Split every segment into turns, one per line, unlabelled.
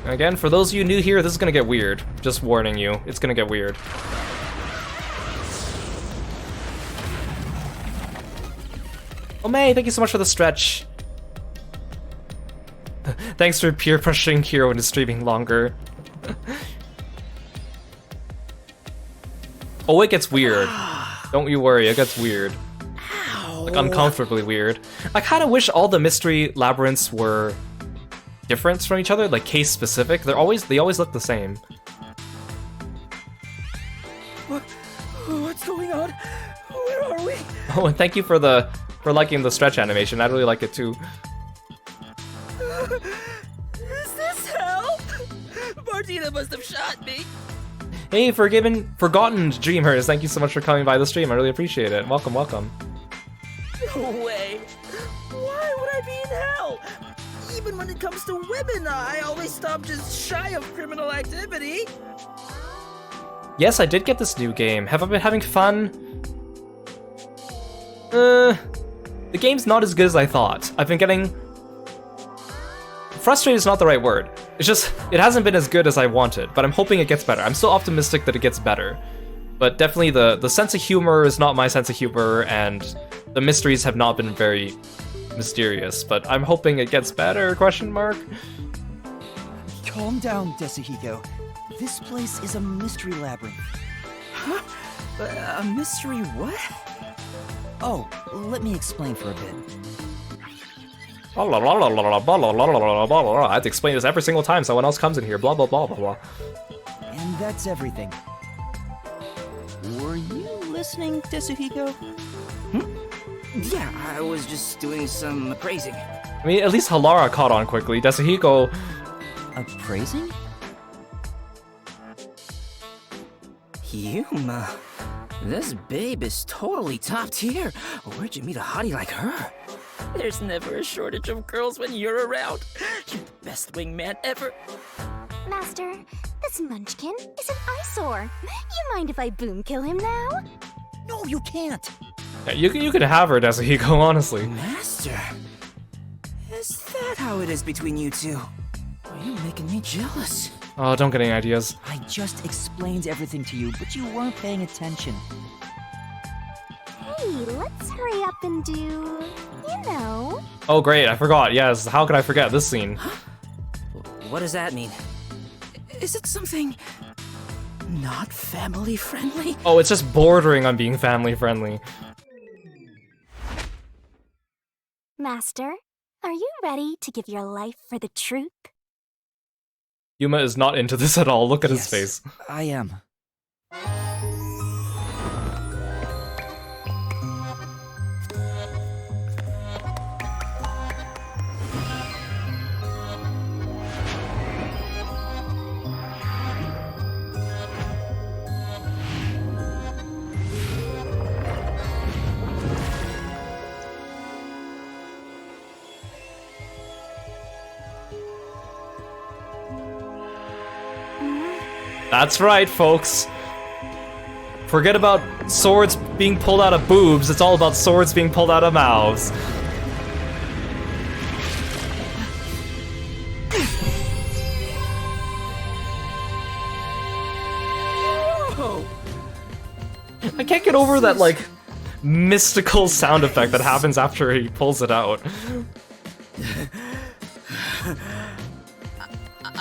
Again, for those of you new here, this is gonna get weird. Just warning you, it's gonna get weird. Oh May, thank you so much for the stretch. Thanks for peer pressuring Kiro into streaming longer. Oh, it gets weird. Don't you worry, it gets weird. Like, uncomfortably weird. I kinda wish all the mystery labyrinths were different from each other, like case specific. They always look the same.
What's going on? Where are we?
Oh, and thank you for liking the stretch animation. I really like it too.
Is this hell? Martina must have shot me.
Hey, Forgotten Dreamers, thank you so much for coming by the stream. I really appreciate it. Welcome, welcome.
No way. Why would I be in hell? Even when it comes to women, I always stop just shy of criminal activity.
Yes, I did get this new game. Have I been having fun? The game's not as good as I thought. I've been getting... Frustrated is not the right word. It's just, it hasn't been as good as I wanted, but I'm hoping it gets better. I'm still optimistic that it gets better. But definitely the sense of humor is not my sense of humor, and the mysteries have not been very mysterious, but I'm hoping it gets better, question mark?
Calm down, Desahiko. This place is a mystery labyrinth.
Huh? A mystery what?
Oh, let me explain for a bit.
I have to explain this every single time someone else comes in here, blah blah blah blah blah.
And that's everything. Were you listening, Tetsuhiko?
Yeah, I was just doing some appraising.
I mean, at least Halara caught on quickly. Desahiko...
Appraising?
Yuma, this babe is totally top tier. Where'd you meet a hottie like her? There's never a shortage of girls when you're around. You're the best wingman ever.
Master, this munchkin is an eyesore. You mind if I boom kill him now?
No, you can't.
Yeah, you could have her, Desahiko, honestly.
Master, is that how it is between you two? Are you making me jealous?
Oh, don't get any ideas.
I just explained everything to you, but you weren't paying attention.
Hey, let's hurry up and do, you know.
Oh great, I forgot. Yes, how could I forget this scene?
What does that mean? Is it something not family friendly?
Oh, it's just bordering on being family friendly.
Master, are you ready to give your life for the truth?
Yuma is not into this at all. Look at his
Yes,
face.
I am.
That's right, folks. Forget about swords being pulled out of boobs. It's all about swords being pulled out of mouths.
Whoa!
I can't get over that, like, mystical sound effect that happens after he pulls it out.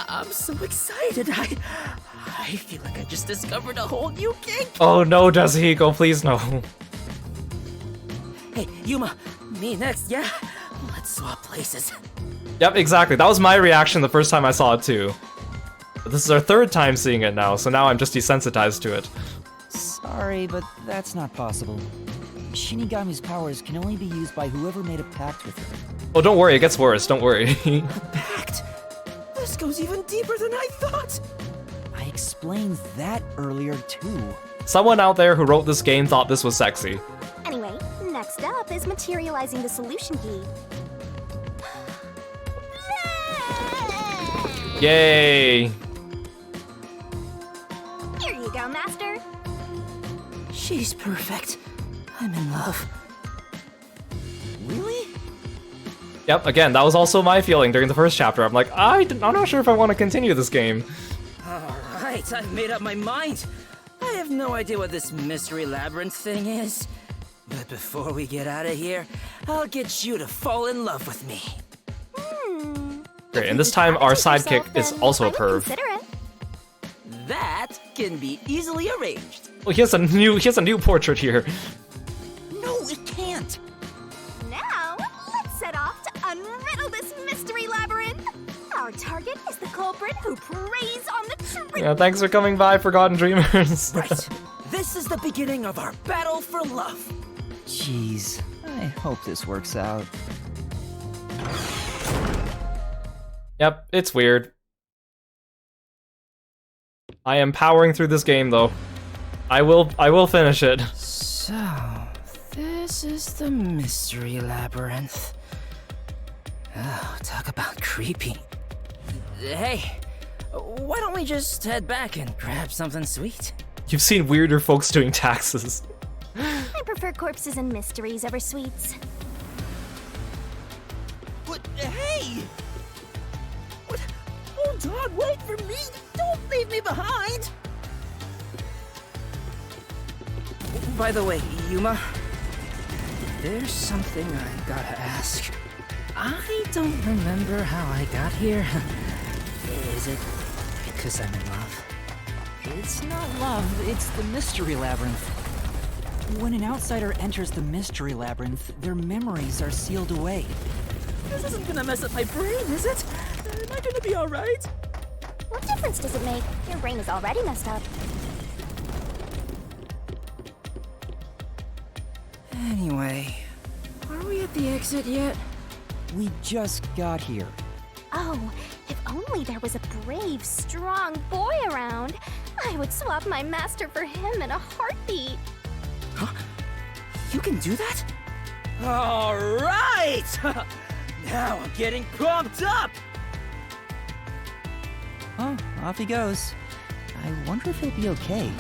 I'm so excited. I feel like I just discovered a whole new kink.
Oh no, Desahiko, please no.
Hey, Yuma, me next, yeah? Let's swap places.
Yep, exactly. That was my reaction the first time I saw it too. But this is our third time seeing it now, so now I'm just desensitized to it.
Sorry, but that's not possible. Shinigami's powers can only be used by whoever made a pact with her.
Oh, don't worry, it gets worse, don't worry.
Pact? This goes even deeper than I thought.
I explained that earlier too.
Someone out there who wrote this game thought this was sexy.
Anyway, next up is materializing the solution key.
Yay!
Here you go, Master.
She's perfect. I'm in love.
Really?
Yep, again, that was also my feeling during the first chapter. I'm like, I'm not sure if I want to continue this game.
Alright, I've made up my mind. I have no idea what this mystery labyrinth thing is. But before we get out of here, I'll get you to fall in love with me.
Great, and this time our sidekick is also a perv.
Consider it.
That can be easily arranged.
Well, he has a new portrait here.
No, it can't!
Now, let's set off to unriddle this mystery labyrinth. Our target is the culprit who preys on the truth.
Yeah, thanks for coming by, Forgotten Dreamers.
Right. This is the beginning of our battle for love.
Jeez, I hope this works out.
Yep, it's weird. I am powering through this game though. I will finish it.
So, this is the mystery labyrinth. Oh, talk about creepy. Hey, why don't we just head back and grab something sweet?
You've seen weirder folks doing taxes.
I prefer corpses and mysteries over sweets.
What? Hey! What? Hold on, wait for me! Don't leave me behind! By the way, Yuma, there's something I gotta ask. I don't remember how I got here. Is it because I'm in love?
It's not love, it's the Mystery Labyrinth. When an outsider enters the Mystery Labyrinth, their memories are sealed away.
This isn't gonna mess up my brain, is it? Am I gonna be alright?
What difference does it make? Your brain is already messed up.
Anyway, are we at the exit yet?
We just got here.
Oh, if only there was a brave, strong boy around. I would swap my master for him in a heartbeat.
Huh? You can do that? Alright! Now I'm getting pumped up!
Oh, off he goes. I wonder if he'll be okay.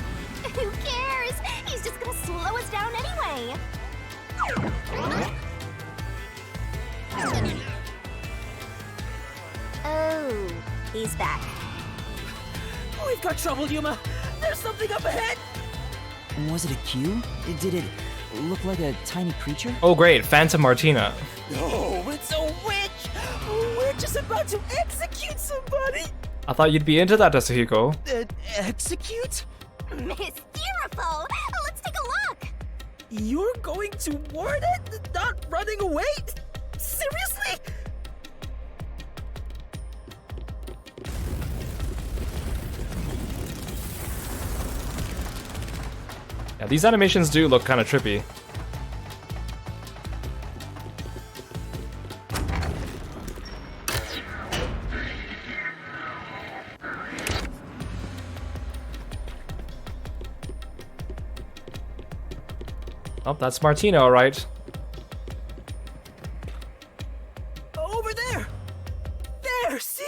Who cares? He's just gonna slow us down anyway. Oh, he's back.
We've got trouble, Yuma! There's something up ahead!
Was it a cue? Did it look like a tiny creature?
Oh great, Phantom Martina.
No, it's a witch! We're just about to execute somebody!
I thought you'd be into that, Yasuhiko.
Execute?
Mysteriful! Let's take a look!
You're going to ward it? Not running away? Seriously?
Yeah, these animations do look kind of trippy. Oh, that's Martina, all right.
Over there! There, see?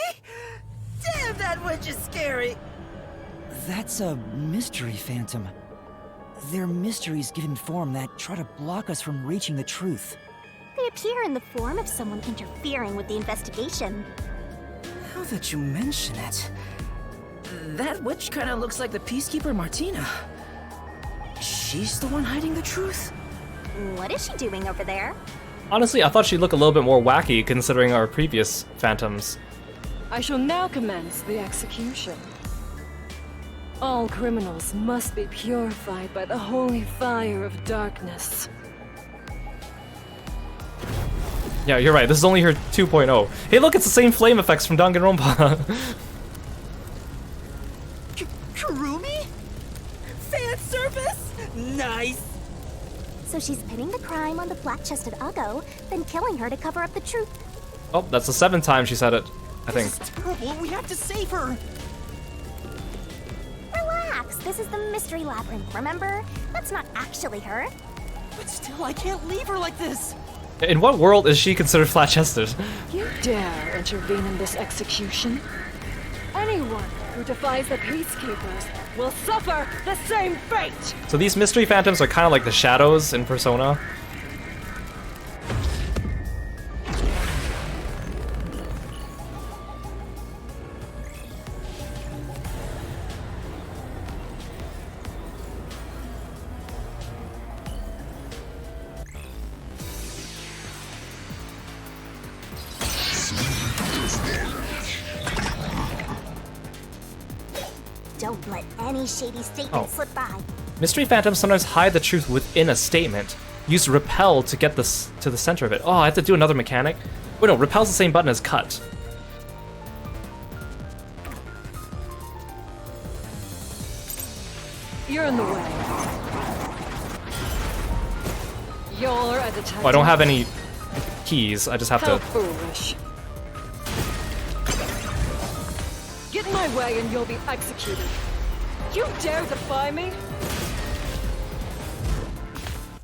Damn, that witch is scary!
That's a mystery phantom. They're mysteries given form that try to block us from reaching the truth.
They appear in the form of someone interfering with the investigation.
Now that you mention it, that witch kind of looks like the peacekeeper Martina. She's the one hiding the truth?
What is she doing over there?
Honestly, I thought she'd look a little bit more wacky considering our previous phantoms.
I shall now commence the execution. All criminals must be purified by the holy fire of darkness.
Yeah, you're right. This is only her 2.0. Hey, look, it's the same flame effects from Danganronpa.
Kurumi? Fan service? Nice!
So she's pinning the crime on the flat-chested Uggo, then killing her to cover up the truth.
Oh, that's the 7th time she said it, I think.
This is terrible. We have to save her.
Relax, this is the mystery labyrinth, remember? That's not actually her.
But still, I can't leave her like this.
In what world is she considered flat-chested?
You dare intervene in this execution? Anyone who defies the peacekeepers will suffer the same fate!
So these mystery phantoms are kind of like the shadows in Persona.
Don't let any shady statement
Oh.
slip by.
Mystery phantoms sometimes hide the truth within a statement. Use repel to get this to the center of it. Oh, I have to do another mechanic? Wait, no, repel's the same button as cut.
You're in the way. You're a detective.
Oh, I don't have any keys. I just have
How
to.
foolish. Get in my way and you'll be executed. You dare defy me?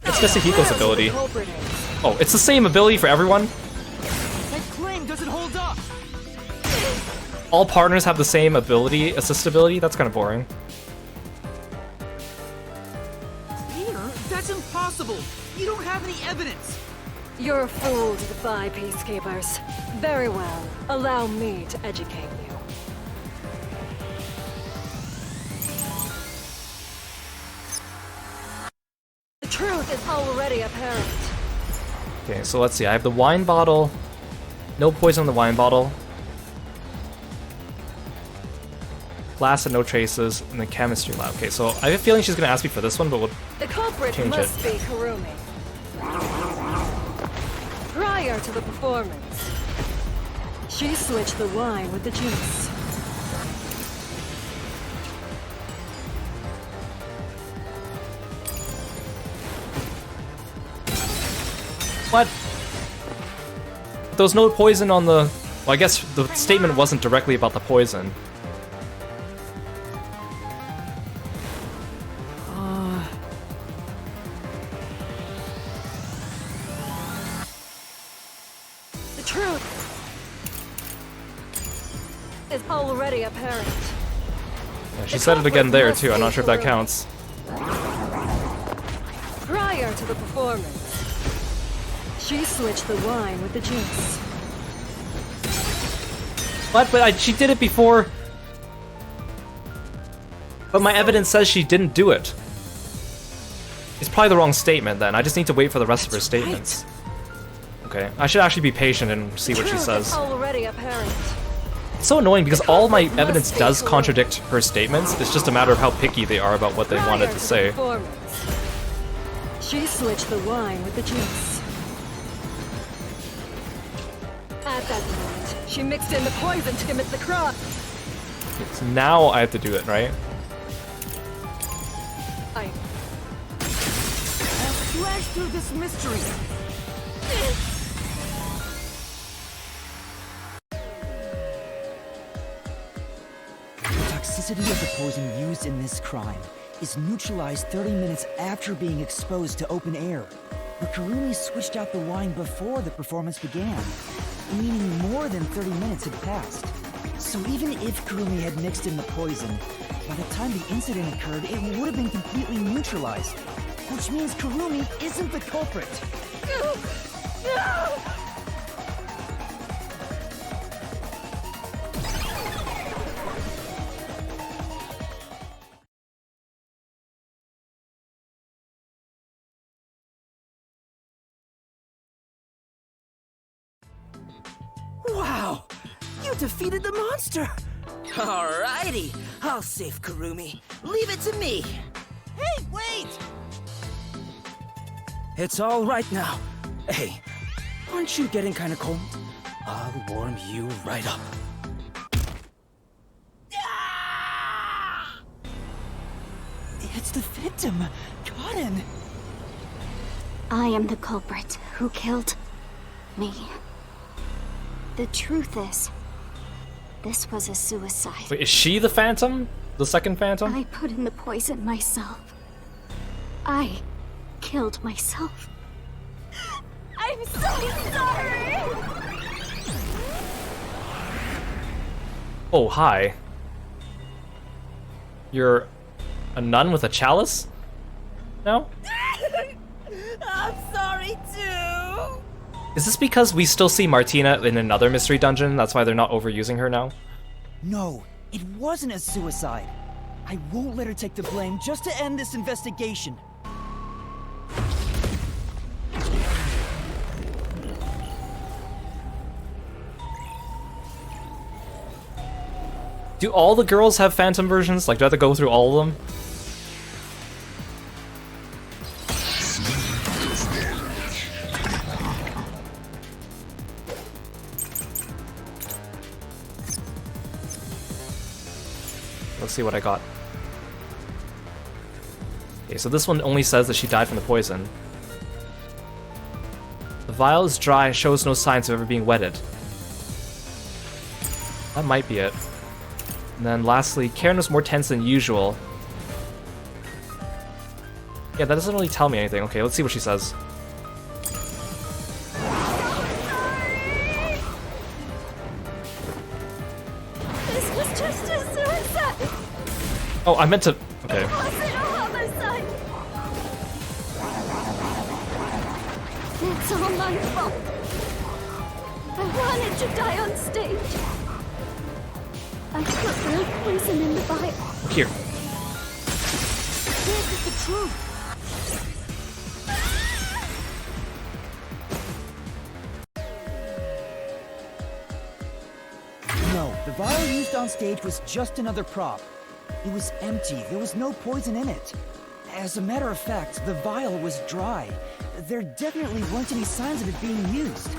It's Hiko's ability.
The culprit is.
Oh, it's the same ability for everyone?
That claim doesn't hold up!
All partners have the same ability, assist ability? That's kind of boring.
Peter, that's impossible! You don't have any evidence!
You're a fool to defy peacekeepers. Very well. Allow me to educate you. The truth is already apparent.
Okay, so let's see. I have the wine bottle. No poison in the wine bottle. Glass and no traces in the chemistry lab. Okay, so I have a feeling she's gonna ask me for this one, but we'll...
The culprit
Change
must
it.
be Kurumi. Prior to the performance, she switched the wine with the juice.
What? There was no poison on the... Well, I guess the statement wasn't directly about the poison.
The truth is already apparent.
Yeah, she said it again there, too. I'm not sure if that counts.
Prior to the performance, she switched the wine with the juice.
What? But she did it before... But my evidence says she didn't do it. It's probably the wrong statement, then. I just need to wait for the rest of her statements. Okay, I should actually be patient and see what she
Truth
says.
is already apparent.
It's so annoying because all my evidence does contradict her statements. It's just a matter of how picky they are about what they wanted
Prior
to
the
say.
performance, she switched the wine with the juice. At that moment, she mixed in the poison to commit the crime.
So now I have to do it, right?
Slash through this mystery! The toxicity of the poison used in this crime is neutralized 30 minutes after being exposed to open air. But Kurumi switched out the wine before the performance began, meaning more than 30 minutes had passed. So even if Kurumi had mixed in the poison, by the time the incident occurred, it would have been completely neutralized. Which means Kurumi isn't the culprit. Wow! You defeated the monster!
Alrighty, I'll save Kurumi. Leave it to me.
Hey, wait!
It's all right now. Hey, aren't you getting kind of cold? I'll warm you right up.
It's the Phantom! Cotton!
I am the culprit who killed me. The truth is, this was a suicide.
Wait, is she the Phantom? The second Phantom?
I put in the poison myself. I killed myself. I'm so sorry!
Oh, hi. You're a nun with a chalice? No?
I'm sorry too.
Is this because we still see Martina in another mystery dungeon? That's why they're not overusing her now?
No, it wasn't a suicide. I won't let her take the blame just to end this investigation.
Do all the girls have phantom versions? Like, do I have to go through all of them? Let's see what I got. Okay, so this one only says that she died from the poison. The vial is dry and shows no signs of ever being wetted. That might be it. And then lastly, Karen was more tense than usual. Yeah, that doesn't really tell me anything. Okay, let's see what she says.
This was just a suicide.
Oh, I meant to... Okay.
It wasn't a homicide. It's all my fault. I wanted to die on stage. I put real poison in the vial.
Here.
This is the truth.
No, the vial used on stage was just another prop. It was empty. There was no poison in it. As a matter of fact, the vial was dry. There definitely weren't any signs of it being used.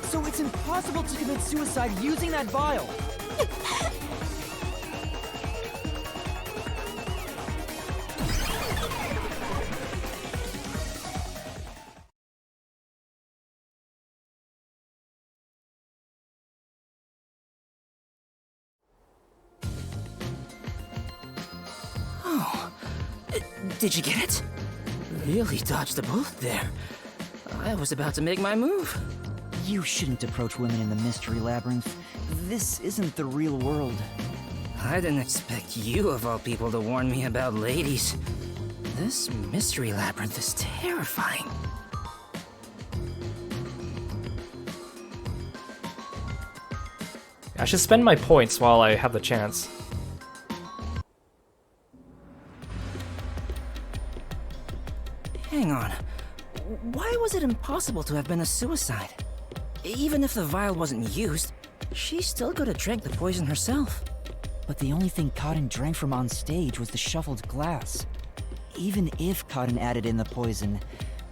So it's impossible to commit suicide using that vial.
Did you get it? Really dodged a bullet there. I was about to make my move.
You shouldn't approach women in the Mystery Labyrinth. This isn't the real world.
I didn't expect you, of all people, to warn me about ladies. This Mystery Labyrinth is terrifying.
I should spend my points while I have the chance.
Hang on. Why was it impossible to have been a suicide? Even if the vial wasn't used, she still could have drank the poison herself.
But the only thing Cotton drank from on stage was the shuffled glass. Even if Cotton added in the poison,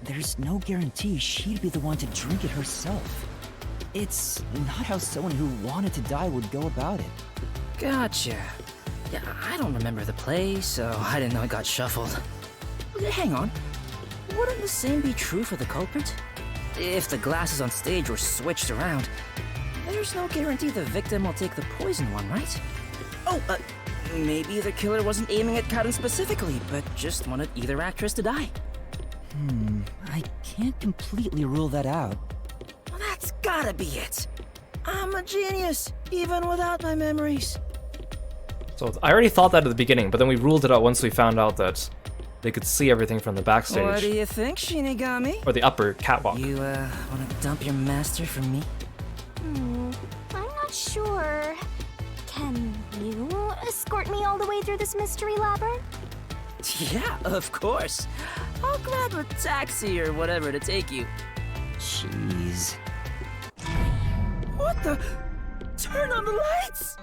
there's no guarantee she'd be the one to drink it herself. It's not how someone who wanted to die would go about it.
Gotcha. Yeah, I don't remember the play, so I didn't know it got shuffled. Hang on. Wouldn't the same be true for the culprit? If the glasses on stage were switched around, there's no guarantee the victim will take the poison one, right? Oh, maybe the killer wasn't aiming at Cotton specifically, but just wanted either actress to die.
I can't completely rule that out.
Well, that's gotta be it. I'm a genius, even without my memories.
So I already thought that at the beginning, but then we ruled it out once we found out that they could see everything from the backstage.
What do you think, Shinigami?
Or the upper catwalk.
You, wanna dump your master for me?
I'm not sure. Can you escort me all the way through this mystery labyrinth?
Yeah, of course. I'll grab a taxi or whatever to take you.
Jeez.
What the? Turn on the lights!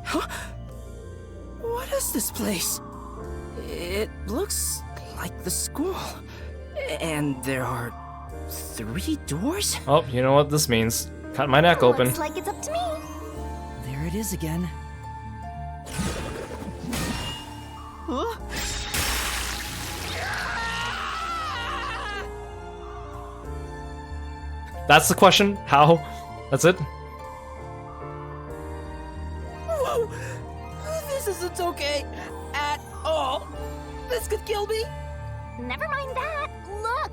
Huh? What is this place? It looks like the school. And there are 3 doors?
Oh, you know what this means. Cut my neck open.
Looks like it's up to me.
There it is again.
Huh?
That's the question? How? That's it?
Whoa! This isn't okay at all. This could kill me.
Never mind that. Look.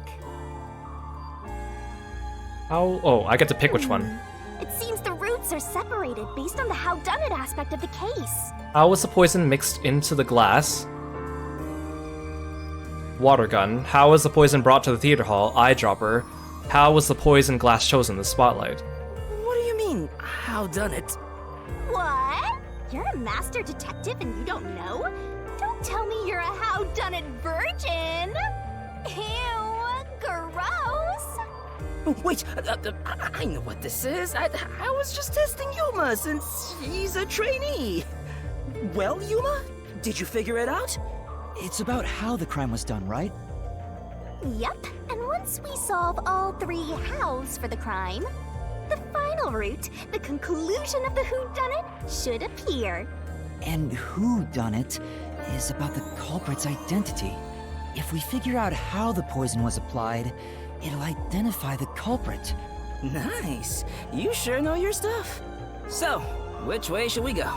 How? Oh, I get to pick which one.
It seems the roots are separated based on the how-done-it aspect of the case.
How was the poison mixed into the glass? Water gun. How was the poison brought to the theater hall? Eyedropper. How was the poison glass chosen? The spotlight.
mean, how done it?
What? You're a master detective and you don't know? Don't tell me you're a how-done-it virgin! Ew, gross!
Wait, I know what this is. I was just testing Yuma since he's a trainee. Well, Yuma, did you figure it out?
It's about how the crime was done, right?
Yep, and once we solve all 3 hows for the crime, the final route, the conclusion of the whodunit, should appear.
And who done it is about the culprit's identity. If we figure out how the poison was applied, it'll identify the culprit.
Nice. You sure know your stuff. So, which way should we go?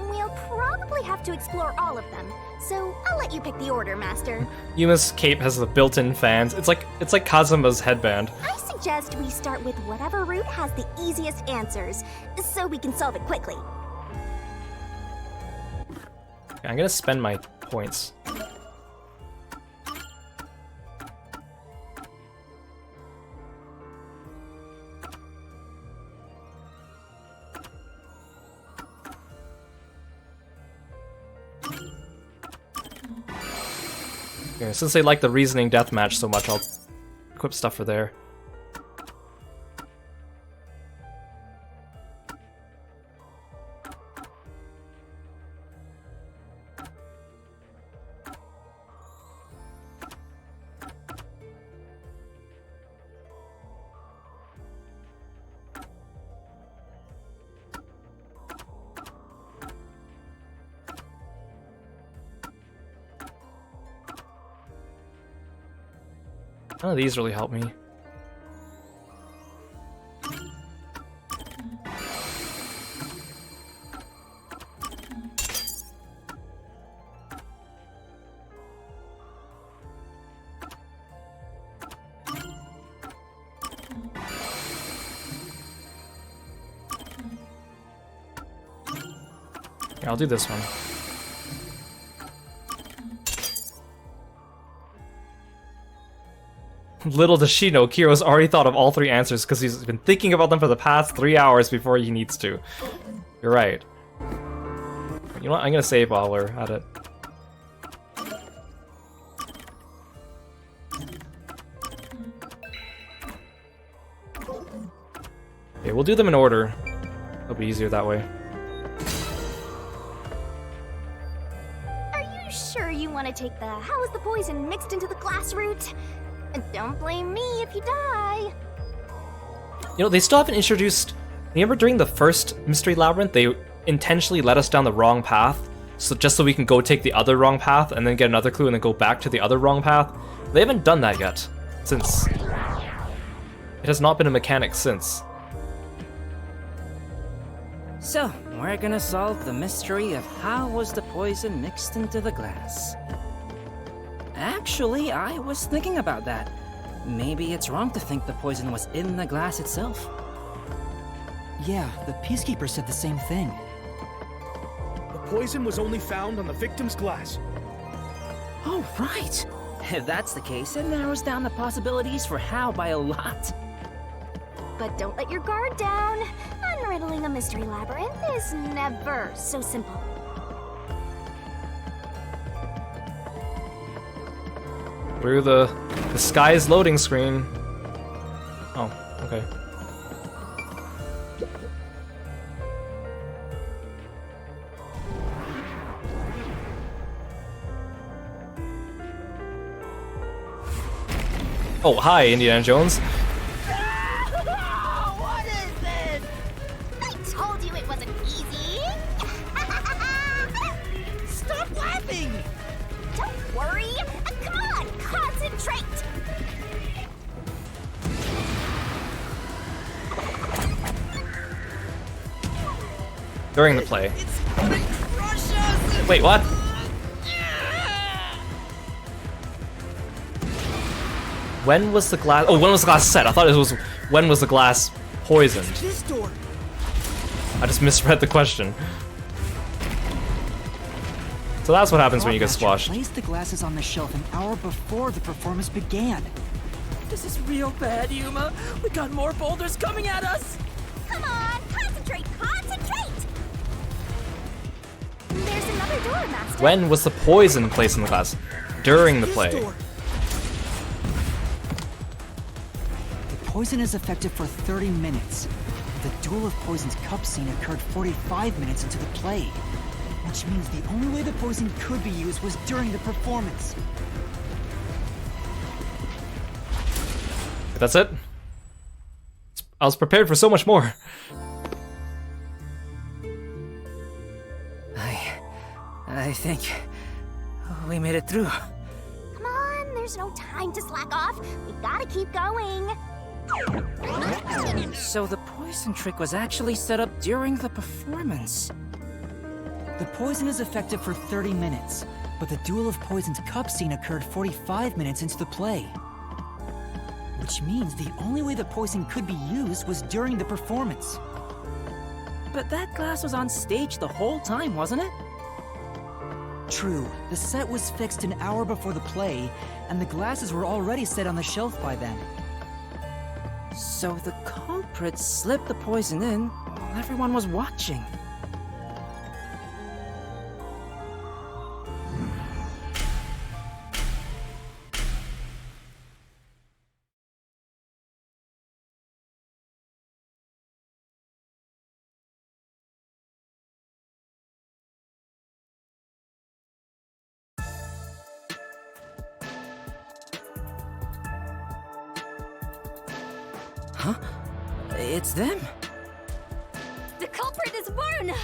We'll probably have to explore all of them, so I'll let you pick the order, Master.
Yuma's cape has the built-in fans. It's like Kazuma's headband.
I suggest we start with whatever route has the easiest answers, so we can solve it quickly.
Okay, I'm gonna spend my points. Okay, since they like the reasoning deathmatch so much, I'll equip stuff for there. None of these really help me. Yeah, I'll do this one. Little does she know, Kiro's already thought of all 3 answers because he's been thinking about them for the past 3 hours before he needs to. You're right. You know what? I'm gonna save while we're at it. Okay, we'll do them in order. It'll be easier that way.
Are you sure you want to take the how is the poison mixed into the glass route? Don't blame me if you die.
You know, they still haven't introduced... Remember during the first Mystery Labyrinth, they intentionally led us down the wrong path, just so we can go take the other wrong path, and then get another clue, and then go back to the other wrong path? They haven't done that yet, since... It has not been a mechanic since.
So, we're gonna solve the mystery of how was the poison mixed into the glass. Actually, I was thinking about that. Maybe it's wrong to think the poison was in the glass itself.
Yeah, the Peacekeeper said the same thing.
The poison was only found on the victim's glass.
Oh, right. If that's the case, it narrows down the possibilities for how by a lot.
But don't let your guard down. Unriddling a mystery labyrinth is never so simple.
Through the sky's loading screen. Oh, okay. Oh, hi, Indiana Jones.
What is this? I told you it wasn't easy.
Stop laughing!
Don't worry. Come on, concentrate.
During the play.
It's gonna crush us!
Wait, what? When was the glass... Oh, when was the glass set? I thought it was... When was the glass poisoned?
This door!
I just misread the question. So that's what happens when you get squashed.
Placed the glasses on the shelf an hour before the performance began.
This is real bad, Yuma. We got more boulders coming at us.
Come on, Concentrate! Concentrate! There's another door, Master.
When was the poison placed in the glass? During the play.
The poison is effective for 30 minutes. The Duel of Poison's cup scene occurred 45 minutes into the play, which means the only way the poison could be used was during the performance.
That's it? I was prepared for so much more.
I think we made it through.
Come on, there's no time to slack off. We gotta keep going.
So the poison trick was actually set up during the performance.
The poison is effective for 30 minutes, but the Duel of Poison's cup scene occurred 45 minutes into the play. Which means the only way the poison could be used was during the performance.
But that glass was on stage the whole time, wasn't it?
True, the set was fixed an hour before the play, and the glasses were already set on the shelf by then.
So the culprit slipped the poison in while everyone was watching. Huh? It's them.
The culprit is Warna!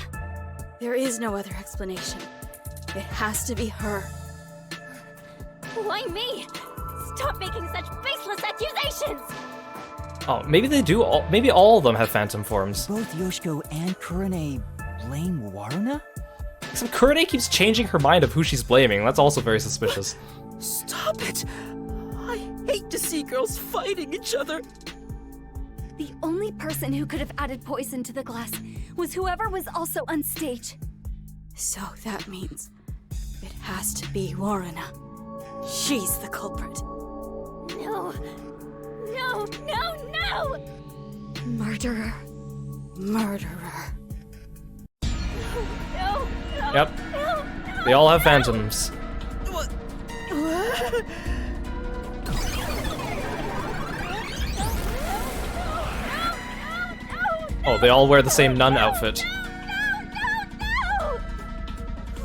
There is no other explanation. It has to be her.
Why me? Stop making such baseless accusations!
Oh, maybe they do. Maybe all of them have phantom forms.
Both Yoshiko and Kurane blame Waruna?
Except Kurane keeps changing her mind of who she's blaming. That's also very suspicious.
Stop it! I hate to see girls fighting each other.
The only person who could have added poison to the glass was whoever was also on stage. So that means it has to be Waruna. She's the culprit.
No! No, no, no!
Murderer. Murderer.
No, no,
Yep.
no, no!
They all have phantoms. Oh, they all wear the same nun outfit.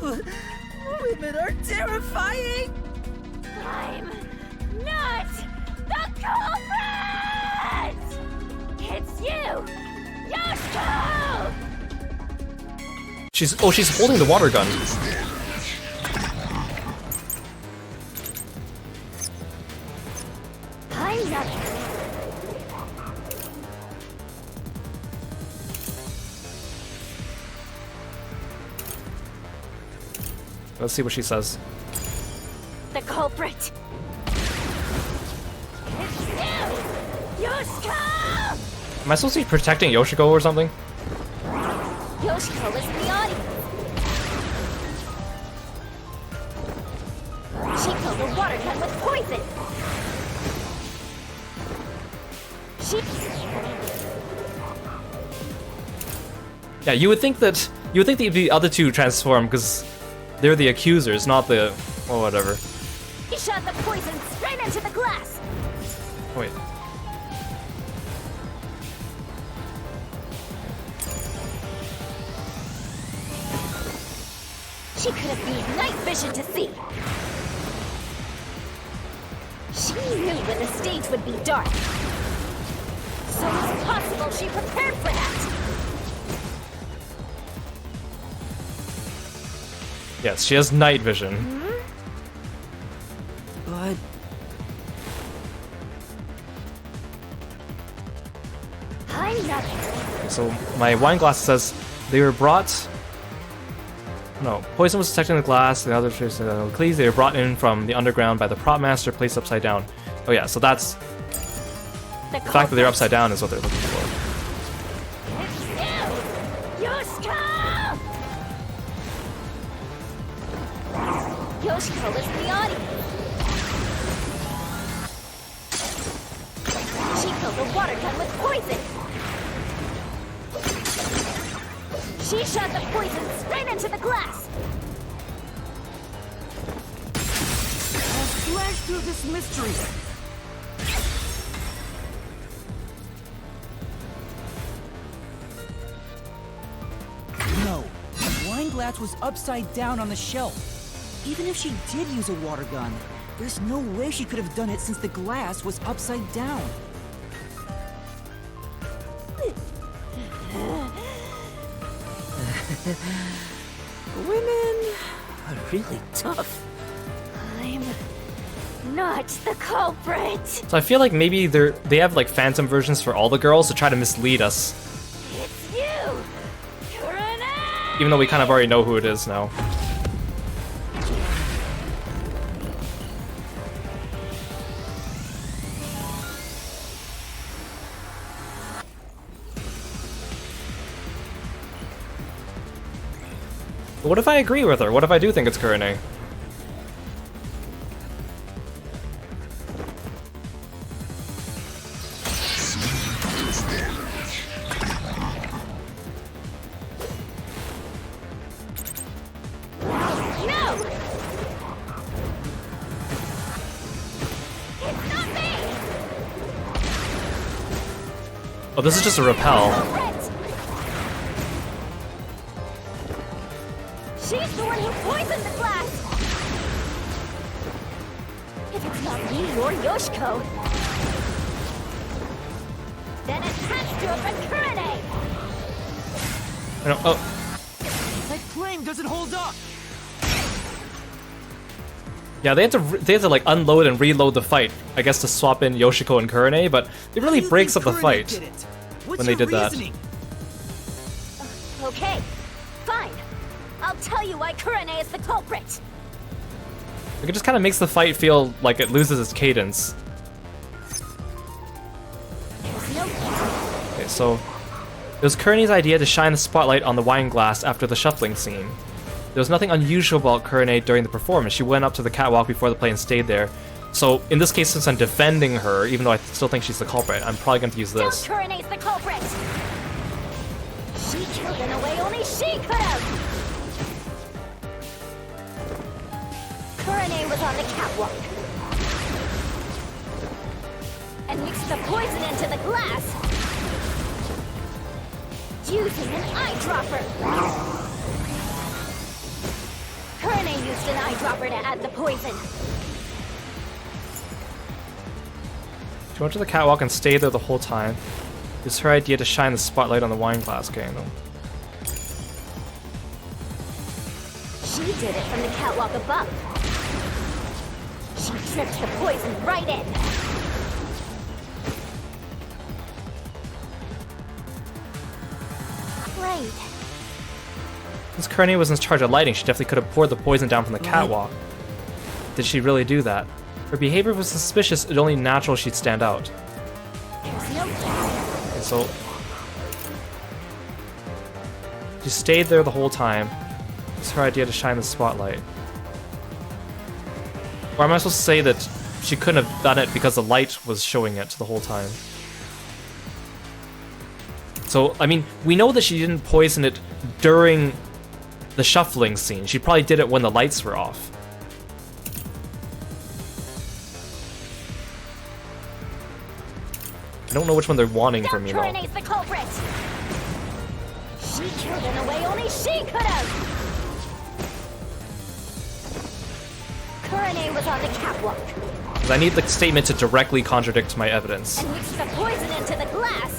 Women are terrifying!
I'm not the culprit! It's you! Yoshiko!
She's holding the water gun.
I'm not.
Let's see what she says.
The culprit! It's you! Yoshiko!
Am I supposed to be protecting Yoshiko or something?
Yoshiko is in the audience. She filled the water gun with poison.
Yeah, you would think the other two transform because they're the accusers, not the... well, whatever.
He shot the poison straight into the glass.
Wait.
She could have used night vision to see. She knew when the stage would be dark. So it's possible she prepared for that.
Yes, she has night vision.
But
I'm not.
So my wine glass says they were brought... No, poison was detected in the glass, the other traces of Cleese, they were brought in from the underground by the prop master, placed upside down. Oh yeah, so that's...
The
The fact that they're upside down is what they're looking for.
It's you! Yoshiko! Yoshiko is in the audience. She filled the water gun with poison. She shot the poison straight into the glass!
I'll slash through this mystery! No, the wine glass was upside down on the shelf. Even if she did use a water gun, there's no way she could have done it since the glass was upside down.
Women are really tough.
I'm not the culprit!
So I feel like maybe they have like phantom versions for all the girls to try to mislead us.
It's you! Kurane!
Even though we kind of already know who it is now. What if I agree with her? What if I do think it's Kurane?
No! It's not me!
Oh, this is just a repel.
Culprit! She's the one who poisoned the glass! If it's not me or Yoshiko, then it has to have been Kurane!
I don't, oh,
That flame doesn't hold up!
yeah, they had to like unload and reload the fight. I guess to swap in Yoshiko and Kurane, but it really breaks up the fight when they did that.
Okay, fine. I'll tell you why Kurane is the culprit.
Like, it just kind of makes the fight feel like it loses its cadence.
There's no
Okay, so it was Kurane's idea to shine the spotlight on the wine glass after the shuffling scene. There was nothing unusual about Kurane during the performance. She went up to the catwalk before the play and stayed there. So in this case, since I'm defending her, even though I still think she's the culprit, I'm probably going to use this.
Kurane's the culprit. She killed in a way only she could have. Kurane was on the catwalk and mixed the poison into the glass using an eyedropper. Kurane used an eyedropper to add the poison.
She went to the catwalk and stayed there the whole time. It was her idea to shine the spotlight on the wine glass game, though.
She did it from the catwalk above. She dripped the poison right in. Great.
Since Kurane was in charge of lighting, she definitely could have poured the poison down from the catwalk. Did she really do that? Her behavior was suspicious, it's only natural she'd stand out.
There's no
Okay, so she stayed there the whole time. It's her idea to shine the spotlight. Or am I supposed to say that she couldn't have done it because the light was showing it the whole time? So, I mean, we know that she didn't poison it during the shuffling scene. She probably did it when the lights were off. I don't know which one they're wanting from me, though.
Kurane's the culprit. She killed in a way only she could have. Kurane was on the catwalk
'Cause I need the statement to directly contradict my evidence.
and mixed the poison into the glass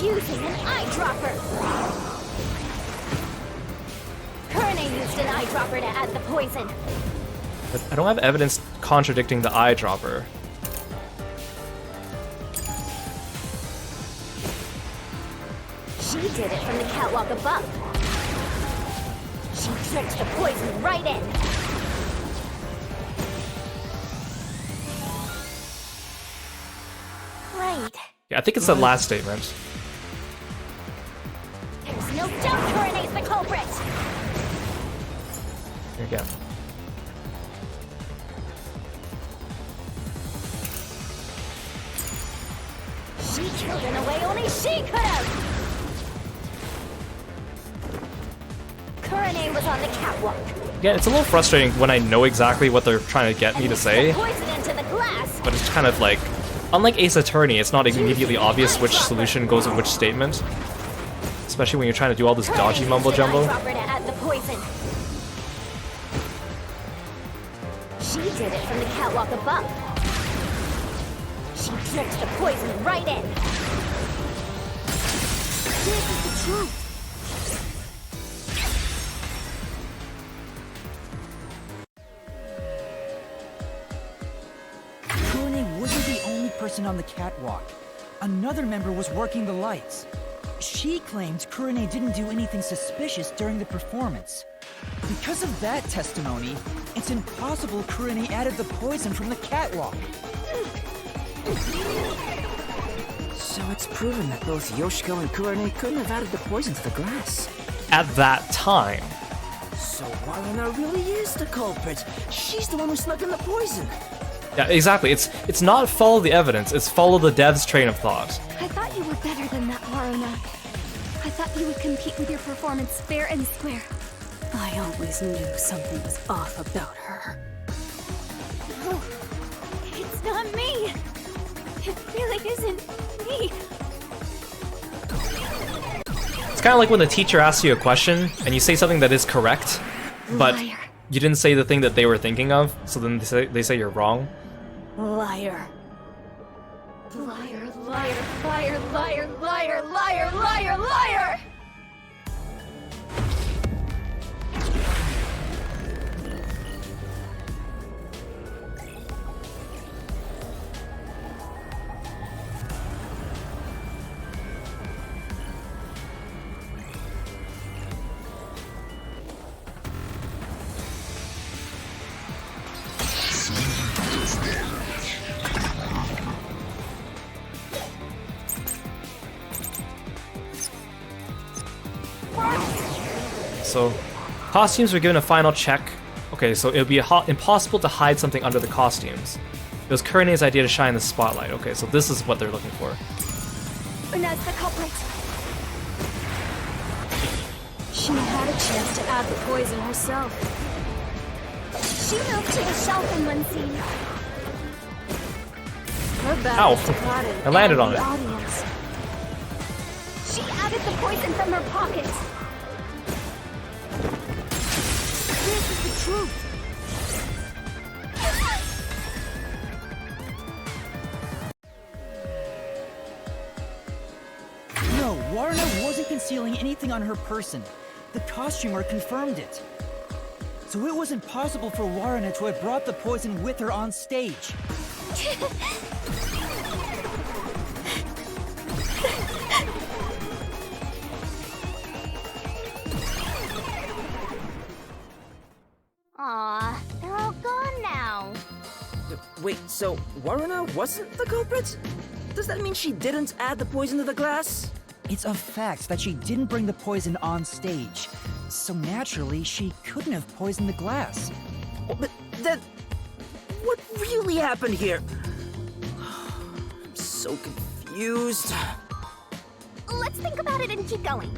using an eyedropper. Kurane used an eyedropper to add the poison.
But I don't have evidence contradicting the eyedropper.
She did it from the catwalk above. She dripped the poison right in. Right.
Yeah, I think it's the last statement.
There's no doubt Kurane's the culprit.
Here again.
She killed in a way only she could have. Kurane was on the catwalk.
Yeah, it's a little frustrating when I know exactly what they're trying to get me to say,
Poison into the glass.
but it's kind of like, unlike Ace Attorney, it's not immediately obvious which solution goes in which statement. Especially when you're trying to do all this dodgy mumbo jumbo.
To add the poison. She did it from the catwalk above. She dripped the poison right in. This is the truth.
Kurane wasn't the only person on the catwalk. Another member was working the lights. She claimed Kurane didn't do anything suspicious during the performance. Because of that testimony, it's impossible Kurane added the poison from the catwalk.
So it's proven that both Yoshiko and Kurane couldn't have added the poison to the glass.
At that time.
So Waruna really is the culprit. She's the one who snuck in the poison.
Yeah, exactly. It's not follow the evidence, it's follow the dev's train of thought.
I thought you were better than that, Waruna. I thought you would compete with your performance fair and square. I always knew something was off about her.
No, it's not me. It really isn't me.
It's kind of like when the teacher asks you a question and you say something that is correct, but
Liar.
you didn't say the thing that they were thinking of, so then they say you're wrong.
Liar. Liar, liar, liar, liar, liar, liar, liar, liar!
So, costumes were given a final check. Okay, so it would be impossible to hide something under the costumes. It was Kurane's idea to shine the spotlight. Okay, so this is what they're looking for.
Una's the culprit. She had a chance to add the poison herself.
She moved to the shelf in one scene.
Her bad
Ow.
was to Cotton
I landed
and
on
the
it.
audience.
She added the poison from her pocket. This is the truth.
No, Waruna wasn't concealing anything on her person. The costumer confirmed it. So it was impossible for Waruna to have brought the poison with her on stage.
Aw, they're all gone now.
Wait, so Waruna wasn't the culprit? Does that mean she didn't add the poison to the glass?
It's a fact that she didn't bring the poison on stage. So naturally, she couldn't have poisoned the glass.
But then, what really happened here? I'm so confused.
Let's think about it and keep going.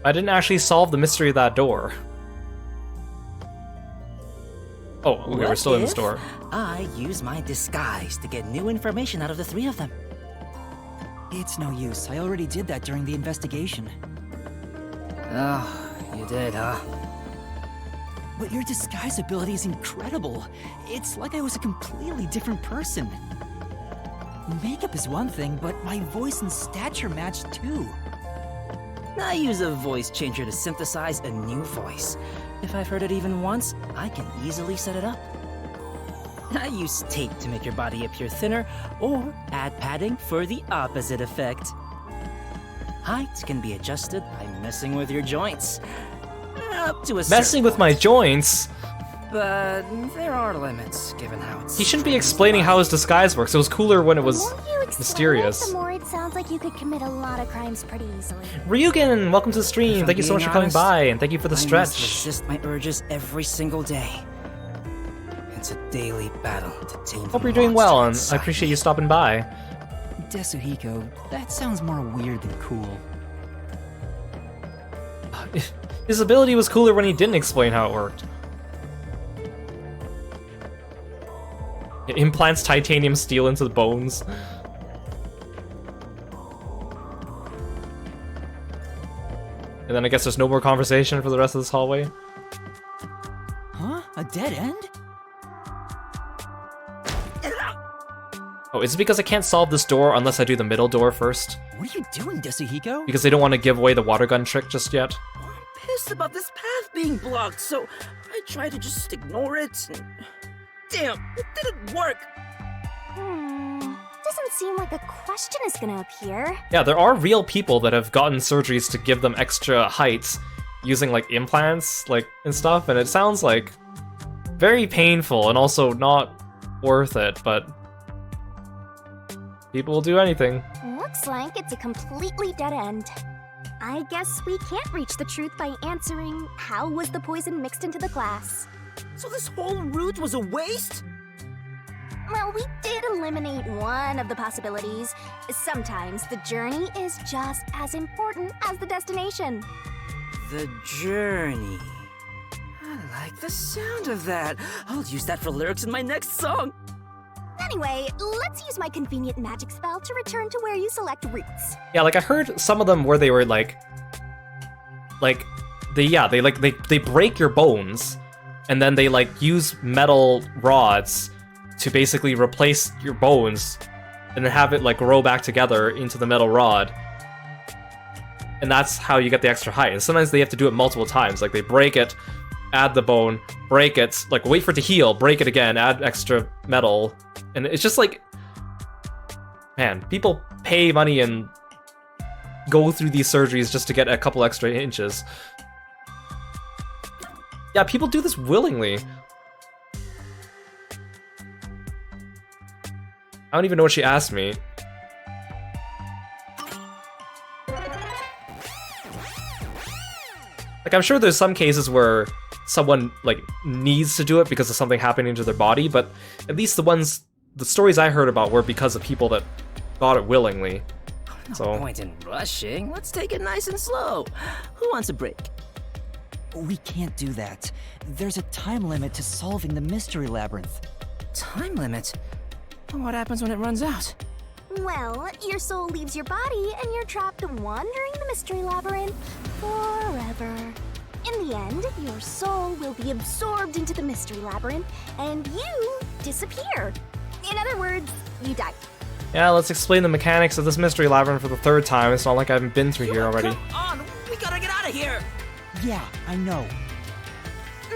I didn't actually solve the mystery of that door. Oh, okay, we're still in the store.
I use my disguise to get new information out of the three of them.
It's no use. I already did that during the investigation.
Oh, you did, huh?
But your disguise ability is incredible. It's like I was a completely different person. Makeup is one thing, but my voice and stature match too.
I use a voice changer to synthesize a new voice. If I've heard it even once, I can easily set it up. I use tape to make your body appear thinner, or add padding for the opposite effect. Height can be adjusted by messing with your joints. Up to a
Messing with my joints?
But there are limits, given how it's...
He shouldn't be explaining how his disguise works. It was cooler when it was
The more you explain
mysterious.
it, the more it sounds like you could commit a lot of crimes pretty easily.
Ryugen, welcome to the stream.
If I'm
Thank you so much
being
for coming
honest,
by, and thank you for the
I must
stretch.
resist my urges every single day. It's a daily battle to tame the
Hope you're doing well, and
monster
I appreciate you stopping by.
Desuhiko, that sounds more weird than cool.
His ability was cooler when he didn't explain how it worked. It implants titanium steel into the bones. And then I guess there's no more conversation for the rest of this hallway.
Huh? A dead end?
Oh, is it because I can't solve this door unless I do the middle door first?
What are you doing, Desuhiko?
Because they don't want to give away the water gun trick just yet?
I'm pissed about this path being blocked, so I try to just ignore it. And... Damn, it didn't work.
Doesn't seem like a question is gonna appear.
Yeah, there are real people that have gotten surgeries to give them extra heights using like implants like and stuff, and it sounds like very painful and also not worth it, but people will do anything.
Looks like it's a completely dead end. I guess we can't reach the truth by answering how was the poison mixed into the glass.
So this whole route was a waste?
Well, we did eliminate one of the possibilities. Sometimes the journey is just as important as the destination.
The journey. I like the sound of that. I'll use that for lyrics in my next song.
Anyway, let's use my convenient magic spell to return to where you select routes.
Yeah, like I heard some of them where they were they break your bones, and then they like use metal rods to basically replace your bones, and then have it like grow back together into the metal rod. And that's how you get the extra height. And sometimes they have to do it multiple times. Like they break it, add the bone, break it, like wait for it to heal, break it again, add extra metal. And it's just like, man, people pay money and go through these surgeries just to get a couple extra inches. Yeah, people do this willingly. I don't even know what she asked me. Like, I'm sure there's some cases where someone, like, needs to do it because of something happening to their body, but at least the stories I heard about were because of people that got it willingly.
No point in rushing. Let's take it nice and slow. Who wants a break?
We can't do that. There's a time limit to solving the mystery labyrinth.
Time limit? What happens when it runs out?
Well, your soul leaves your body and you're trapped wandering the mystery labyrinth forever. In the end, your soul will be absorbed into the mystery labyrinth and you disappear. In other words, you die.
Yeah, let's explain the mechanics of this mystery labyrinth for the third time. It's not like I haven't been through here already.
Come on, we gotta get out of here!
Yeah, I know.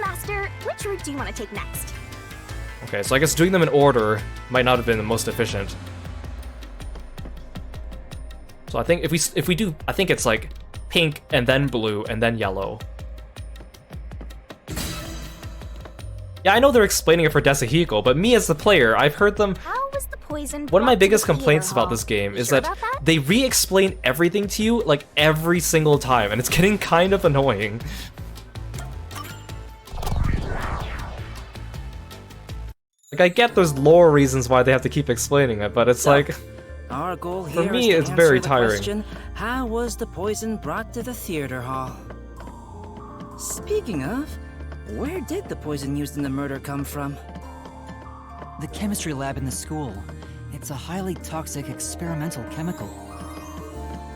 Master, which route do you want to take next?
Okay, so I guess doing them in order might not have been the most efficient. So I think if we do, I think it's like pink and then blue and then yellow. Yeah, I know they're explaining it for Desuhiko, but me as the player, I've heard them.
How was the poison
One of my
brought to
biggest
the
complaints
theater
about this
hall?
game
You
is
sure
that
about that?
they re-explain everything to you like every single time, and it's getting kind of annoying. Like, I get there's lore reasons why they have to keep explaining it, but it's like,
Our goal here
for me,
is to
it's
answer
very
the
tiring.
question, how was the poison brought to the theater hall? Speaking of, where did the poison used in the murder come from?
The chemistry lab in the school. It's a highly toxic experimental chemical.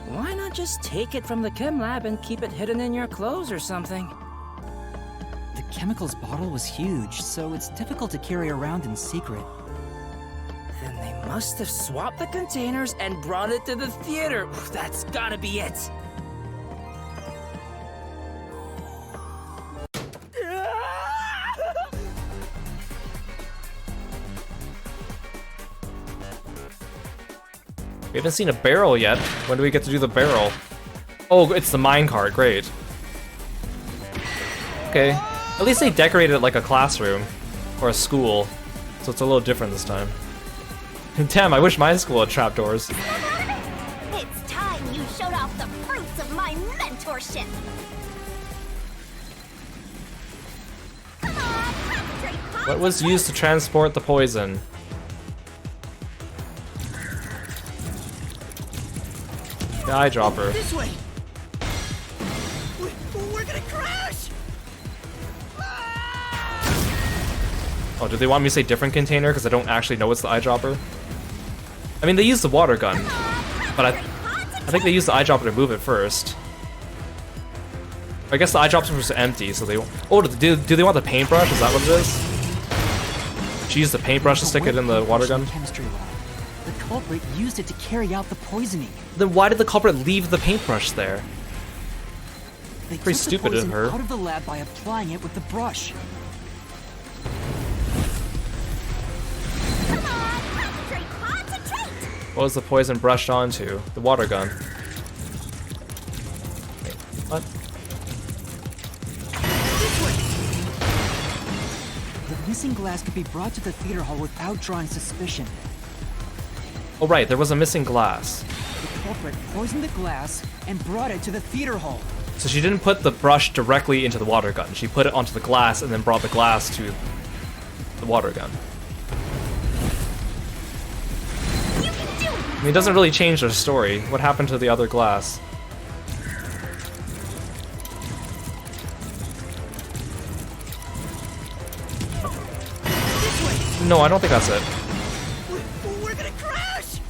Why not just take it from the chem lab and keep it hidden in your clothes or something?
The chemicals bottle was huge, so it's difficult to carry around in secret.
Then they must have swapped the containers and brought it to the theater. That's gotta be it.
we haven't seen a barrel yet. When do we get to do the barrel? Oh, it's the minecart, great. Okay, at least they decorated it like a classroom, or a school, so it's a little different this time. Damn, I wish my school had trapdoors.
It's time you showed off the fruits of my mentorship. Come on, concentrate,
What was used to transport the poison? The eyedropper.
This way! We're gonna crash!
Oh, do they want me to say different container because I don't actually know it's the eyedropper? I mean, they used the water gun, but I think they used the eyedropper to move it first. I guess the eyedropper was empty, so they... Oh, do they want the paintbrush? Is that what it is? She used the paintbrush to stick it in the water gun?
Chemistry lab. The culprit used it to carry out the poisoning.
Then why did the culprit leave the paintbrush there?
They
Pretty
took
stupid
the
of
poison
her.
out of the lab by applying it with the brush.
Come on, concentrate, concentrate!
What was the poison brushed onto? The water gun. Wait, what?
The missing glass could be brought to the theater hall without drawing suspicion.
Oh right, there was a missing glass.
The culprit poisoned the glass and brought it to the theater hall.
So she didn't put the brush directly into the water gun. She put it onto the glass and then brought the glass to the water gun.
You can do it!
I mean, it doesn't really change their story. What happened to the other glass? No, I don't think that's it.
We're gonna crash!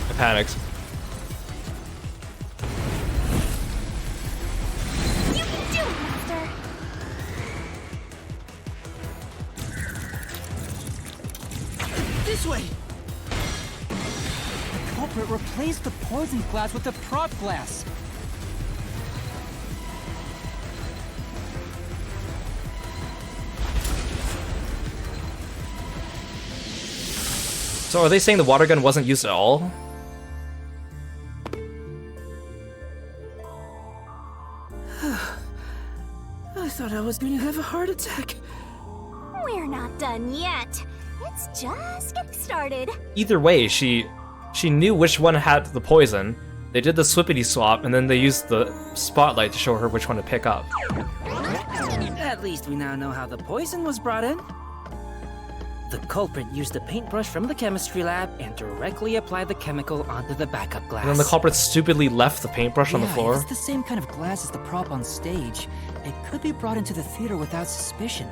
I panicked.
You can do it, Master!
This way! The culprit replaced the poison glass with the prop glass.
So are they saying the water gun wasn't used at all?
I thought I was going to have a heart attack.
We're not done yet. It's just getting started.
Either way, she knew which one had the poison. They did the swippity swap, and then they used the spotlight to show her which one to pick up.
At least we now know how the poison was brought in. The culprit used a paintbrush from the chemistry lab and directly applied the chemical onto the backup glass.
And then the culprit stupidly left the paintbrush on the
If
floor.
it's the same kind of glass as the prop on stage, it could be brought into the theater without suspicion.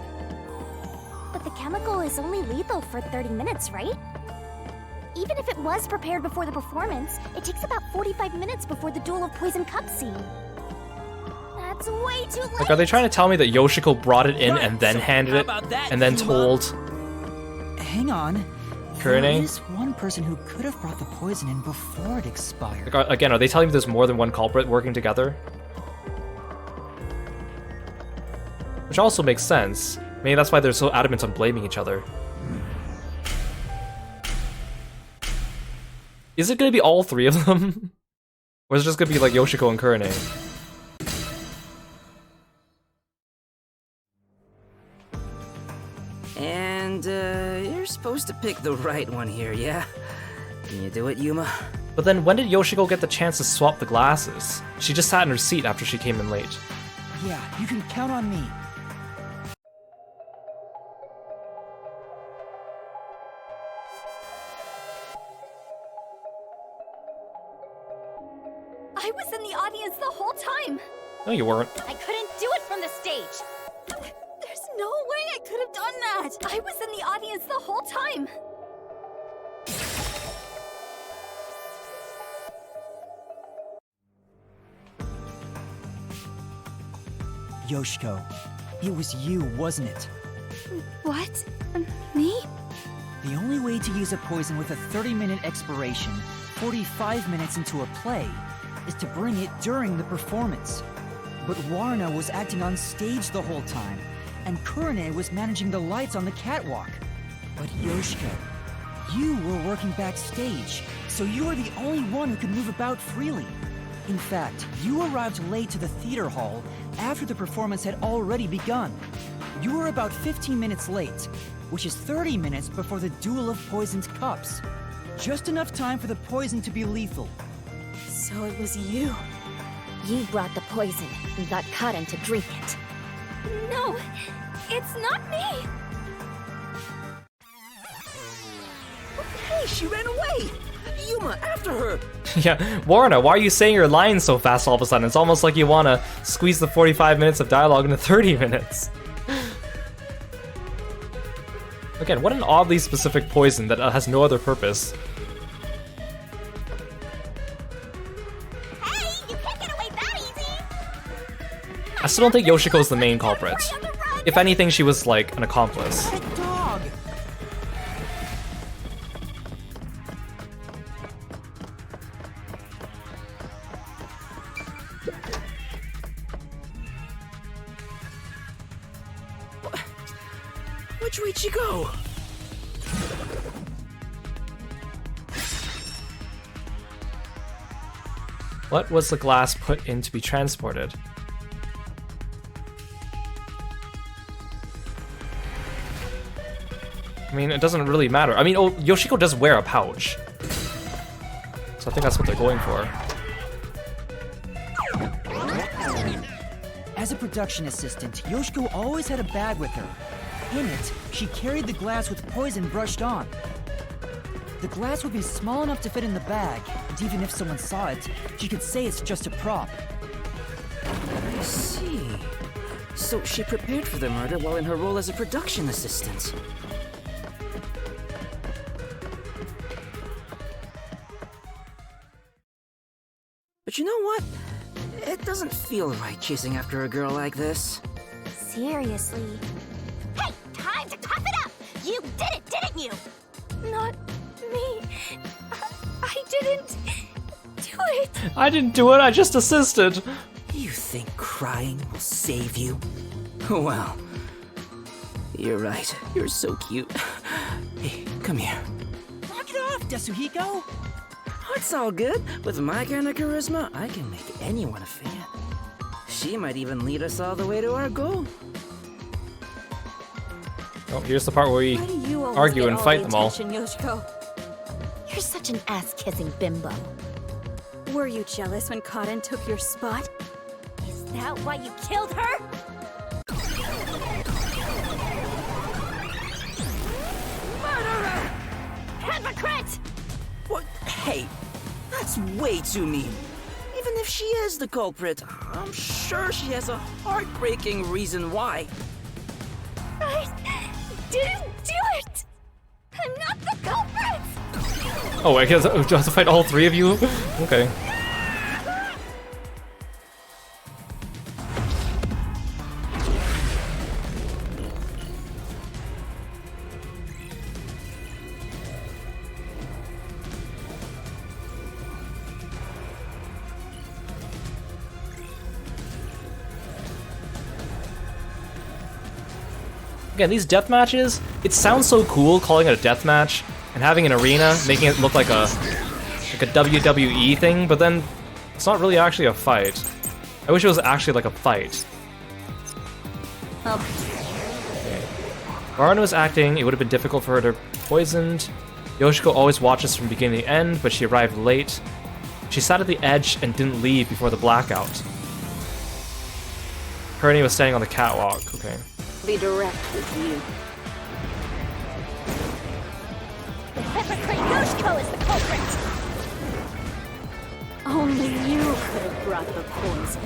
But the chemical is only lethal for 30 minutes, right? Even if it was prepared before the performance, it takes about 45 minutes before the Duel of Poison Cup scene. That's way too late!
Like, are they trying to tell me that Yoshiko brought it in and then handed it, and then told...
Hang on.
Kurine?
There is one person who could have brought the poison in before it expired.
Like, again, are they telling me there's more than one culprit working together? Which also makes sense. Maybe that's why they're so adamant on blaming each other. Is it gonna be all three of them? Or is it just gonna be like Yoshiko and Kurine?
And, you're supposed to pick the right one here, yeah? Can you do it, Yuma?
But then when did Yoshiko get the chance to swap the glasses? She just sat in her seat after she came in late.
Yeah, you can count on me.
I was in the audience the whole time.
No, you weren't.
I couldn't do it from the stage. There's no way I could have done that. I was in the audience the whole time.
Yoshiko, it was you, wasn't it?
What? Me?
The only way to use a poison with a 30-minute expiration, 45 minutes into a play, is to bring it during the performance. But Warna was acting on stage the whole time, and Kurine was managing the lights on the catwalk. But Yoshiko, you were working backstage, so you were the only one who could move about freely. In fact, you arrived late to the theater hall after the performance had already begun. You were about 15 minutes late, which is 30 minutes before the Duel of Poisoned Cups. Just enough time for the poison to be lethal.
So it was you.
You brought the poison and got Karen to drink it.
No, it's not me.
Hey, she ran away! Yuma, after her!
Yeah, Warna, why are you saying your lines so fast all of a sudden? It's almost like you want to squeeze the 45 minutes of dialogue into 30 minutes. Again, what an oddly specific poison that has no other purpose.
Hey, you can't get away that easy!
I still don't think Yoshiko's the main culprit. If anything, she was like an accomplice.
That dog!
Which way'd she go?
What was the glass put in to be transported? I mean, it doesn't really matter. I mean, oh, Yoshiko does wear a pouch. So I think that's what they're going for.
As a production assistant, Yoshiko always had a bag with her. In it, she carried the glass with poison brushed on. The glass would be small enough to fit in the bag, and even if someone saw it, she could say it's just a prop.
I see. So she prepared for the murder while in her role as a production assistant. But you know what? It doesn't feel right chasing after a girl like this.
Seriously. Hey, time to tough it up! You did it, didn't you?
Not me. I didn't do it.
I didn't do it, I just assisted.
You think crying will save you? Well, you're right. You're so cute. Hey, come here.
Knock it off, Desuhiko!
Oh, it's all good. With my kind of charisma, I can make anyone a fan. She might even lead us all the way to our goal.
Oh, here's the part where we
Why do you always
argue
get
and
all
fight
the
them all.
attention, Yoshiko?
You're such an ass-kissing bimbo.
Were you jealous when Kaden took your spot?
Is that why you killed her? Murderer! Hypocrite!
What? Hey, that's way too mean. Even if she is the culprit, I'm sure she has a heartbreaking reason why.
I didn't do it. I'm not the culprit.
Oh, I guess I have to fight all three of you? Okay. Again, these death matches, it sounds so cool calling it a death match and having an arena, making it look like a WWE thing, but then it's not really actually a fight. I wish it was actually like a fight. Okay. Varna was acting, it would have been difficult for her to be poisoned. Yoshiko always watches from beginning to end, but she arrived late. She sat at the edge and didn't leave before the blackout. Kearney was standing on the catwalk, okay.
Be direct with you.
The hypocrite Yoshiko is the culprit!
Only you could have brought the poison.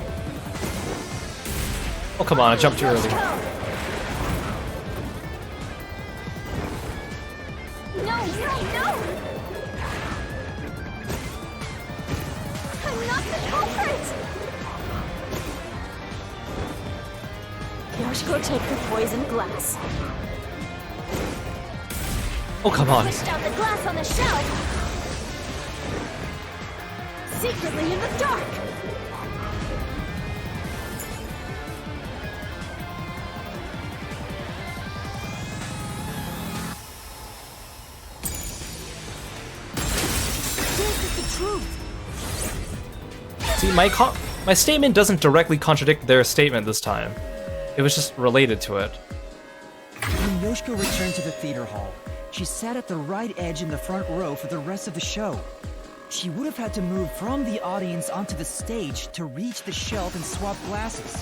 Oh, come on, I jumped too early.
No! I'm not the culprit!
Yoshiko, take the poisoned glass.
Oh, come on.
Pushed out the glass on the shelf! Secretly in the dark! This is the truth!
See, my statement doesn't directly contradict their statement this time. It was just related to it.
When Yoshiko returned to the theater hall, she sat at the right edge in the front row for the rest of the show. She would have had to move from the audience onto the stage to reach the shelf and swap glasses.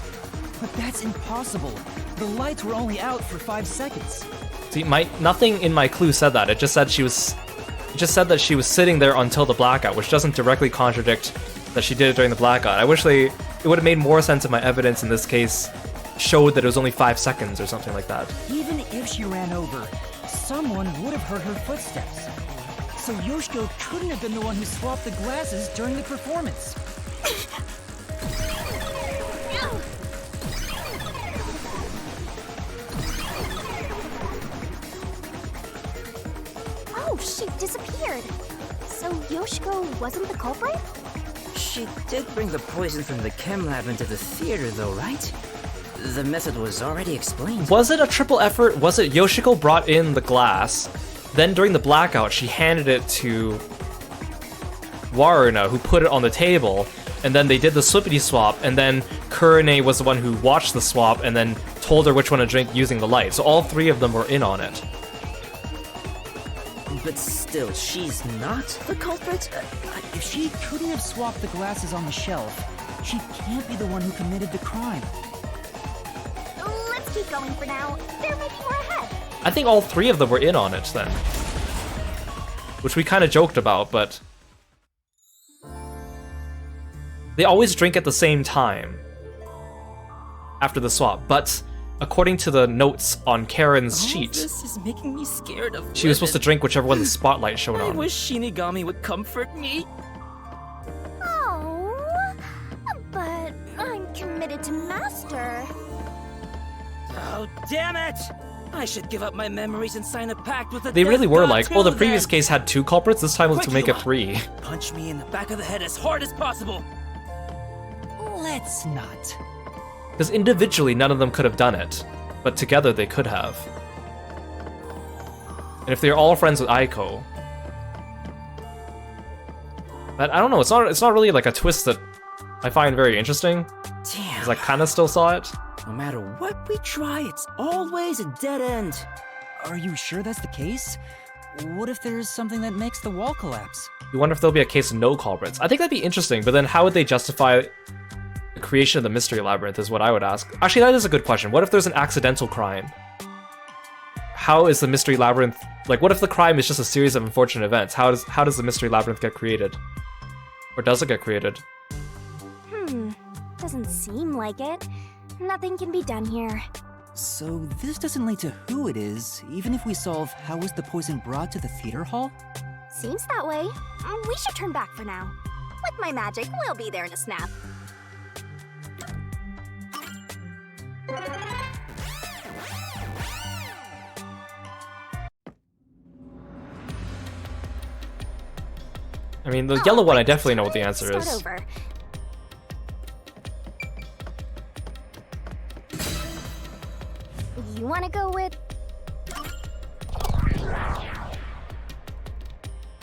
But that's impossible. The lights were only out for 5 seconds.
See, nothing in my clue said that. It just said that she was sitting there until the blackout, which doesn't directly contradict that she did it during the blackout. I wish it would have made more sense if my evidence in this case showed that it was only 5 seconds or something like that.
Even if she ran over, someone would have heard her footsteps. So Yoshiko couldn't have been the one who swapped the glasses during the performance.
Oh, she disappeared. So Yoshiko wasn't the culprit?
She did bring the poison from the chem lab into the theater, though, right? The method was already explained.
Was it a triple effort? Was it Yoshiko brought in the glass, then during the blackout she handed it to Waruna, who put it on the table, and then they did the swippity swap, and then Kurine was the one who watched the swap and then told her which one to drink using the light. So all 3 of them were in on it.
But still, she's not the culprit?
If she couldn't have swapped the glasses on the shelf, she can't be the one who committed the crime.
Let's keep going for now. There may be more ahead.
I think all 3 of them were in on it then. Which we kind of joked about, but they always drink at the same time after the swap, but according to the notes on Karen's sheet,
This is making me scared of
she was supposed to drink whichever one the spotlight shone
I
on.
wish Shinigami would comfort me.
Oh, but I'm committed to Master.
Oh, damn it! I should give up my memories and sign a pact with the
They really
death
were
god
like,
till
oh, the previous
then.
case had 2 culprits, this time was to make it 3.
Punch me in the back of the head as hard as possible.
Let's not.
Because individually, none of them could have done it, but together they could have. And if they're all friends with Aiko, but I don't know. It's not really like a twist that I find very interesting.
Damn.
Because I kind of still saw it.
No matter what we try, it's always a dead end.
Are you sure that's the case? What if there's something that makes the wall collapse?
You wonder if there'll be a case of no culprits. I think that'd be interesting, but then how would they justify the creation of the mystery labyrinth is what I would ask. Actually, that is a good question. What if there's an accidental crime? How is the mystery labyrinth, like, what if the crime is just a series of unfortunate events? How does the mystery labyrinth get created? Or does it get created?
Doesn't seem like it. Nothing can be done here.
So this doesn't lead to who it is, even if we solve how was the poison brought to the theater hall?
Seems that way. We should turn back for now. With my magic, we'll be there in a snap.
I mean, the yellow one, I definitely know what the answer
Start
is.
over. You want to go with...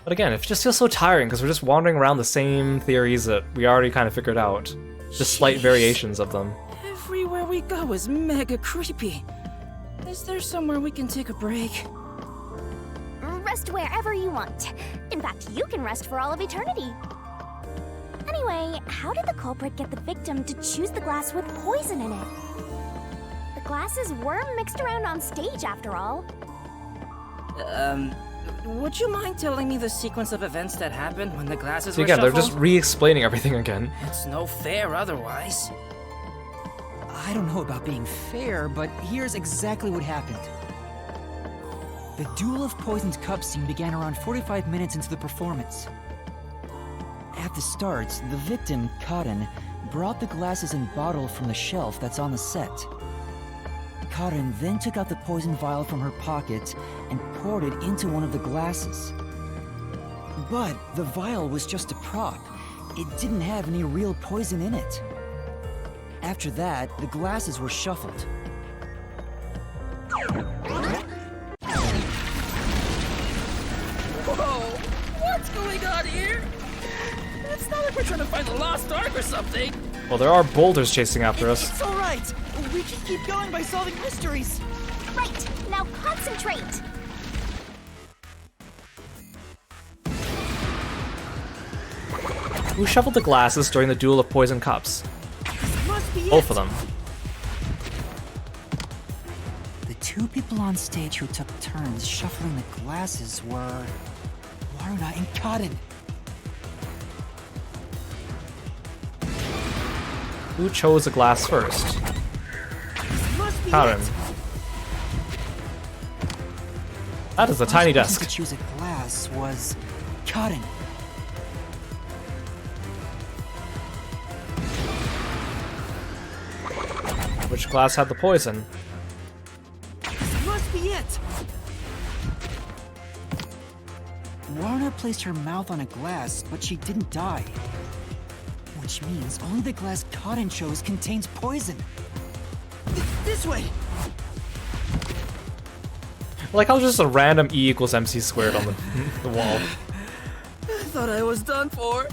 But again, it just feels so tiring because we're just wandering around the same theories that we already kind of figured out. Just slight variations of them.
Everywhere we go is mega creepy. Is there somewhere we can take a break?
Rest wherever you want. In fact, you can rest for all of eternity. Anyway, how did the culprit get the victim to choose the glass with poison in it? The glasses were mixed around on stage, after all.
Would you mind telling me the sequence of events that happened when the glasses
So
were
again,
shuffled?
they're just re-explaining everything again.
It's no fair otherwise.
I don't know about being fair, but here's exactly what happened. The duel of poisoned cup scene began around 45 minutes into the performance. At the start, the victim, Karen, brought the glasses and bottle from the shelf that's on the set. Karen then took out the poison vial from her pocket and poured it into one of the glasses. But the vial was just a prop. It didn't have any real poison in it. After that, the glasses were shuffled.
Whoa! What's going on here? It's not like we're trying to find the lost ark or something.
Well, there are boulders chasing after us.
It's alright! We can keep going by solving mysteries!
Right, now concentrate!
Who shuffled the glasses during the duel of poison cups?
Must be
Both of them.
two people on stage who took turns shuffling the glasses were Waruna and Cotton.
Who chose a glass first? Karen. That is a tiny
The person
desk.
to choose a glass was Cotton.
Which glass had the poison?
This must be it! Waruna placed her mouth on a glass, but she didn't die. Which means only the glass Cotton chose contains poison. This way!
Like how just a random E equals MC squared on the wall.
I thought I was done for.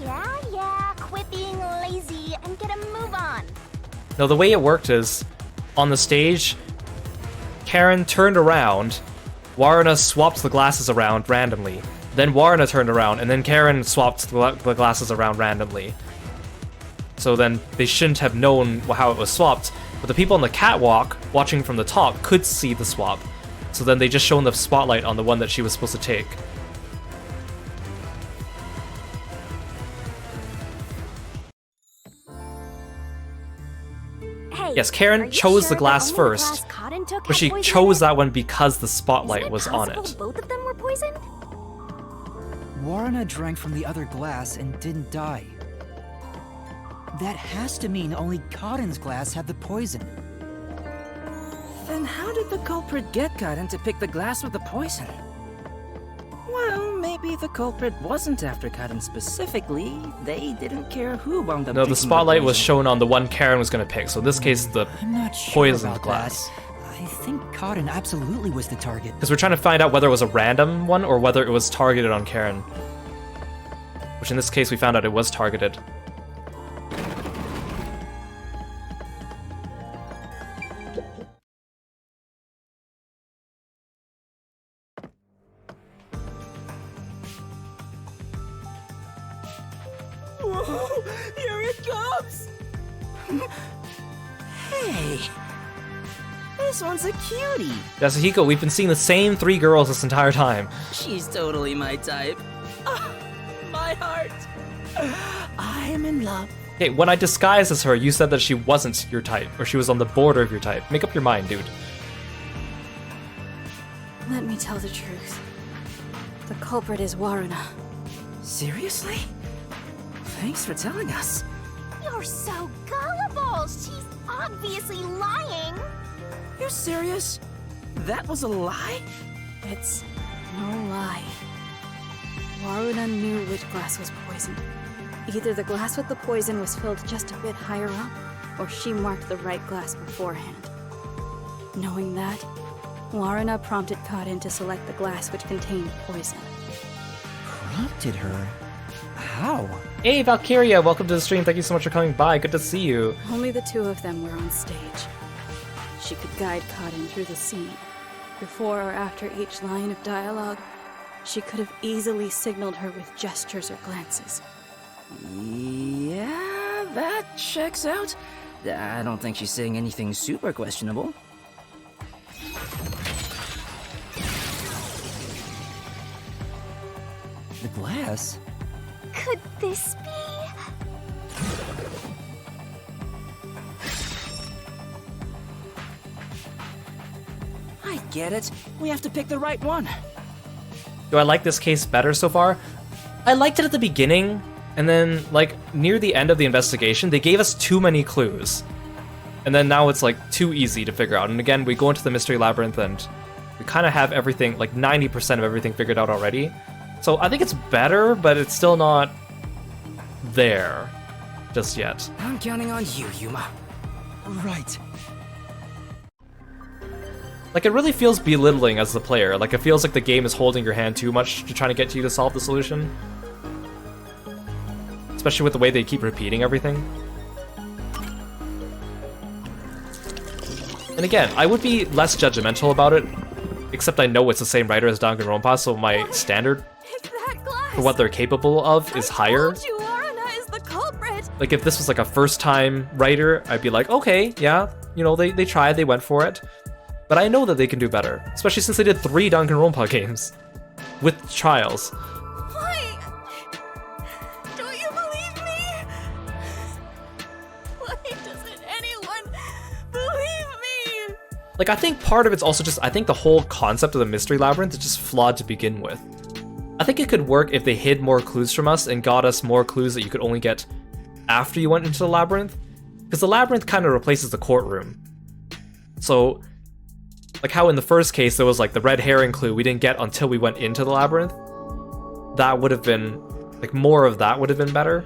Yeah, quit being lazy and get a move on.
No, the way it worked is, on the stage, Karen turned around, Waruna swapped the glasses around randomly. Then Waruna turned around, and then Karen swapped the glasses around randomly. So then they shouldn't have known how it was swapped, but the people on the catwalk, watching from the top, could see the swap. So then they just shone the spotlight on the one that she was supposed to take.
Hey,
Yes,
are
Karen
you
chose
sure
the glass
only
first,
glass Cotton took
but
had
she
poison in
chose
it?
that one because the spotlight
Isn't
was on
possible
it.
both of them were poisoned?
Waruna drank from the other glass and didn't die. That has to mean only Cotton's glass had the poison.
Then how did the culprit get Cotton to pick the glass with the poison? Well, maybe the culprit wasn't after Cotton specifically. They didn't care who wound up
No, the
picking
spotlight was
poison.
shown on the one Karen was going to pick, so in this case, the
I'm not sure
poisoned
about
glass.
that. I think Cotton absolutely was the target.
Because we're trying to find out whether it was a random one or whether it was targeted on Karen. Which in this case, we found out it was targeted.
Whoa, here it comes! Hey, this one's a cutie.
Yasuhiko, we've been seeing the same three girls this entire time.
She's totally my type. Ah, my heart. I'm in love.
Okay, when I disguised as her, you said that she wasn't your type, or she was on the border of your type. Make up your mind, dude.
Let me tell the truth. The culprit is Waruna.
Seriously? Thanks for telling us.
You're so gullible. She's obviously lying.
You're serious? That was a lie?
It's no lie. Waruna knew which glass was poisoned. Either the glass with the poison was filled just a bit higher up, or she marked the right glass beforehand. Knowing that, Waruna prompted Cotton to select the glass which contained poison.
Prompted her? How?
Hey, Valkyria, welcome to the stream. Thank you so much for coming by. Good to see you.
Only the two of them were on stage. She could guide Cotton through the scene. Before or after each line of dialogue, she could have easily signaled her with gestures or glances.
Yeah, that checks out. I don't think she's saying anything super questionable.
The glass?
Could this be?
I get it. We have to pick the right one.
Do I like this case better so far? I liked it at the beginning, and then, like, near the end of the investigation, they gave us too many clues. And then now it's, like, too easy to figure out. And again, we go into the Mystery Labyrinth, and we kind of have everything, like, 90% of everything figured out already. So I think it's better, but it's still not there just yet.
I'm counting on you, Yuma.
Right.
Like, it really feels belittling as the player. Like, it feels like the game is holding your hand too much to try to get you to solve the solution. Especially with the way they keep repeating everything. And again, I would be less judgmental about it, except I know it's the same writer as Danganronpa, so my standard
It's that glass!
for what they're capable of is higher.
I told you Waruna is the culprit!
Like, if this was like a first-time writer, I'd be like, okay, yeah, you know, they tried, they went for it. But I know that they can do better, especially since they did 3 Danganronpa games with Trials.
Why? Don't you believe me? Why doesn't anyone believe me?
Like, I think part of it's also just, I think the whole concept of the Mystery Labyrinth is just flawed to begin with. I think it could work if they hid more clues from us and got us more clues that you could only get after you went into the Labyrinth. Because the Labyrinth kind of replaces the courtroom. So, like how in the first case there was like the red herring clue we didn't get until we went into the Labyrinth. That would have been, like, more of that would have been better.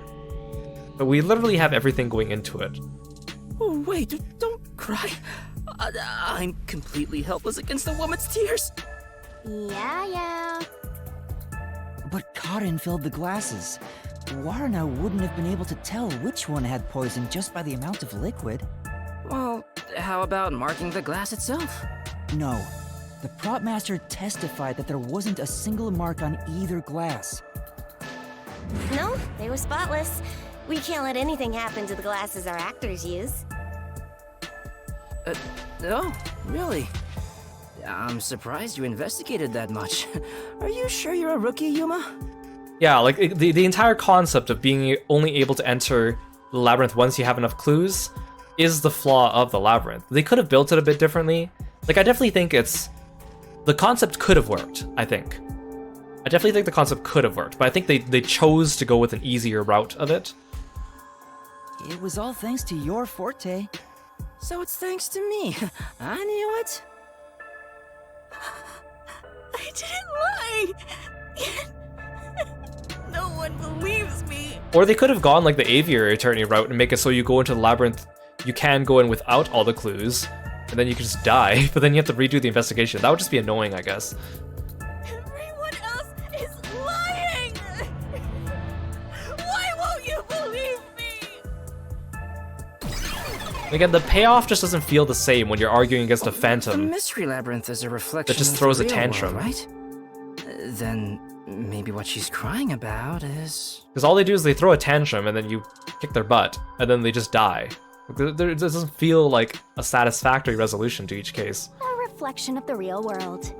But we literally have everything going into it.
Oh, wait, don't cry. I'm completely helpless against the woman's tears.
Yeah.
But Karin filled the glasses. Warna wouldn't have been able to tell which one had poison just by the amount of liquid.
Well, how about marking the glass itself?
No. The prop master testified that there wasn't a single mark on either glass.
No, they were spotless. We can't let anything happen to the glasses our actors use.
No, really? I'm surprised you investigated that much. Are you sure you're a rookie, Yuma?
Yeah, like, the entire concept of being only able to enter the Labyrinth once you have enough clues is the flaw of the Labyrinth. They could have built it a bit differently. Like, I definitely think the concept could have worked, I think. I definitely think the concept could have worked, but I think they chose to go with an easier route of it.
It was all thanks to your forte.
So it's thanks to me. I knew it.
I didn't lie. No one believes me.
Or they could have gone like the aviary attorney route and make it so you go into the Labyrinth, you can go in without all the clues, and then you can just die, but then you have to redo the investigation. That would just be annoying, I guess.
Everyone else is lying. Why won't you believe me?
Again, the payoff just doesn't feel the same when you're arguing against a
The
phantom.
Mystery Labyrinth is a reflection
That just
of
throws
the
a
real
tantrum.
world, right? Then maybe what she's crying about is...
Because all they do is they throw a tantrum and then you kick their butt, and then they just die. It doesn't feel like a satisfactory resolution to each case.
A reflection of the real world.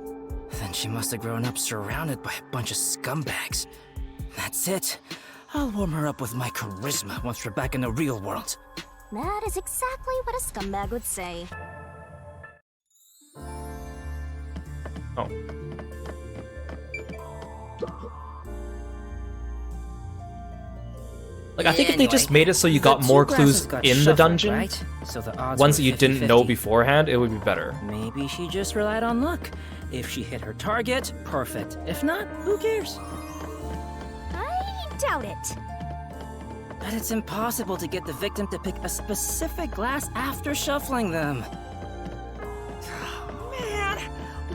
Then she must have grown up surrounded by a bunch of scumbags. That's it. I'll warm her up with my charisma once we're back in the real world.
That is exactly what a scumbag would say.
Oh. Like, I think if they just made it so you got more clues in the dungeon,
right? So the odds
ones
were
that you didn't know
50-50.
beforehand, it would be better.
Maybe she just relied on luck. If she hit her target, perfect. If not, who cares?
I doubt it.
But it's impossible to get the victim to pick a specific glass after shuffling them. Man,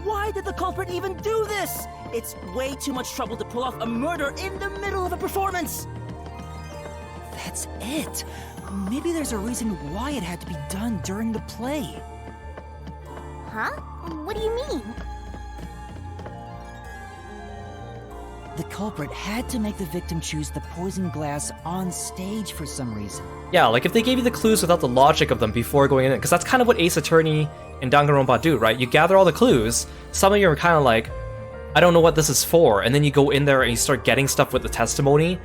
why did the culprit even do this? It's way too much trouble to pull off a murder in the middle of a performance.
That's it. Maybe there's a reason why it had to be done during the play.
Huh? What do you mean?
The culprit had to make the victim choose the poison glass on stage for some reason.
Yeah, like if they gave you the clues without the logic of them before going in, because that's kind of what Ace Attorney and Danganronpa do, right? You gather all the clues, some of you are kind of like, I don't know what this is for, and then you go in there and you start getting stuff with the testimony,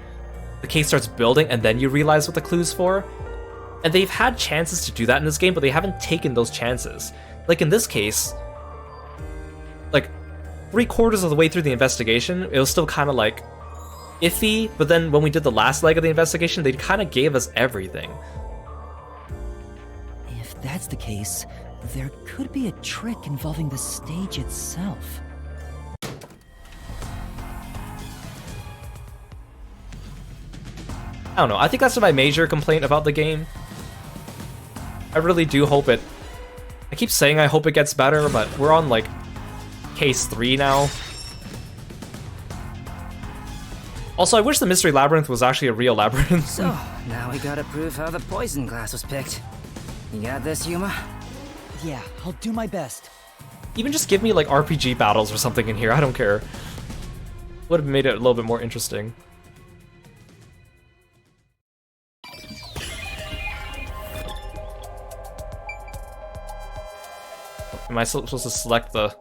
the case starts building, and then you realize what the clue's for. And they've had chances to do that in this game, but they haven't taken those chances. Like in this case, like 3/4 of the way through the investigation, it was still kind of like iffy, but then when we did the last leg of the investigation, they kind of gave us everything.
If that's the case, there could be a trick involving the stage itself.
I don't know, I think that's my major complaint about the game. I really do hope it... I keep saying I hope it gets better, but we're on, like, case 3 now. Also, I wish the Mystery Labyrinth was actually a real labyrinth.
So, now we gotta prove how the poison glass was picked. You got this, Yuma?
Yeah, I'll do my best.
Even just give me, like, RPG battles or something in here, I don't care. Would have made it a little bit more interesting. Am I supposed to select the...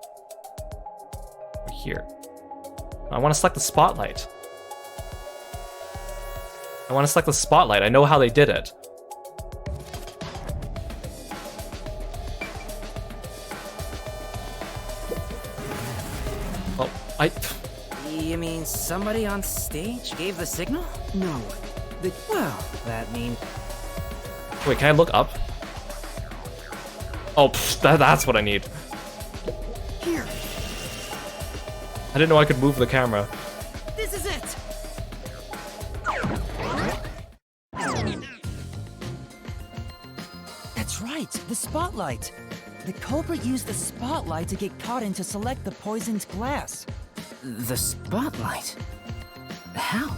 Here. I want to select the spotlight. I want to select the spotlight. I know how they did it. Oh,
You mean somebody on stage gave the signal?
No.
Well, that means...
Wait, can I look up? Oh, that's what I need.
Here.
I didn't know I could move the camera.
This is it. That's right, the spotlight. The culprit used the spotlight to get caught in to select the poisoned glass.
The spotlight? How?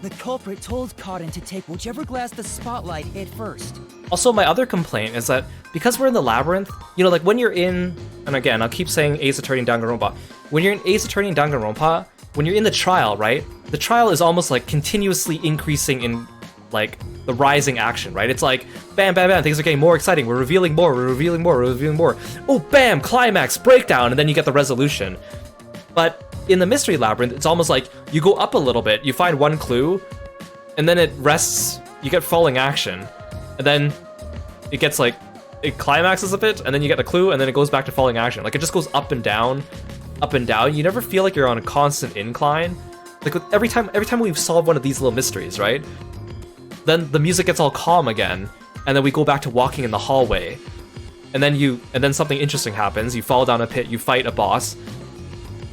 The culprit told Cotton to take whichever glass the spotlight hit first.
Also, my other complaint is that because we're in the labyrinth, you know, like when you're in, and again, I'll keep saying Ace Attorney and Danganronpa. When you're in Ace Attorney and Danganronpa, when you're in the trial, right? The trial is almost like continuously increasing in like the rising action, right? It's like bam, bam, bam, things are getting more exciting. We're revealing more, we're revealing more, we're revealing more. Oh, bam, climax, breakdown, and then you get the resolution. But in the Mystery Labyrinth, it's almost like you go up a little bit, you find one clue, and then it rests, you get falling action. And then it gets like, it climaxes a bit, and then you get the clue, and then it goes back to falling action. Like it just goes up and down, up and down. You never feel like you're on a constant incline. Like with every time we've solved one of these little mysteries, right? Then the music gets all calm again, and then we go back to walking in the hallway. And then something interesting happens, you fall down a pit, you fight a boss,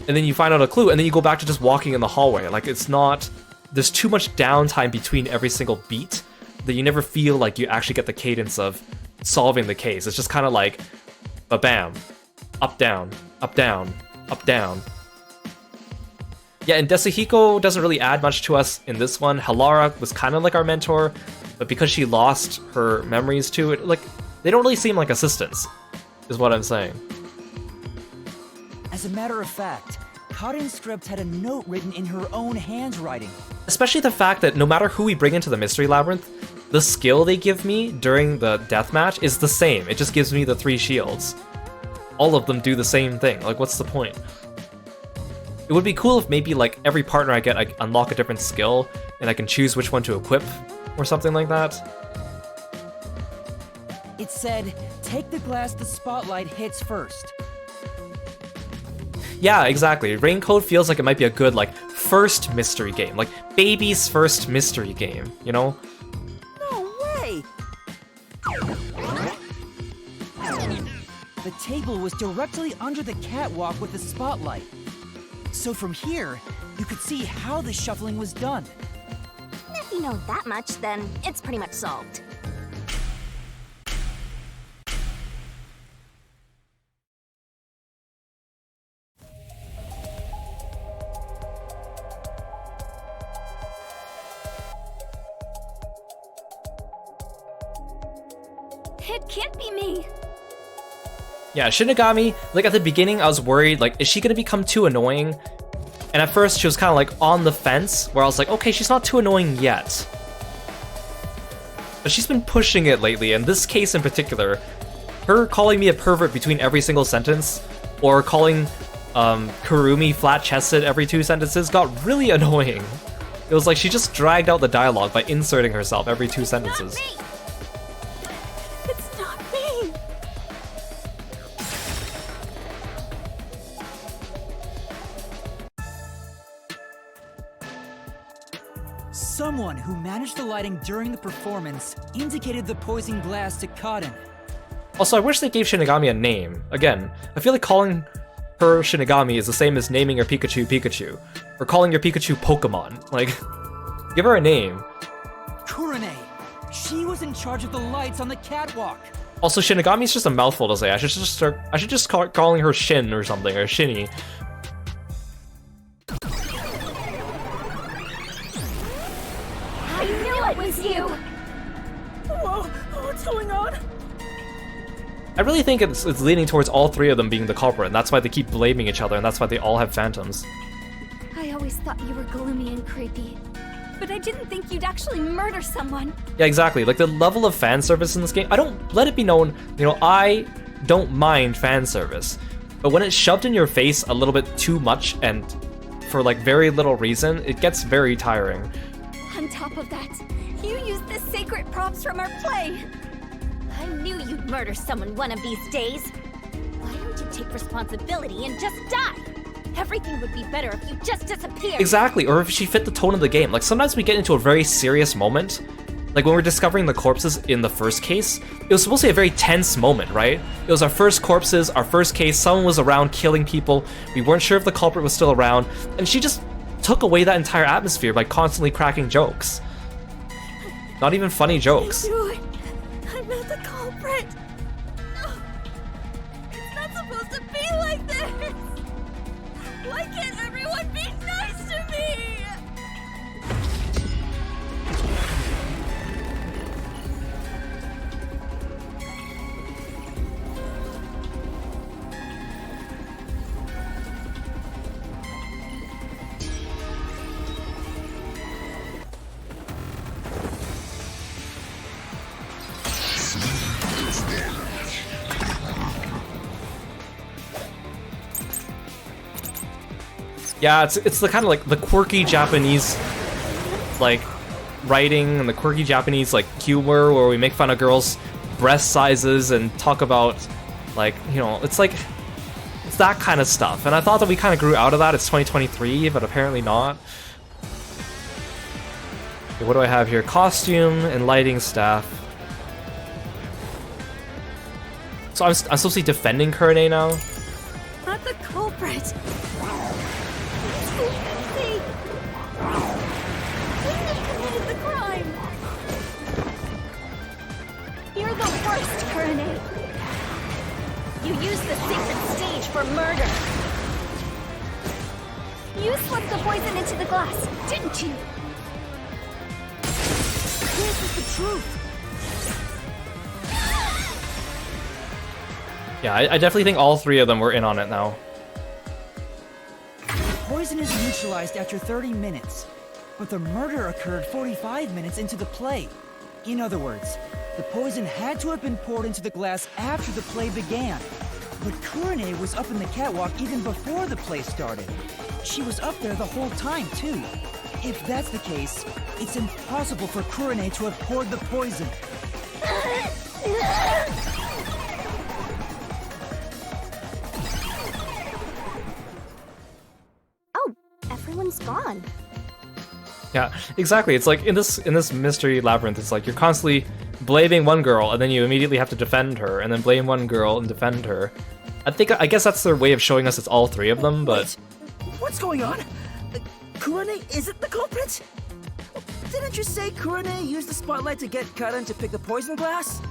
and then you find out a clue, and then you go back to just walking in the hallway. Like it's not, there's too much downtime between every single beat that you never feel like you actually get the cadence of solving the case. It's just kind of like, ba-bam, up, down, up, down, up, down. Yeah, and Desahiko doesn't really add much to us in this one. Halara was kind of like our mentor, but because she lost her memories too, like, they don't really seem like assistants, is what I'm saying.
As a matter of fact, Cotton's script had a note written in her own handwriting.
Especially the fact that no matter who we bring into the Mystery Labyrinth, the skill they give me during the deathmatch is the same. It just gives me the 3 shields. All of them do the same thing. Like, what's the point? It would be cool if maybe, like, every partner I get, I unlock a different skill, and I can choose which one to equip, or something like that.
It said, take the glass the spotlight hits first.
Yeah, exactly. Raincoat feels like it might be a good, like, first mystery game. Like, baby's first mystery game, you know?
No way! The table was directly under the catwalk with the spotlight. So from here, you could see how the shuffling was done.
If you know that much, then it's pretty much solved.
It can't be me.
Yeah, Shinigami, like at the beginning I was worried, like, is she gonna become too annoying? And at first she was kind of like on the fence, where I was like, okay, she's not too annoying yet. But she's been pushing it lately, and this case in particular, her calling me a pervert between every single sentence, or calling Kurumi flat-chested every 2 sentences got really annoying. It was like she just dragged out the dialogue by inserting herself every 2 sentences.
It's not me.
Someone who managed the lighting during the performance indicated the poison glass to Cotton.
Also, I wish they gave Shinigami a name. Again, I feel like calling her Shinigami is the same as naming your Pikachu Pikachu, or calling your Pikachu Pokemon. Like, give her a name.
Kurane! She was in charge of the lights on the catwalk!
Also, Shinigami's just a mouthful to say. I should just start calling her Shin or something, or Shinny.
I knew it was you.
Whoa, what's going on?
I really think it's leaning towards all 3 of them being the culprit, and that's why they keep blaming each other, and that's why they all have phantoms.
I always thought you were gloomy and creepy. but I didn't think you'd actually murder someone.
Yeah, exactly. Like, the level of fan service in this game, let it be known, I don't mind fan service. But when it's shoved in your face a little bit too much and for, like, very little reason, it gets very tiring.
On top of that, you used the sacred props from our play.
I knew you'd murder someone one of these days. Why don't you take responsibility and just die? Everything would be better if you just disappeared.
Exactly, or if she fit the tone of the game. Like, sometimes we get into a very serious moment. Like, when we're discovering the corpses in the first case, it was supposed to be a very tense moment, right? It was our first corpses, our first case, someone was around killing people, we weren't sure if the culprit was still around, and she just took away that entire atmosphere by constantly cracking jokes. Not even funny jokes.
I knew it. I'm not the culprit. No. It's not supposed to be like this. Why can't everyone be nice to me?
Yeah, it's the kind of like the quirky Japanese like writing and the quirky Japanese like humor where we make fun of girls' breast sizes and talk about like, it's like it's that kind of stuff. And I thought that we kind of grew out of that. It's 2023, but apparently not. Okay, what do I have here? Costume and lighting staff. So I'm supposed to be defending Kurane now?
Not the culprit. The crime.
You're the worst, Kurane. You used the sacred stage for murder.
You slipped the poison into the glass, didn't you?
This is the truth.
Yeah, I definitely think all three of them were in on it now.
Poison is neutralized after 30 minutes, but the murder occurred 45 minutes into the play. In other words, the poison had to have been poured into the glass after the play began. But Kurane was up in the catwalk even before the play started. She was up there the whole time, too. If that's the case, it's impossible for Kurane to have poured the poison.
Oh, everyone's gone.
Yeah, exactly. It's like in this mystery labyrinth, it's like you're constantly blaming one girl and then you immediately have to defend her, and then blame one girl and defend her. I guess that's their way of showing us it's all three of them, but
Wait, what's going on? Kurane isn't the culprit? Didn't you say Kurane used the spotlight to get Karan to pick the poison glass?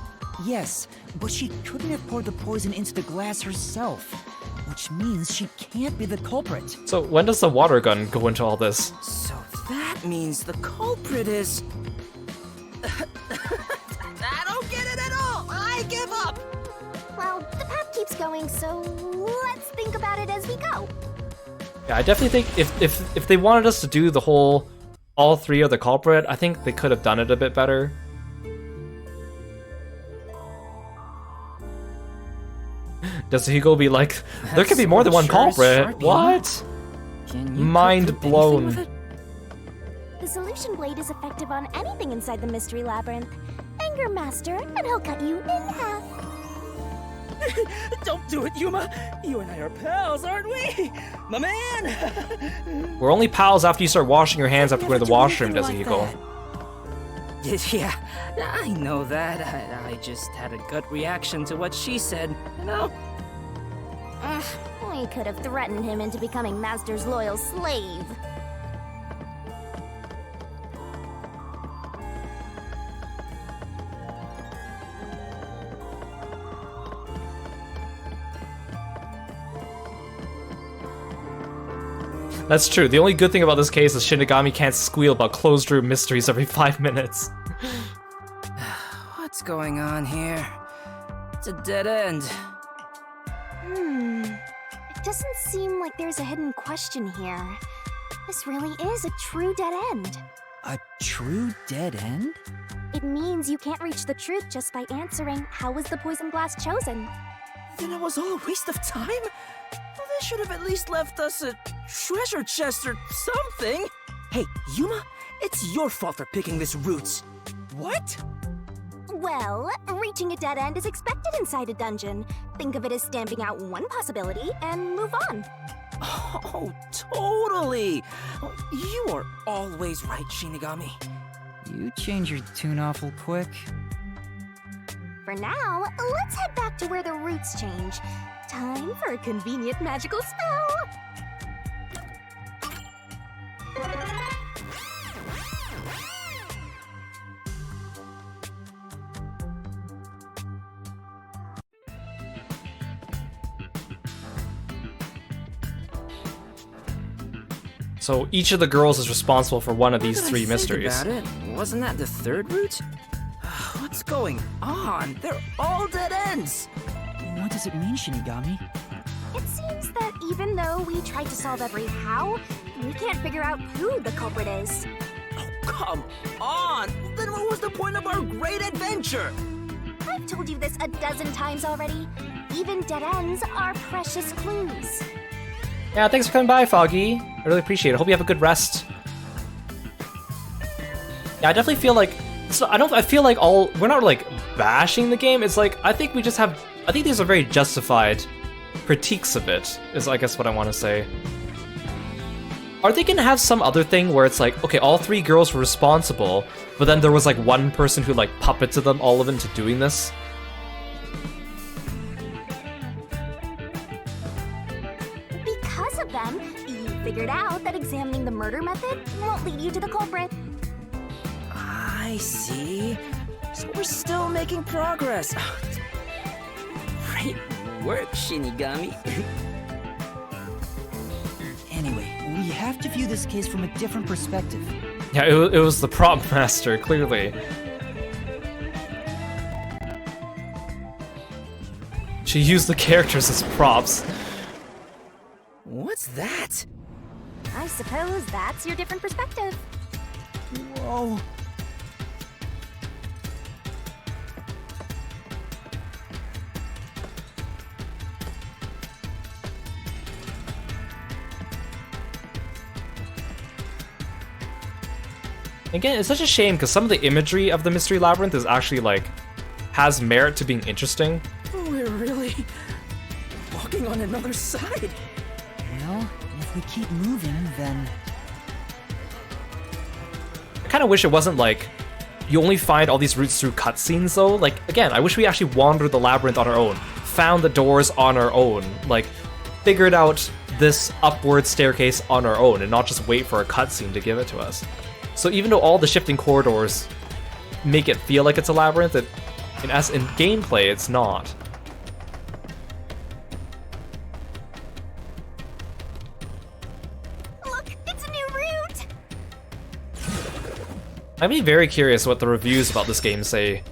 Yes, but she couldn't have poured the poison into the glass herself, which means she can't be the culprit.
so when does the water gun go into all this?
So that means the culprit is... I don't get it at all! I give up!
Well, the path keeps going, so let's think about it as we go.
Yeah, I definitely think if they wanted us to do the whole all three are the culprit, I think they could have done it a bit better. Does Hugo be like, there could be more than one culprit? What? Mind blown.
The solution blade is effective on anything inside the mystery labyrinth. Anger Master, and he'll cut you in half.
Don't do it, Yuma! You and I are pals, aren't we? My man!
We're only pals after you start washing your hands after going to the washroom, doesn't Hugo?
Yeah, I know that. I just had a gut reaction to what she said, you know?
We could have threatened him into becoming Master's loyal slave.
That's true. The only good thing about this case is Shinigami can't squeal about closed room mysteries every 5 minutes.
What's going on here? It's a dead end.
It doesn't seem like there's a hidden question here. This really is a true dead end.
A true dead end?
It means you can't reach the truth just by answering, how was the poison glass chosen?
Then it was all a waste of time? Well, they should have at least left us a treasure chest or something. Hey, Yuma, it's your fault for picking this route. What?
Well, reaching a dead end is expected inside a dungeon. Think of it as stamping out one possibility and move on.
Oh, totally. You are always right, Shinigami.
You change your tune awful quick.
For now, let's head back to where the roots change. Time for a convenient magical spell.
So each of the girls is responsible for one of these three mysteries.
About it, wasn't that the third route? What's going on? They're all dead ends.
What does it mean, Shinigami?
It seems that even though we tried to solve every how, we can't figure out who the culprit is.
Oh, come on! Then what was the point of our great adventure?
I've told you this a dozen times already. Even dead ends are precious clues.
Yeah, thanks for coming by, Foggy. I really appreciate it. Hope you have a good rest. Yeah, I definitely feel like I feel like we're not like bashing the game. It's like I think these are very justified critiques of it, is I guess what I want to say. Are they gonna have some other thing where it's like, okay, all three girls were responsible, but then there was like one person who like puppeted them all of into doing this?
Because of them, you figured out that examining the murder method won't lead you to the culprit.
I see. So we're still making progress. Great work, Shinigami.
Anyway, we have to view this case from a different perspective.
Yeah, it was the prop master, clearly. She used the characters as props.
What's that?
I suppose that's your different perspective.
Whoa.
Again, it's such a shame because some of the imagery of the Mystery Labyrinth is actually like has merit to being interesting.
We're really walking on another side.
Well, if we keep moving, then...
I kind of wish it wasn't like you only find all these routes through cutscenes though. Like again, I wish we actually wandered the labyrinth on our own, found the doors on our own, like figured out this upward staircase on our own and not just wait for a cutscene to give it to us. So even though all the shifting corridors make it feel like it's a labyrinth, in gameplay it's not.
Look, it's a new route!
I'd be very curious what the reviews about this game say.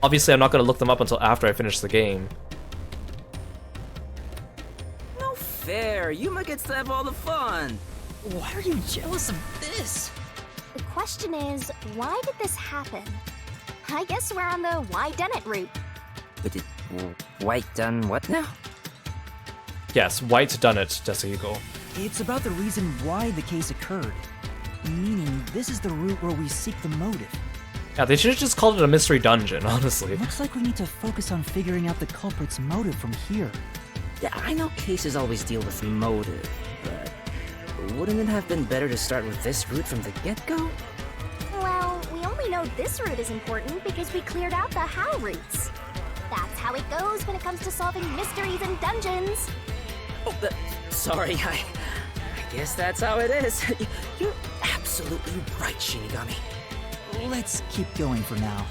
Obviously, I'm not going to look them up until after I finish the game.
No fair. Yuma gets to have all the fun.
Why are you jealous of this?
The question is, why did this happen? I guess we're on the why done it route.
But did White done what now?
Yes, White's done it, Desuhigo.
It's about the reason why the case occurred. Meaning, this is the route where we seek the motive.
Yeah, they should have just called it a mystery dungeon, honestly.
Looks like we need to focus on figuring out the culprit's motive from here.
Yeah, I know cases always deal with motive, but wouldn't it have been better to start with this route from the get-go?
Well, we only know this route is important because we cleared out the how routes. That's how it goes when it comes to solving mysteries and dungeons.
Oh, sorry, I guess that's how it is. You're absolutely right, Shinigami.
Let's keep going for now.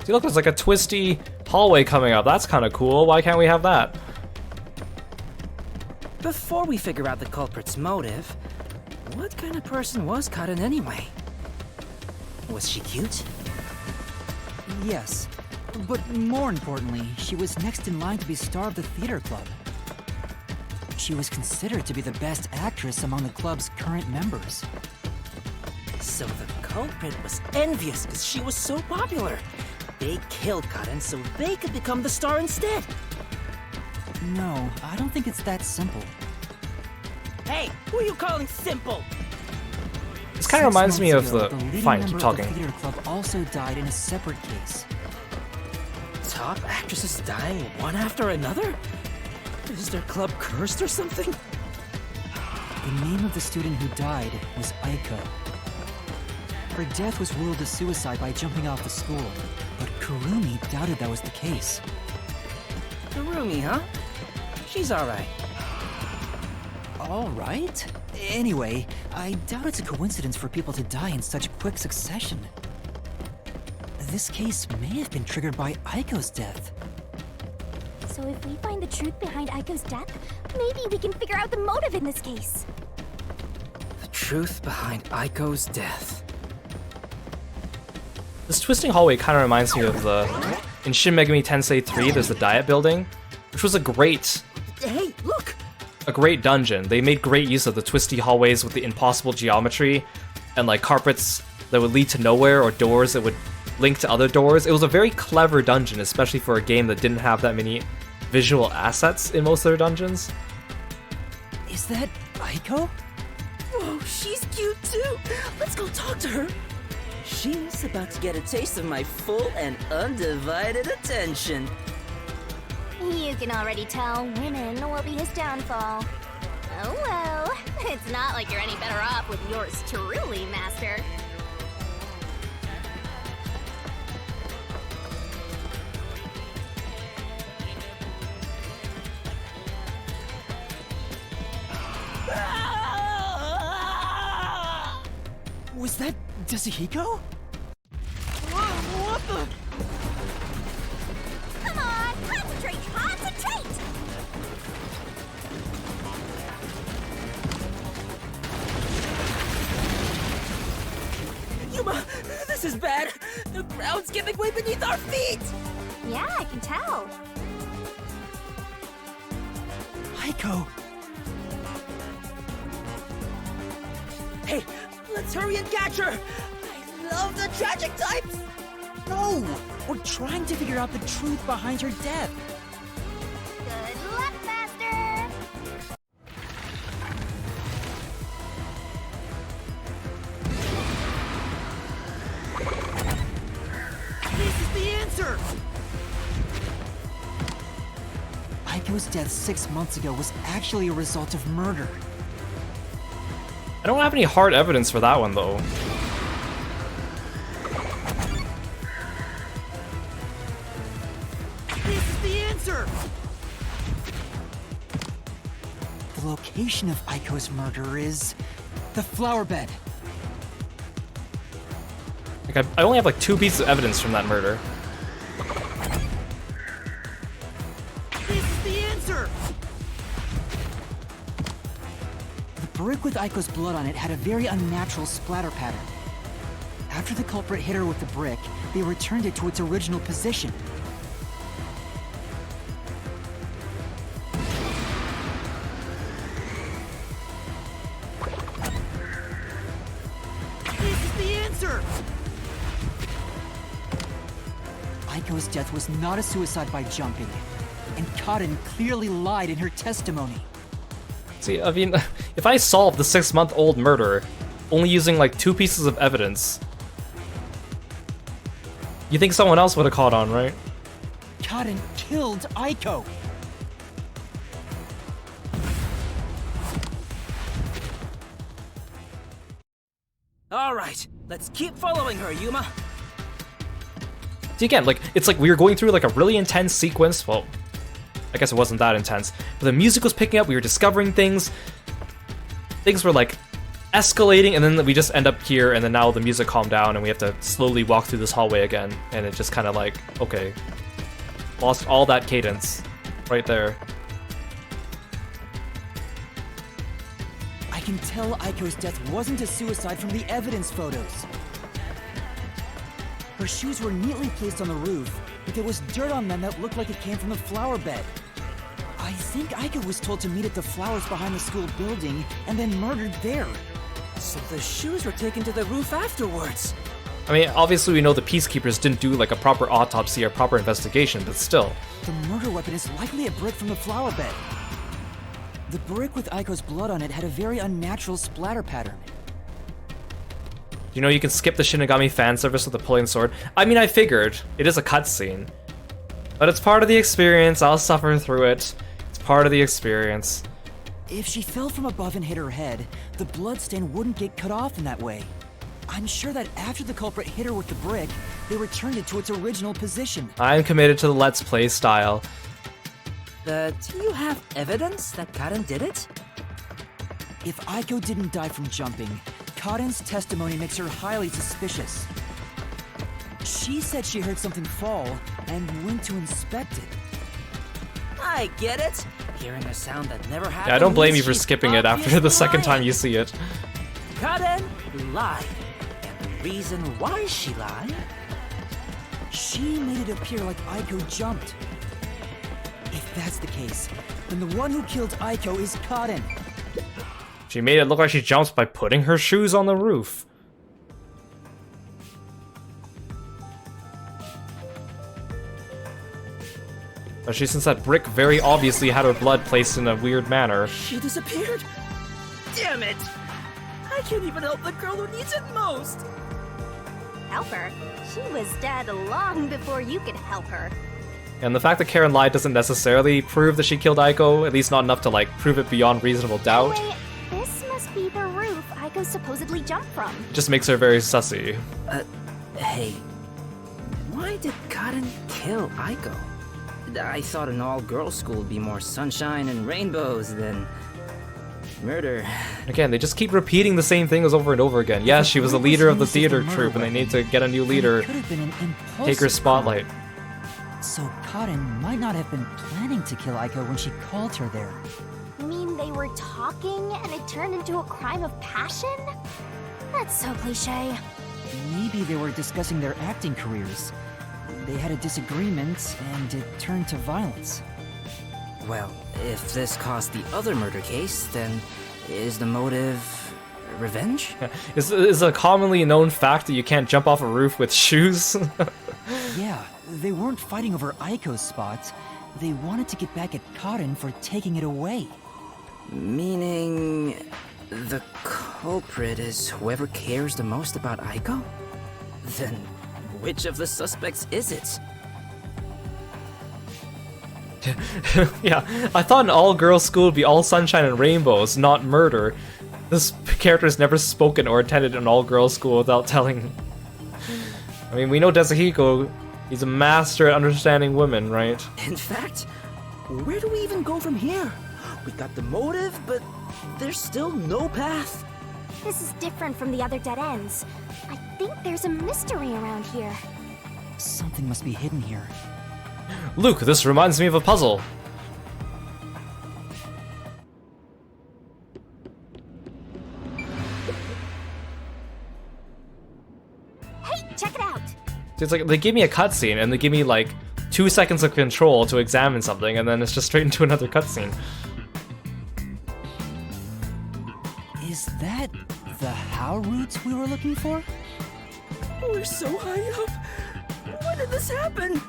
See, look, there's like a twisty hallway coming up. That's kind of cool. Why can't we have that?
Before we figure out the culprit's motive, what kind of person was Karin anyway? Was she cute?
Yes. But more importantly, she was next in line to be star of the theater club. She was considered to be the best actress among the club's current members.
So the culprit was envious because she was so popular. They killed Karen so they could become the star instead.
No, I don't think it's that simple.
Hey, who are you calling simple?
This kind of reminds me of
6 months
the.
ago, leading
Fine,
member
keep
of the
talking.
theater club also died in a separate case.
Top actresses dying one after another? Is their club cursed or something?
The name of the student who died was Aiko. Her death was ruled a suicide by jumping off the school, but Kurumi doubted that was the case.
Kurumi, huh? She's alright.
All right. Anyway, I doubt it's a coincidence for people to die in such quick succession. This case may have been triggered by Aiko's death.
So if we find the truth behind Aiko's death, maybe we can figure out the motive in this case.
The truth behind Aiko's death.
This twisting hallway kind of reminds me of the. In Shin Megami Tensei 3, there's the Diet Building, which was a great
Hey, look!
dungeon. They made great use of the twisty hallways with the impossible geometry and like carpets that would lead to nowhere or doors that would link to other doors. It was a very clever dungeon, especially for a game that didn't have that many visual assets in most of their dungeons.
Is that Aiko?
Whoa, she's cute too! Let's go talk to her! She's about to get a taste of my full and undivided attention.
You can already tell women will be his downfall. Oh well, it's not like you're any better off with yours truly, Master.
Was that Yasuhiko?
What the?
Come on, concentrate, concentrate!
Yuma, this is bad! The ground's giving way beneath our feet!
Yeah, I can tell.
Aiko!
Hey, let's hurry and catch her! I love the tragic types!
No! We're trying to figure out the truth behind her death.
Good luck, Master!
This is the answer! Aiko's death 6 months ago was actually a result of murder.
I don't have any hard evidence for that one though.
This is the answer! The location of Aiko's murder is the flower bed.
Like I only have like 2 pieces of evidence from that murder.
This is the answer! The brick with Aiko's blood on it had a very unnatural splatter pattern. After the culprit hit her with the brick, they returned it to its original position. This is the answer! Aiko's death was not a suicide by jumping, and Karen clearly lied in her testimony.
See, I mean, if I solved the 6-month-old murder only using like 2 pieces of evidence, you think someone else would have caught on, right?
Karen killed Aiko!
Alright, let's keep following her, Yuma.
See, again, like, it's like we were going through like a really intense sequence. Well, I guess it wasn't that intense, but the music was picking up, we were discovering things. Things were like escalating, and then we just end up here, and then now the music calmed down, and we have to slowly walk through this hallway again, and it just kind of like, okay, lost all that cadence right there.
I can tell Aiko's death wasn't a suicide from the evidence photos. Her shoes were neatly placed on the roof, but there was dirt on them that looked like it came from the flower bed. I think Aiko was told to meet at the flowers behind the school building and then murdered there.
So the shoes were taken to the roof afterwards.
I mean, obviously we know the Peacekeepers didn't do like a proper autopsy or proper investigation, but still.
The murder weapon is likely a brick from the flower bed. The brick with Aiko's blood on it had a very unnatural splatter pattern.
You know, you can skip the Shinigami fan service with the pulling sword. I mean, I figured. It is a cutscene. But it's part of the experience. I'll suffer through it. It's part of the experience.
If she fell from above and hit her head, the bloodstain wouldn't get cut off in that way. I'm sure that after the culprit hit her with the brick, they returned it to its original position.
I'm committed to the Let's Play style.
Do you have evidence that Karen did it?
If Aiko didn't die from jumping, Karen's testimony makes her highly suspicious. She said she heard something fall and went to inspect it.
I get it. Hearing a sound that never happened.
Yeah, I don't blame you
means
for
she's
skipping it after the
obviously
second time
lying.
you see it.
Karen lied. And the reason why she lied?
She made it appear like Aiko jumped. If that's the case, then the one who killed Aiko is Karen.
She made it look like she jumps by putting her shoes on the roof. Especially since that brick very obviously had her blood placed in a weird manner.
She disappeared. Damn it! I can't even help the girl who needs it most.
Help her? She was dead long before you could help her.
And the fact that Karen lied doesn't necessarily prove that she killed Aiko, at least not enough to like prove it beyond reasonable doubt.
Wait, this must be the roof Aiko supposedly jumped from.
It just makes her very sussy.
Hey, why did Karen kill Aiko? I thought an all-girls school would be more sunshine and rainbows than murder.
Again, they just keep repeating the same things over and over again. Yes, she was the leader of the theater troupe, and they need to get a new leader,
It could have been an impulsive
take her spotlight.
crime. So Karen might not have been planning to kill Aiko when she called her there.
You mean they were talking and it turned into a crime of passion? That's so cliche.
Maybe they were discussing their acting careers. They had a disagreement, and it turned to violence.
Well, if this caused the other murder case, then is the motive revenge?
Is a commonly known fact that you can't jump off a roof with shoes?
Yeah, they weren't fighting over Aiko's spot. They wanted to get back at Karen for taking it away.
Meaning the culprit is whoever cares the most about Aiko? Then which of the suspects is it?
Yeah, I thought an all-girls school would be all sunshine and rainbows, not murder. This character has never spoken or attended an all-girls school without telling. I mean, we know Desahiko, he's a master at understanding women, right?
In fact, where do we even go from here? We got the motive, but there's still no path.
This is different from the other dead ends. I think there's a mystery around here.
Something must be hidden here.
Luke, this reminds me of a puzzle.
Hey, check it out!
It's like they give me a cutscene and they give me like 2 seconds of control to examine something, and then it's just straight into another cutscene.
Is that the how roots we were looking for?
We're so high up. When did this happen?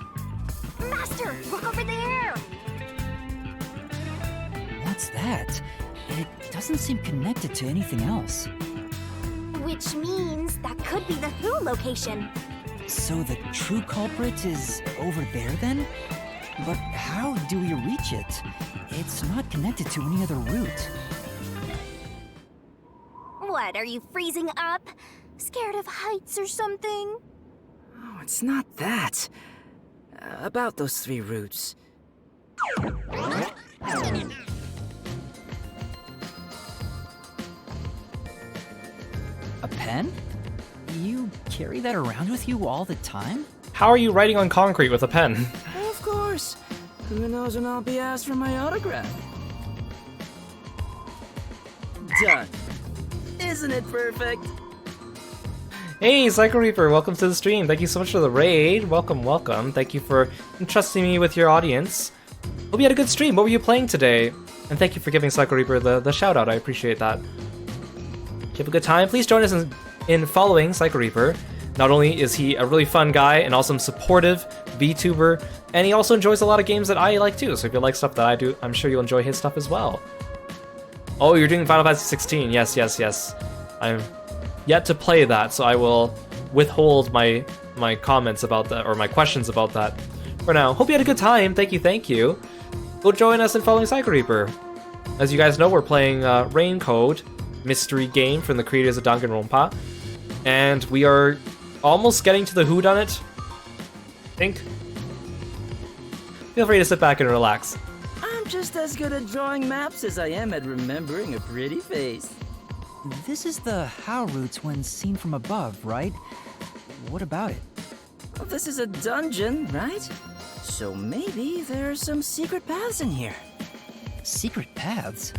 Master, look over there!
What's that? It doesn't seem connected to anything else.
Which means that could be the Who location.
So the true culprit is over there then? But how do we reach it? It's not connected to any other route.
What, are you freezing up? Scared of heights or something?
Oh, it's not that. About those 3 routes.
A pen? You carry that around with you all the time?
How are you writing on concrete with a pen?
Of course. Who knows when I'll be asked for my autograph? Done. Isn't it perfect?
Hey, Psycho Reaper, welcome to the stream. Thank you so much for the raid. Welcome, welcome. Thank you for entrusting me with your audience. Hope you had a good stream. What were you playing today? And thank you for giving Psycho Reaper the shout out. I appreciate that. Did you have a good time? Please join us in following Psycho Reaper. Not only is he a really fun guy and also supportive VTuber, and he also enjoys a lot of games that I like too. So if you like stuff that I do, I'm sure you'll enjoy his stuff as well. Oh, you're doing Final Fantasy 16. Yes, yes, yes. I'm yet to play that, so I will withhold my comments about that, or my questions about that for now. Hope you had a good time. Thank you, thank you. Go join us in following Psycho Reaper. As you guys know, we're playing Raincode, mystery game from the creators of Danganronpa, and we are almost getting to the whodunit, I think. Feel free to sit back and relax.
I'm just as good at drawing maps as I am at remembering a pretty face. This is the how routes when seen from above, right? What about it? Well, this is a dungeon, right? So maybe there are some secret paths in here. Secret paths?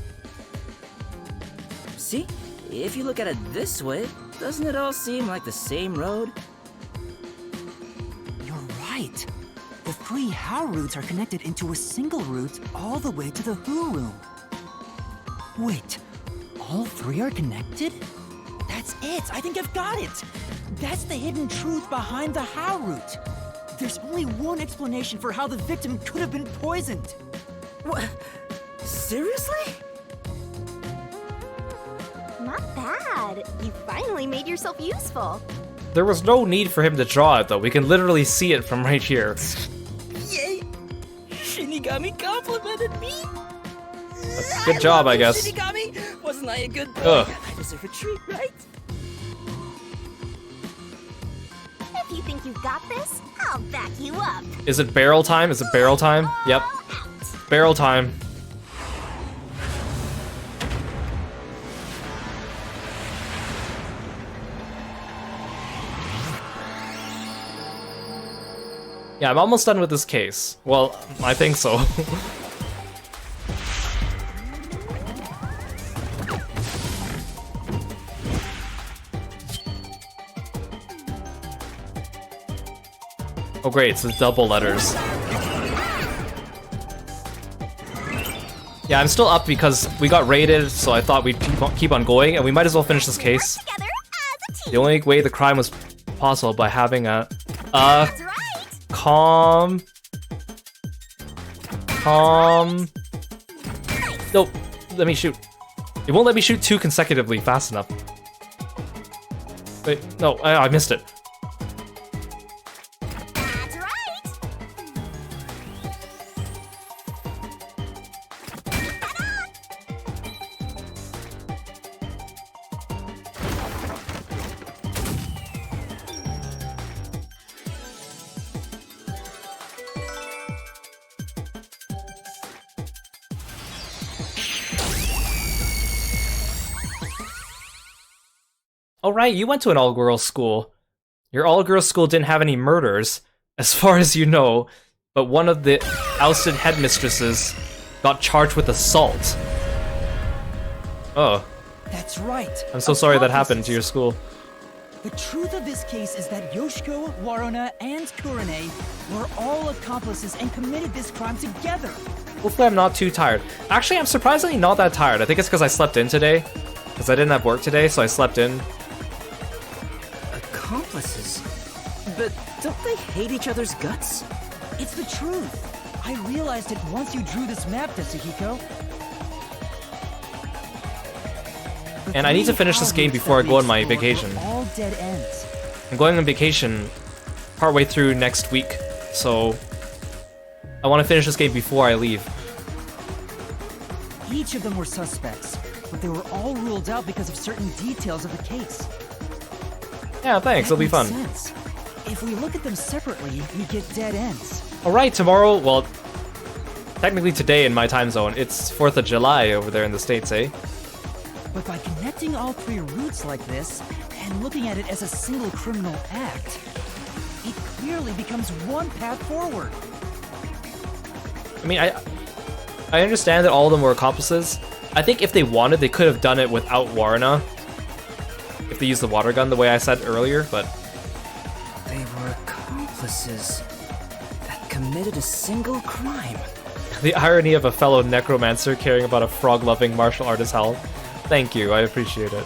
See? If you look at it this way, doesn't it all seem like the same road? You're right. The 3 how routes are connected into a single route all the way to the who room. Wait, all 3 are connected? That's it! I think I've got it! That's the hidden truth behind the how route. There's only one explanation for how the victim could have been poisoned. What? Seriously?
Not bad. You finally made yourself useful.
There was no need for him to draw it though. We can literally see it from right here.
Yay! Shinigami complimented me!
Good job, I guess.
Shinigami! Wasn't I a good boy?
Ugh.
I deserve a treat, right?
If you think you've got this, I'll back you up.
Is it barrel time? Is it barrel time? Yep. Barrel time. Yeah, I'm almost done with this case. Well, I think so. Oh great, it's the double letters. Yeah, I'm still up because we got raided, so I thought we'd keep on going, and we might as well finish this case.
Together as a team.
The only way the crime was possible by having a
That's right.
calm. Nope, let me shoot. It won't let me shoot 2 consecutively fast enough. Wait, no, I missed it.
That's right.
Oh right, you went to an all-girls school. Your all-girls school didn't have any murders, as far as you know, but one of the ousted headmistresses got charged with assault. Oh.
That's right.
I'm so sorry that happened to your school.
The truth of this case is that Yoshiko, Waruna, and Kurane were all accomplices and committed this crime together.
Hopefully I'm not too tired. Actually, I'm surprisingly not that tired. I think it's because I slept in today. Because I didn't have work today, so I slept in.
Accomplices? But don't they hate each other's guts? It's the truth. I realized it once you drew this map, Tetsuhiko.
And I need to finish this game before I go on my vacation.
All dead ends.
I'm going on vacation partway through next week, so I want to finish this game before I leave.
Each of them were suspects, but they were all ruled out because of certain details of the case.
Yeah, thanks, it'll be fun.
Sense. If we look at them separately, we get dead ends.
Alright, tomorrow, well, technically today in my time zone, it's 4th of July over there in the States, eh?
But by connecting all 3 routes like this, and looking at it as a single criminal act, it clearly becomes one path forward.
I mean, I understand that all of them were accomplices. I think if they wanted, they could have done it without Waruna. If they use the water gun the way I said earlier, but
They were accomplices that committed a single crime.
the irony of a fellow necromancer caring about a frog-loving martial artist health. Thank you, I appreciate it.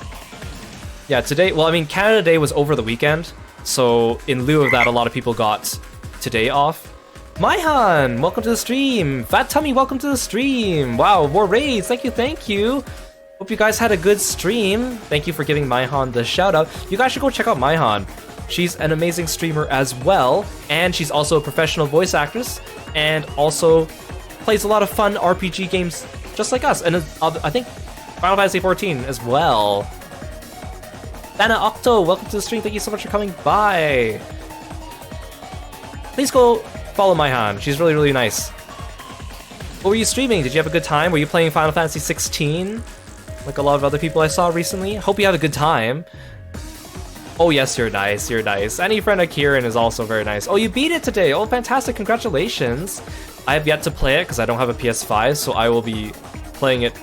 Yeah, today, well, I mean, Canada Day was over the weekend, so in lieu of that, a lot of people got today off. Maihan, welcome to the stream. Fat Tummy, welcome to the stream. Wow, more raids, thank you, thank you. Hope you guys had a good stream. Thank you for giving Maihan the shout out. You guys should go check out Maihan. She's an amazing streamer as well, and she's also a professional voice actress, and also plays a lot of fun RPG games just like us, and I think Final Fantasy XIV as well. Dana Octo, welcome to the stream. Thank you so much for coming by. Please go follow Maihan. She's really, really nice. What were you streaming? Did you have a good time? Were you playing Final Fantasy XVI? Like a lot of other people I saw recently? Hope you had a good time. Oh yes, you're nice, you're nice. Any friend of Kieran is also very nice. Oh, you beat it today! Oh, fantastic, congratulations! I have yet to play it because I don't have a PS5, so I will be playing it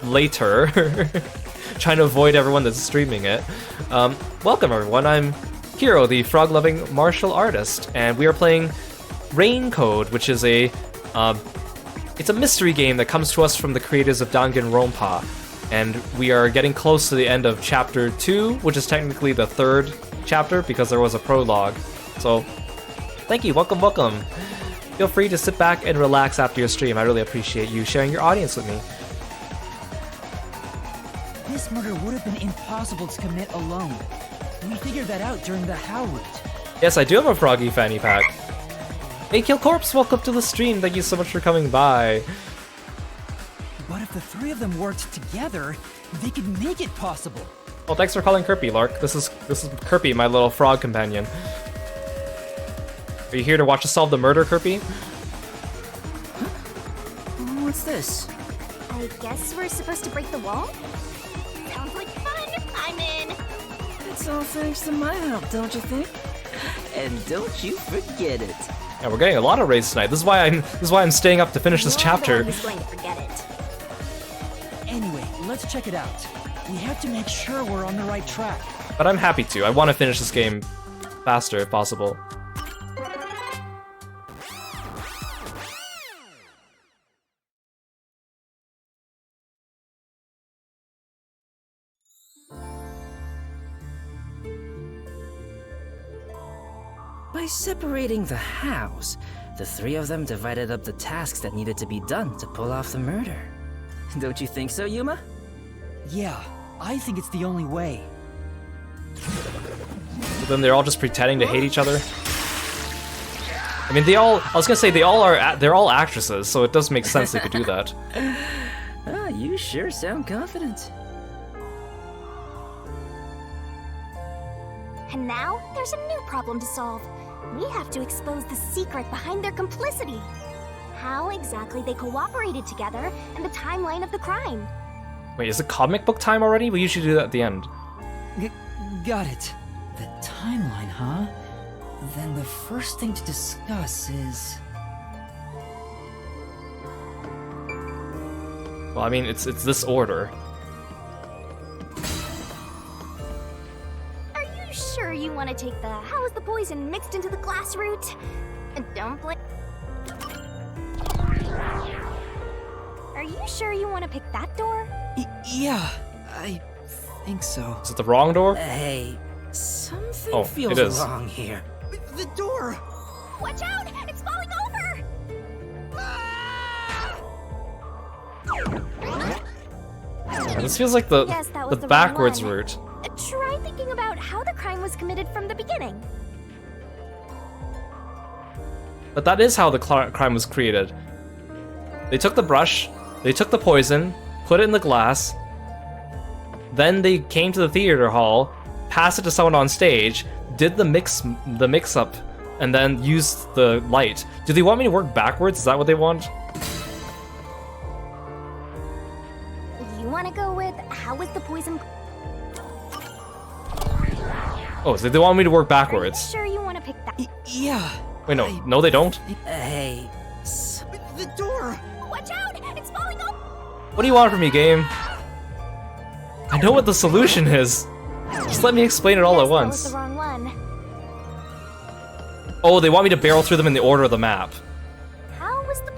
later. Trying to avoid everyone that's streaming it. Welcome everyone, I'm Kiro, the frog-loving martial artist, and we are playing Rain Code, which is it's a mystery game that comes to us from the creators of Danganronpa. And we are getting close to the end of chapter 2, which is technically the 3rd chapter because there was a prologue. So, thank you, welcome, welcome. Feel free to sit back and relax after your stream. I really appreciate you sharing your audience with me.
This murder would have been impossible to commit alone. We figured that out during the How route.
Yes, I do have a Froggy fanny pack. Hey, Kill Corpse, welcome to the stream. Thank you so much for coming by.
But if the three of them worked together, they could make it possible.
Well, thanks for calling Kirby, Lark. This is Kirby, my little frog companion. Are you here to watch us solve the murder, Kirby?
What's this?
I guess we're supposed to break the wall? Sounds like fun! I'm in!
It's all thanks to my help, don't you think? And don't you forget it.
Yeah, we're getting a lot of raids tonight. This is why I'm staying up to finish this chapter.
Who's going to forget it?
Anyway, let's check it out. We have to make sure we're on the right track.
But I'm happy to. I want to finish this game faster if possible.
By separating the hows, the three of them divided up the tasks that needed to be done to pull off the murder. Don't you think so, Yuma?
Yeah, I think it's the only way.
But then they're all just pretending to hate each other. I mean, they're all actresses, so it does make sense they could do that.
Ah, you sure sound confident.
And now, there's a new problem to solve. We have to expose the secret behind their complicity. How exactly they cooperated together, and the timeline of the crime.
Wait, is it comic book time already? We usually do that at the end.
Got it. The timeline, huh? Then the first thing to discuss is...
Well, I mean, it's this order.
Are you sure you want to take the how is the poison mixed into the glass route? Don't blame... Are you sure you want to pick that door?
Yeah, I think so.
Is it the wrong door?
Hey, something
Oh,
feels
it is.
wrong here.
The door!
Watch out! It's falling over!
Yeah, this feels like the
Yes, that was the wrong
backwards
one.
route.
Try thinking about how the crime was committed from the beginning.
But that is how the crime was created. They took the brush, they took the poison, put it in the glass, then they came to the theater hall, passed it to someone on stage, did the mix-up, and then used the light. Do they want me to work backwards? Is that what they want?
You want to go with how was the poison...
Oh, so they want me to work
Are you
backwards.
sure you want to pick that?
Yeah.
Wait, no, they don't?
Hey,
The door!
Watch out! It's falling over!
What do you want from me, game? I know what the solution is. Just let me explain it all at
Yes, that was
once.
the wrong one.
Oh, they want me to barrel through them in the order of the map.
How was the...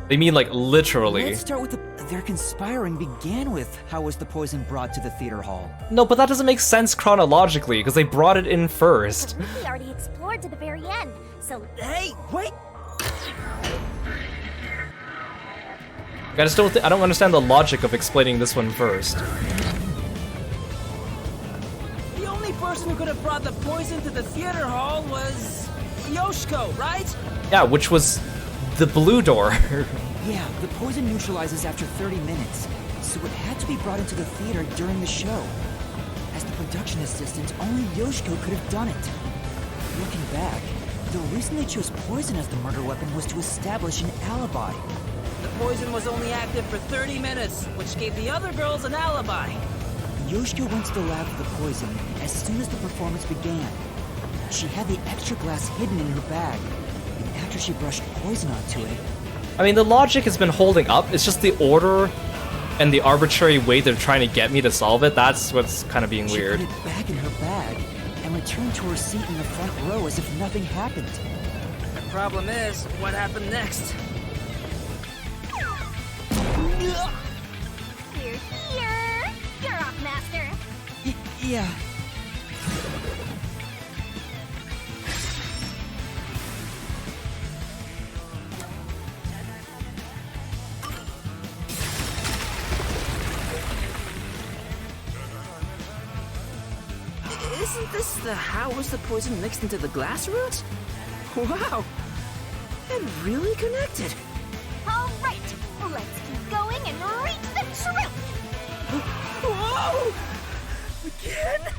They mean like literally.
Let's start with their conspiring began with how was the poison brought to the theater hall?
No, but that doesn't make sense chronologically because they brought it in first.
We already explored to the very end, so...
Hey, wait!
I just don't. I don't understand the logic of explaining this one first.
The only person who could have brought the poison to the theater hall was Yoshiko, right?
Yeah, which was the blue door.
Yeah, the poison neutralizes after 30 minutes, so it had to be brought into the theater during the show. As the production assistant, only Yoshiko could have done it. Looking back, the reason they chose poison as the murder weapon was to establish an alibi.
The poison was only active for 30 minutes, which gave the other girls an alibi.
Yoshiko went to the lab for the poison as soon as the performance began. She had the extra glass hidden in her bag, and after she brushed poison onto it...
I mean, the logic has been holding up. It's just the order and the arbitrary way they're trying to get me to solve it. That's what's kind of being weird.
She put it back in her bag and returned to her seat in the front row as if nothing happened.
The problem is, what happened next?
We're here! You're off, Master!
Yeah.
Isn't this the how was the poison mixed into the glass root? Wow! It really connected.
All right, let's keep going and reach the truth!
Whoa! Again?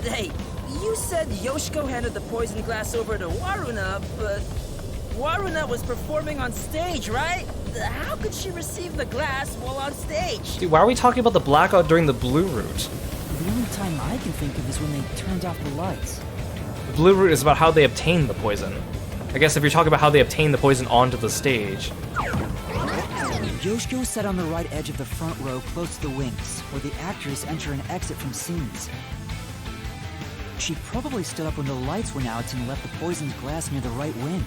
Hey, you said Yoshiko handed the poison glass over to Waruna, but Waruna was performing on stage, right? How could she receive the glass while on stage?
Dude, why are we talking about the blackout during the blue route?
The only time I can think of is when they turned off the lights.
The blue route is about how they obtained the poison. I guess if you're talking about how they obtained the poison onto the stage.
Yoshiko sat on the right edge of the front row close to the wings, where the actors enter and exit from scenes. She probably stood up when the lights went out and left the poisoned glass near the right wing.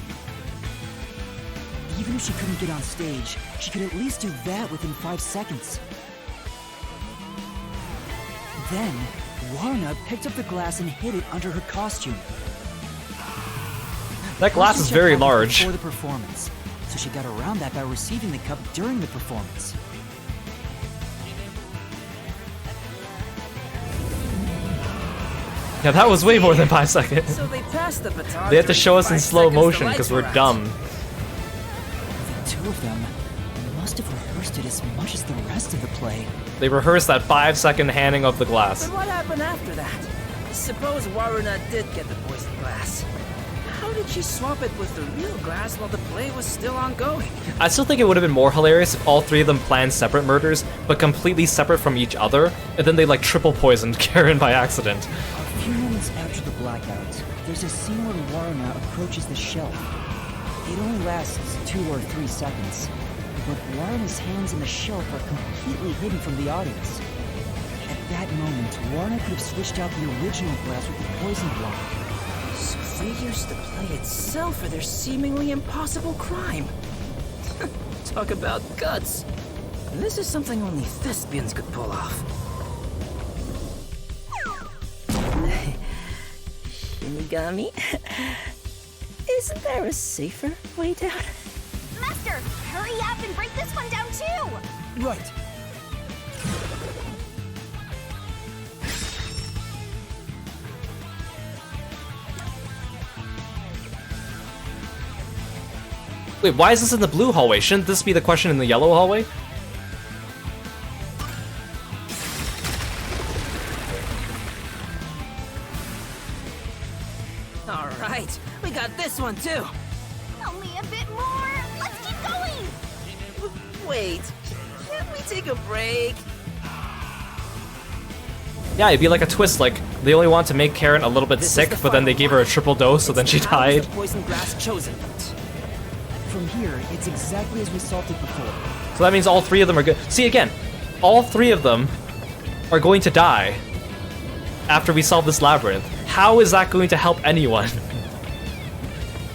Even if she couldn't get on stage, she could at least do that within 5 seconds. Then, Warna picked up the glass and hid it under her costume.
That glass
She
is
checked
very
out it
large.
before the performance, so she got around that by receiving the cup during the performance.
Yeah, that was way more than 5 seconds.
So they passed the baton.
They had to
during
show us in
5
slow
seconds the
motion
lights
because
were
we're
out.
dumb.
The two of them must have rehearsed it as much as the rest of the play.
They rehearsed that 5-second handing of the glass.
But what happened after that? Suppose Waruna did get the poison glass. How did she swap it with the real glass while the play was still ongoing?
I still think it would have been more hilarious if all three of them planned separate murders, but completely separate from each other, and then they like triple poisoned Karen by accident.
A few moments after the blackout, there's a scene where Warna approaches the shelf. It only lasts 2 or 3 seconds, but Warna's hands in the shelf are completely hidden from the audience. At that moment, Warna could have switched out the original glass with the poison block.
So they used the play itself for their seemingly impossible crime. Talk about guts. This is something only thespians could pull off. Shinigami? Isn't there a safer way down?
Master, hurry up and break this one down too!
Right.
Wait, why is this in the blue hallway? Shouldn't this be the question in the yellow hallway?
All right, we got this one too.
Only a bit more! Let's keep going!
Wait, can't we take a break?
Yeah, it'd be like a twist, like, they only want to make Karen a little bit
This is
sick,
the
but then they
final
gave her a
one.
triple dose, so then she
How was
died.
the poison glass chosen?
For from here, it's exactly as we solved it before.
So that means all 3 of them are good. See, again, all 3 of them are going to die after we solve this labyrinth. How is that going to help anyone?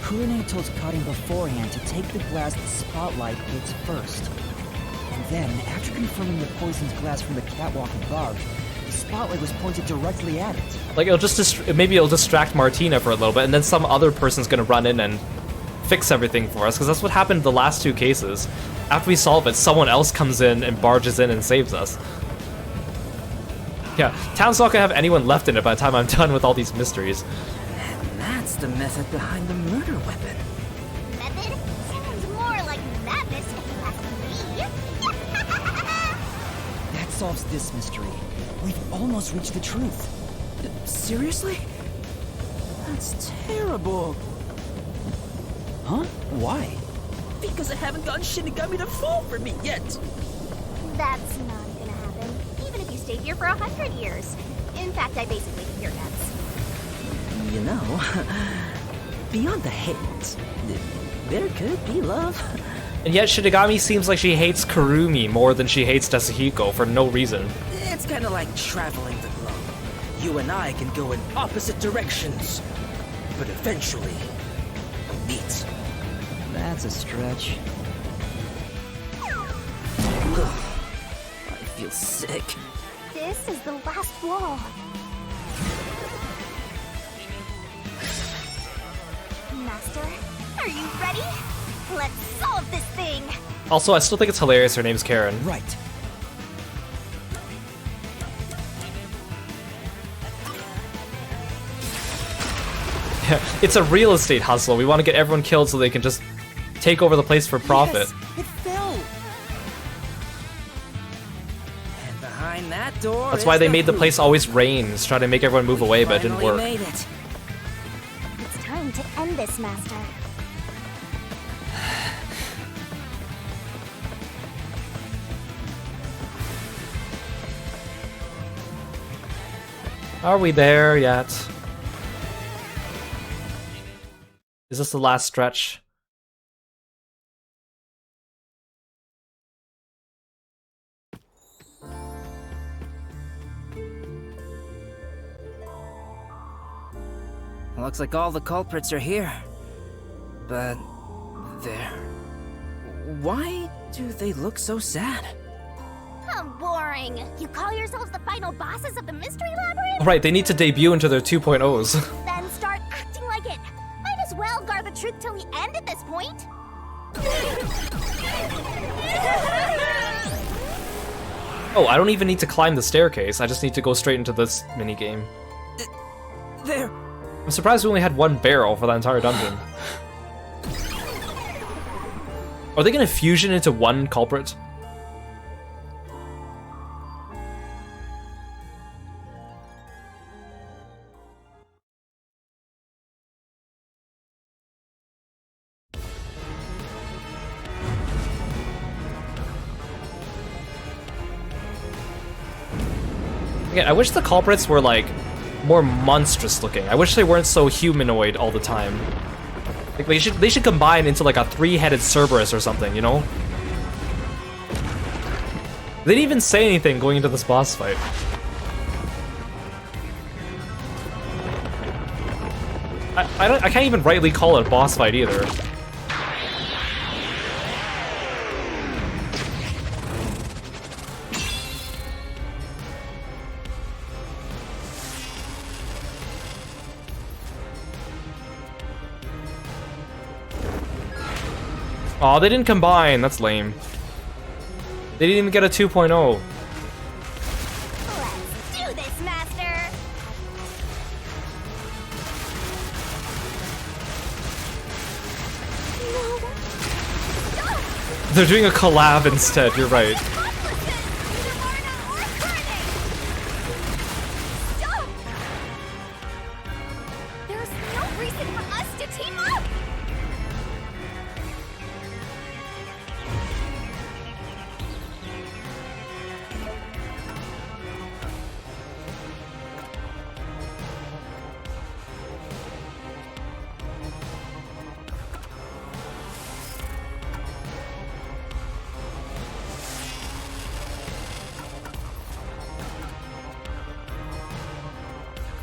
Kurine told Karin beforehand to take the glass the spotlight hits first. And then, after confirming the poisoned glass from the catwalk above, the spotlight was pointed directly at it.
Like, it'll just maybe it'll distract Martina for a little bit, and then some other person's gonna run in and fix everything for us, because that's what happened in the last 2 cases. After we solve it, someone else comes in and barges in and saves us. Yeah, town's not gonna have anyone left in it by the time I'm done with all these mysteries.
And that's the method behind the murder weapon.
Method? Sounds more like madness if you ask me.
That solves this mystery. We've almost reached the truth.
Seriously? That's terrible.
Huh? Why?
Because I haven't gotten Shinigami to fall for me yet.
That's not gonna happen, even if you stay here for 100 years. In fact, I basically think you're nuts.
You know, beyond the hate, there could be love.
And yet Shinigami seems like she hates Kurumi more than she hates Tetsuhiko for no reason.
It's kind of like traveling the globe. You and I can go in opposite directions, but eventually meet.
That's a stretch.
I feel sick.
This is the last wall. Master, are you ready? Let's solve this thing!
Also, I still think it's hilarious her name's Karen.
Right.
Yeah, it's a real estate hustle. We want to get everyone killed so they can just take over the place for profit.
Yes, it fell.
And behind that door,
That's why they made the place always rain, to try to make everyone move away, but it didn't work.
Made it.
It's time to end this, Master.
Are we there yet? Is this the last stretch?
Looks like all the culprits are here. But they're... Why do they look so sad?
How boring! You call yourselves the final bosses of the Mystery Labyrinth?
Right, they need to debut into their 2.0s.
Then start acting like it! Might as well guard the truth till the end at this point!
Oh, I don't even need to climb the staircase, I just need to go straight into this minigame.
They're...
I'm surprised we only had 1 barrel for that entire dungeon. Are they gonna fusion into 1 culprit? Again, I wish the culprits were like more monstrous looking. I wish they weren't so humanoid all the time. Like they should combine into like a 3-headed Cerberus or something, you know? They didn't even say anything going into this boss fight. I can't even rightly call it a boss fight either. Aw, they didn't combine. That's lame. They didn't even get a 2.0.
Let's do this, Master! No!
They're doing a collab instead, you're right.
Stop! There's no reason for us to team up!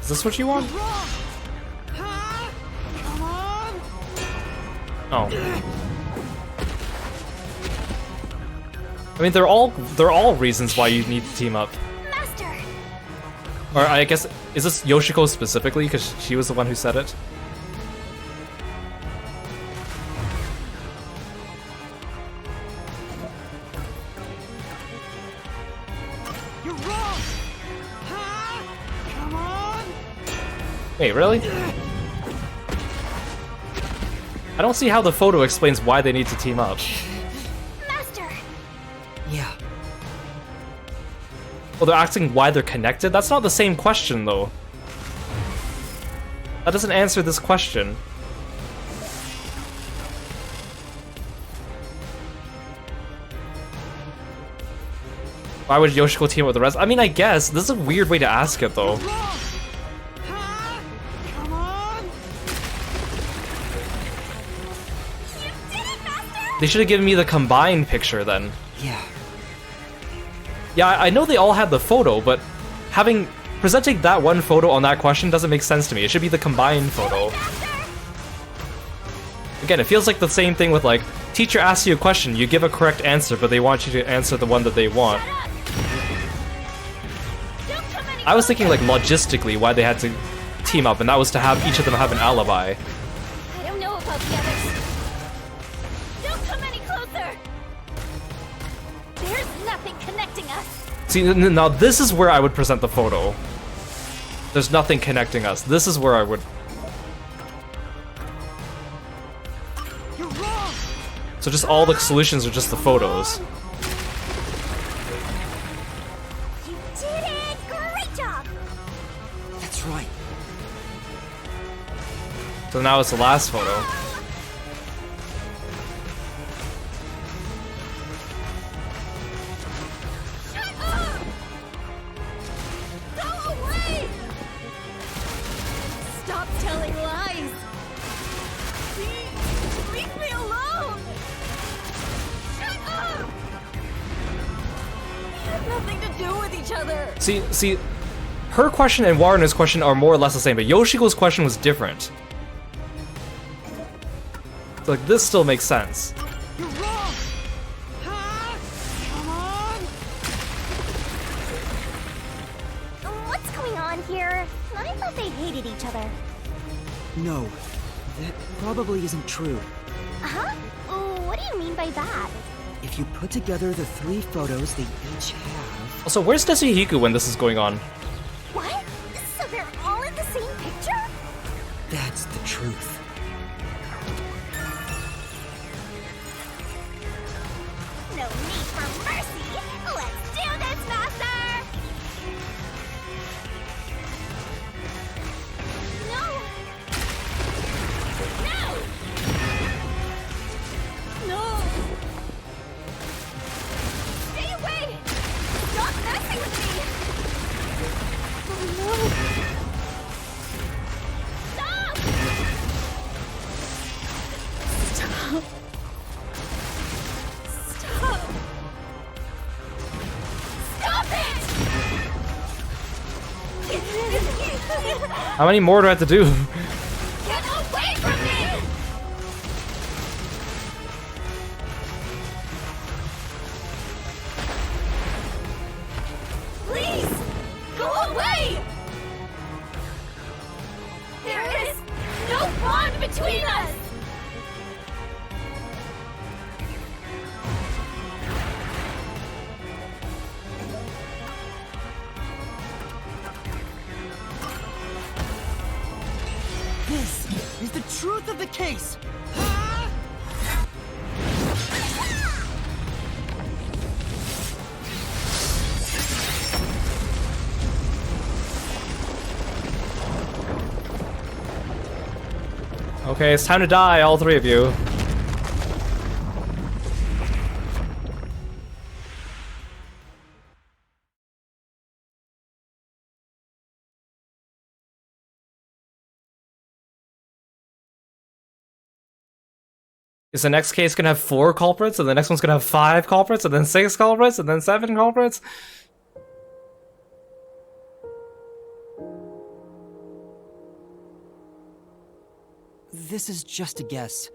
Is this what you want? Oh. I mean, they're all reasons why you need to team up.
Master!
Or I guess, is this Yoshiko specifically? Because she was the one who said it?
You're wrong! Come on!
Wait, really? I don't see how the photo explains why they need to team up.
Master!
Yeah.
Well, they're asking why they're connected? That's not the same question, though. That doesn't answer this question. Why would Yoshiko team up with the rest? I mean, I guess. This is a weird way to ask it, though.
Come on!
They should have given me the combined picture, then.
Yeah.
Yeah, I know they all had the photo, but presenting that one photo on that question doesn't make sense to me. It should be the combined photo. Again, it feels like the same thing with, like, teacher asks you a question, you give a correct answer, but they want you to answer the one that they want. I was thinking, like, logistically why they had to team up, and that was to have each of them have an alibi.
I don't know about the others. Don't come any closer! There's nothing connecting us.
See, now this is where I would present the photo. There's nothing connecting us. This is where I would...
You're wrong!
So just all the solutions are just the photos.
You did it! Great job!
That's right.
So now it's the last photo.
Go away! Stop telling lies! Please, leave me alone! Shut up! We have nothing to do with each other!
See, her question and Waruna's question are more or less the same, but Yoshiko's question was different. So, like, this still makes sense.
You're wrong! Come on!
What's going on here? I thought they hated each other.
No, that probably isn't true.
Huh? What do you mean by that?
If you put together the 3 photos they each have...
Also, where's Tetsuhiko when this is going on?
What? So they're all in the same picture?
That's the truth.
No need for mercy! Let's do this, Master! No! No! No! Stay away! Stop messing with me! Oh no! Stop! Stop! Stop! Stop it!
How many more do I have to do?
Get away from me! Please! Go away! There is no bond between us!
This is the truth of the case!
Okay, it's time to die, all 3 of you. Is the next case gonna have 4 culprits, and the next one's gonna have 5 culprits, and then 6 culprits, and then 7 culprits?
this is just a guess,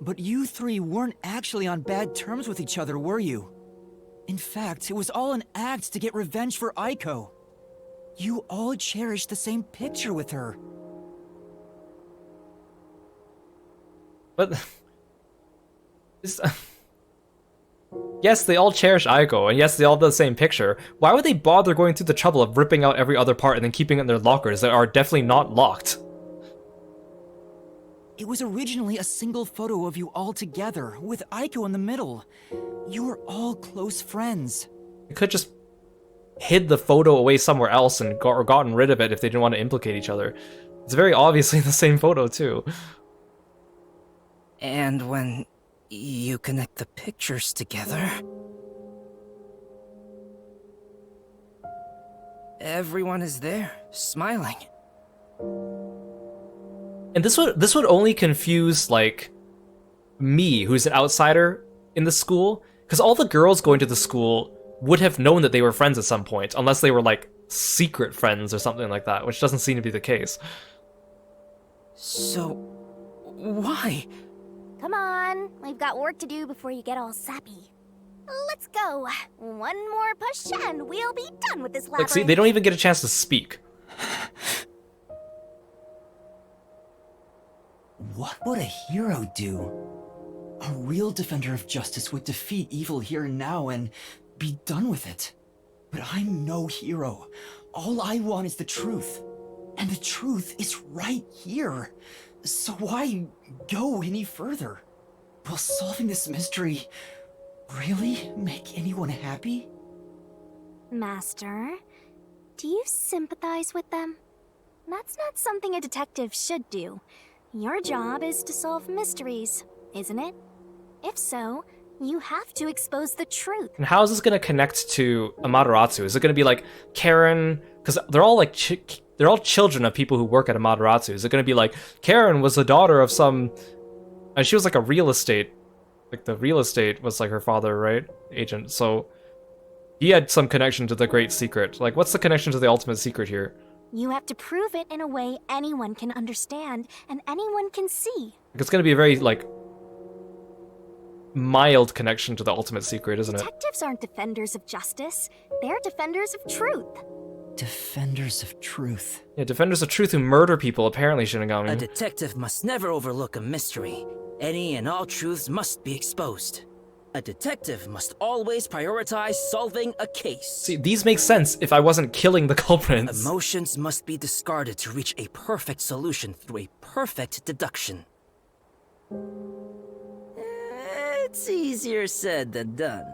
but you three weren't actually on bad terms with each other, were you? In fact, it was all an act to get revenge for Aiko. You all cherished the same picture with her.
But yes, they all cherish Aiko, and yes, they all have the same picture. Why would they bother going through the trouble of ripping out every other part and then keeping it in their lockers that are definitely not locked?
It was originally a single photo of you all together, with Aiko in the middle. You were all close friends.
They could just hid the photo away somewhere else and gotten rid of it if they didn't want to implicate each other. It's very obviously the same photo, too.
And when you connect the pictures together, everyone is there, smiling.
And this would only confuse, like, me, who's an outsider in the school, because all the girls going to the school would have known that they were friends at some point, unless they were, like, secret friends or something like that, which doesn't seem to be the case.
So, why?
Come on, we've got work to do before you get all sappy. Let's go. One more push and we'll be done with this labyrinth.
Like, see, they don't even get a chance to speak.
What would a hero do? A real defender of justice would defeat evil here and now and be done with it. But I'm no hero. All I want is the truth. And the truth is right here. So why go any further? Will solving this mystery really make anyone happy?
Master, do you sympathize with them? That's not something a detective should do. Your job is to solve mysteries, isn't it? If so, you have to expose the truth.
And how is this going to connect to Amaterasu? Is it going to be like Karen? Because they're all like they're all children of people who work at Amaterasu. Is it going to be like Karen was the daughter of some? And she was like a real estate, like the real estate was like her father, right? Agent. So he had some connection to the Great Secret. Like, what's the connection to the Ultimate Secret here?
You have to prove it in a way anyone can understand and anyone can see.
Like, it's going to be a very like mild connection to the Ultimate Secret, isn't it?
Detectives aren't defenders of justice. They're defenders of truth.
Defenders of truth.
Yeah, defenders of truth who murder people, apparently, Shinigami.
A detective must never overlook a mystery. Any and all truths must be exposed. A detective must always prioritize solving a case.
See, these make sense if I wasn't killing the culprits.
Emotions must be discarded to reach a perfect solution through a perfect deduction. It's easier said than done.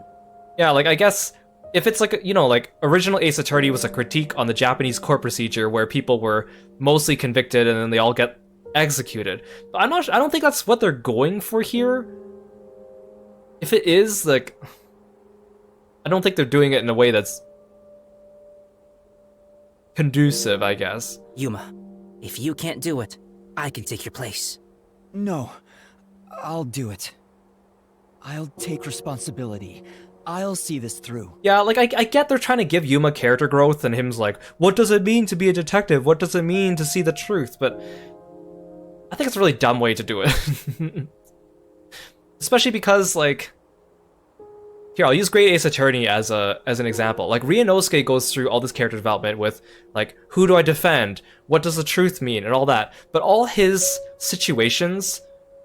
Yeah, like, I guess if it's like, you know, like, original Ace Attorney was a critique on the Japanese court procedure where people were mostly convicted and then they all get executed. But I don't think that's what they're going for here. If it is, like, I don't think they're doing it in a way that's conducive, I guess.
Yuma, if you can't do it, I can take your place.
No, I'll do it. I'll take responsibility. I'll see this through.
Yeah, like, I get they're trying to give Yuma character growth, and him's like, what does it mean to be a detective? What does it mean to see the truth? But I think it's a really dumb way to do it. Especially because, like, here, I'll use Great Ace Attorney as an example. Like, Ryunosuke goes through all this character development with, like, who do I defend? What does the truth mean? And all that. But all his situations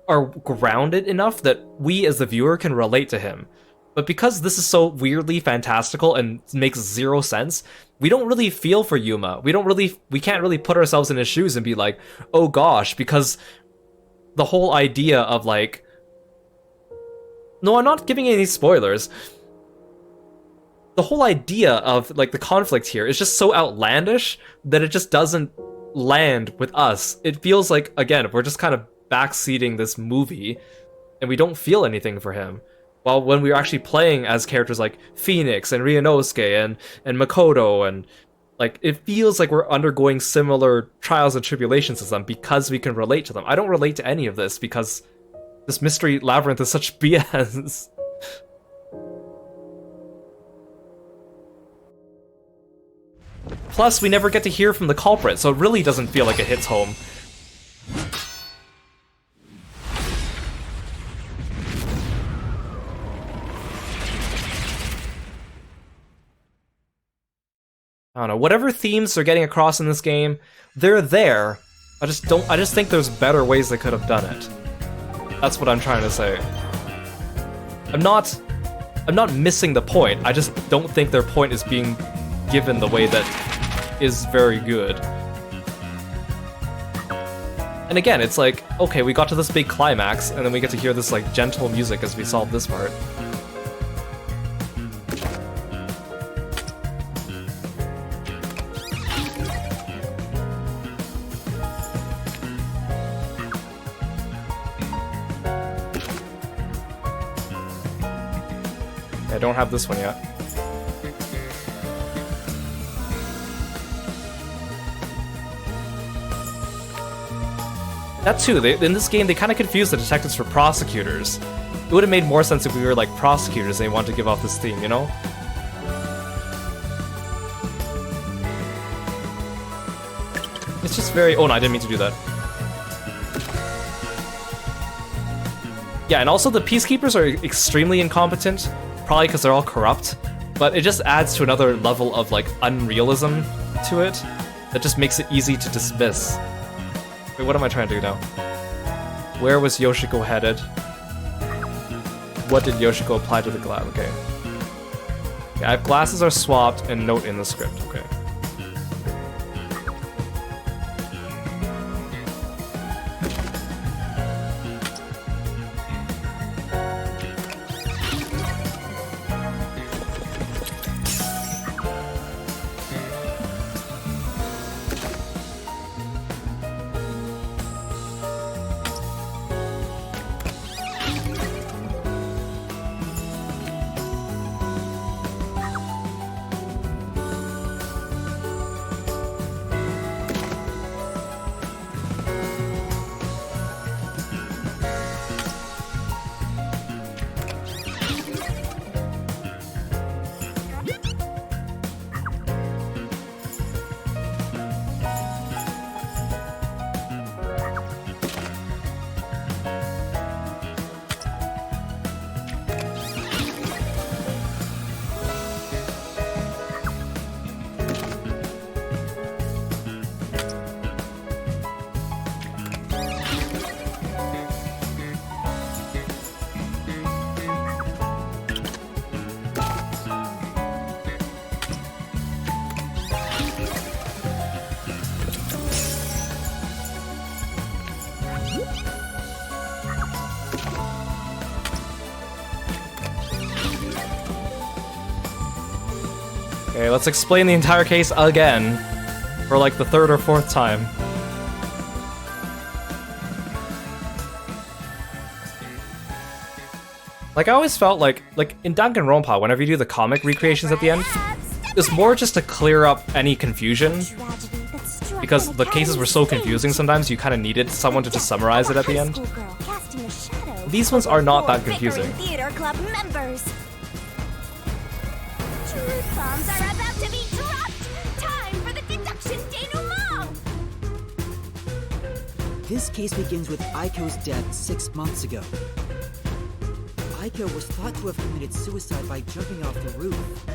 are grounded enough that we as the viewer can relate to him. But because this is so weirdly fantastical and makes zero sense, we don't really feel for Yuma. We can't really put ourselves in his shoes and be like, oh gosh, because the whole idea of, like, no, I'm not giving any spoilers. The whole idea of, like, the conflict here is just so outlandish that it just doesn't land with us. It feels like, again, we're just kind of backseating this movie, and we don't feel anything for him. While when we're actually playing as characters like Phoenix and Ryunosuke and Makoto, and, like, it feels like we're undergoing similar trials and tribulations as them because we can relate to them. I don't relate to any of this because this mystery labyrinth is such BS. Plus, we never get to hear from the culprit, so it really doesn't feel like it hits home. I don't know, whatever themes they're getting across in this game, they're there. I just think there's better ways they could have done it. That's what I'm trying to say. I'm not missing the point. I just don't think their point is being given the way that is very good. And again, it's like, okay, we got to this big climax, and then we get to hear this like gentle music as we solve this part. I don't have this one yet. That too, in this game they kind of confused the detectives for prosecutors. It would have made more sense if we were like prosecutors and they wanted to give off this theme, you know? It's just very... Oh no, I didn't mean to do that. Yeah, and also the Peacekeepers are extremely incompetent, probably because they're all corrupt, but it just adds to another level of like unrealism to it that just makes it easy to dismiss. Wait, what am I trying to do now? Where was Yoshiko headed? What did Yoshiko apply to the glass? Okay. Yeah, I have glasses are swapped and note in the script. Okay. Okay, let's explain the entire case again, for like the third or fourth time. Like, I always felt like in Danganronpa, whenever you do the comic recreations at the end, it's more just to clear up any confusion, because the cases were so confusing sometimes you kind of needed someone to just summarize it at the end. These ones are not that confusing.
Theater Club members. Truth bombs are about to be dropped! Time for the deduction denouement!
This case begins with Aiko's death 6 months ago. Aiko was thought to have committed suicide by jumping off the roof.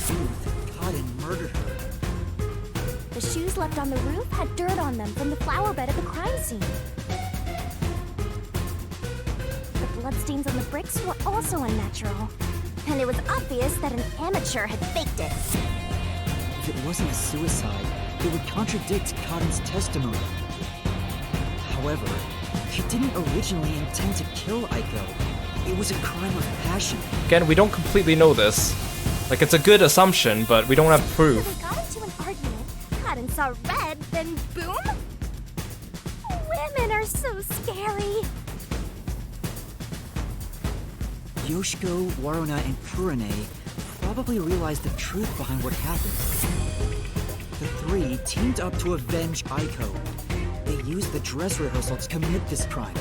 Truth caught and murdered her.
The shoes left on the roof had dirt on them from the flower bed at the crime scene. The bloodstains on the bricks were also unnatural. And it was obvious that an amateur had faked it.
If it wasn't a suicide, it would contradict Cotton's testimony. However, he didn't originally intend to kill Aiko. It was a crime of passion.
Again, we don't completely know this. Like, it's a good assumption, but we don't have proof.
So they got into an argument, Cotton saw red, then boom? Women are so scary.
Yoshiko, Waruna, and Kurane probably realized the truth behind what happened. The three teamed up to avenge Aiko. They used the dress rehearsal to commit this crime.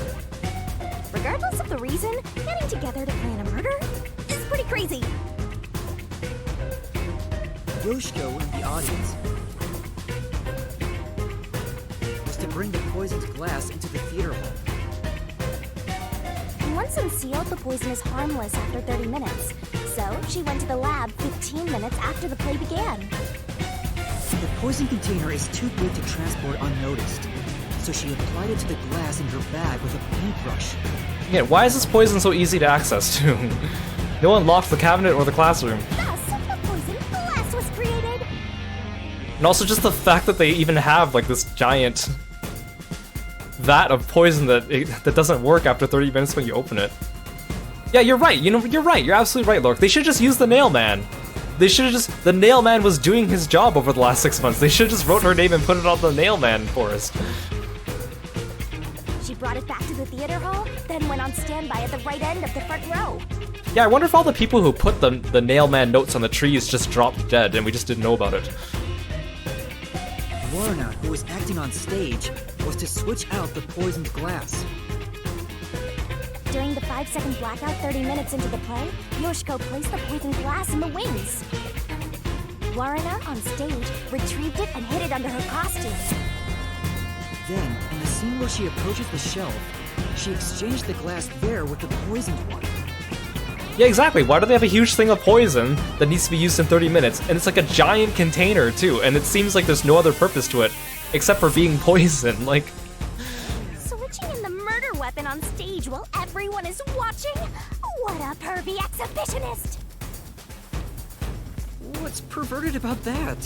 Regardless of the reason, getting together to plan a murder is pretty crazy.
Yoshiko in the audience was to bring the poisoned glass into the theater hall.
Once unsealed, the poison is harmless after 30 minutes. So though, she went to the lab 15 minutes after the play began.
The poison container is too big to transport unnoticed, so she applied it to the glass in her bag with a paintbrush.
Yeah, why is this poison so easy to access to? No one locked the cabinet or the classroom.
Thus, the poison glass was created.
And also just the fact that they even have like this giant vat of poison that doesn't work after 30 minutes when you open it. Yeah, you're right. You know, you're right. You're absolutely right, Lork. They should just use the nail man. They should have just... The nail man was doing his job over the last 6 months. They should have just wrote her name and put it on the nail man forest.
She brought it back to the theater hall, then went on standby at the right end of the front row.
Yeah, I wonder if all the people who put the nail man notes on the trees just dropped dead and we just didn't know about it.
Warna, who was acting on stage, was to switch out the poisoned glass.
During the 5-second blackout 30 minutes into the play, Yoshiko placed the poisoned glass in the wings. Warna, on stage, retrieved it and hid it under her costume.
Then, in the scene where she approaches the shelf, she exchanged the glass there with the poisoned one.
Yeah, exactly. Why do they have a huge thing of poison that needs to be used in 30 minutes? And it's like a giant container, too, and it seems like there's no other purpose to it except for being poison. Like,
Switching in the murder weapon on stage while everyone is watching? What a pervy exhibitionist!
What's perverted about that?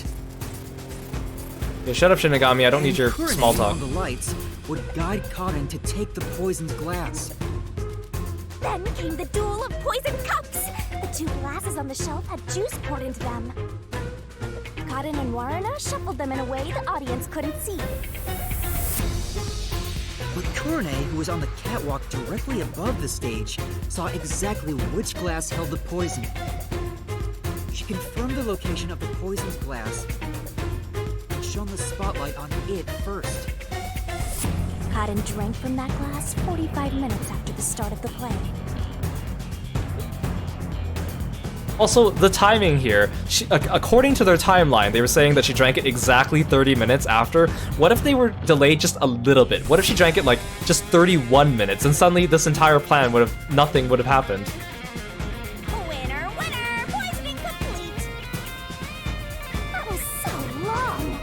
yeah, shut up, Shinigami. I don't need your
Kurine
small talk.
on the lights would guide Karin to take the poisoned glass.
Then came the duel of poison cups! The two glasses on the shelf had juice poured into them. Karin and Warna shuffled them in a way the audience couldn't see.
But Kurine, who was on the catwalk directly above the stage, saw exactly which glass held the poison. She confirmed the location of the poisoned glass and shone the spotlight on it first.
Karin drank from that glass 45 minutes after the start of the play.
Also, the timing here. According to their timeline, they were saying that she drank it exactly 30 minutes after. What if they were delayed just a little bit? What if she drank it like just 31 minutes and suddenly this entire plan nothing would have happened?
Winner, winner! Poisoning complete! That was so long!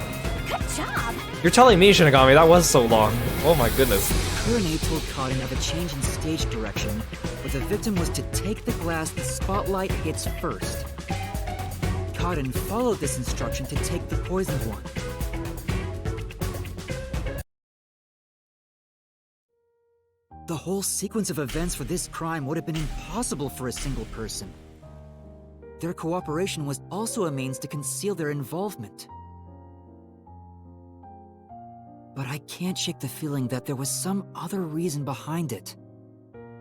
Good job!
You're telling me, Shinigami, that was so long. Oh my goodness.
Kurine told Karin of a change in stage direction, but the victim was to take the glass the spotlight hits first. Karin followed this instruction to take the poisoned one. The whole sequence of events for this crime would have been impossible for a single person. Their cooperation was also a means to conceal their involvement. But I can't shake the feeling that there was some other reason behind it.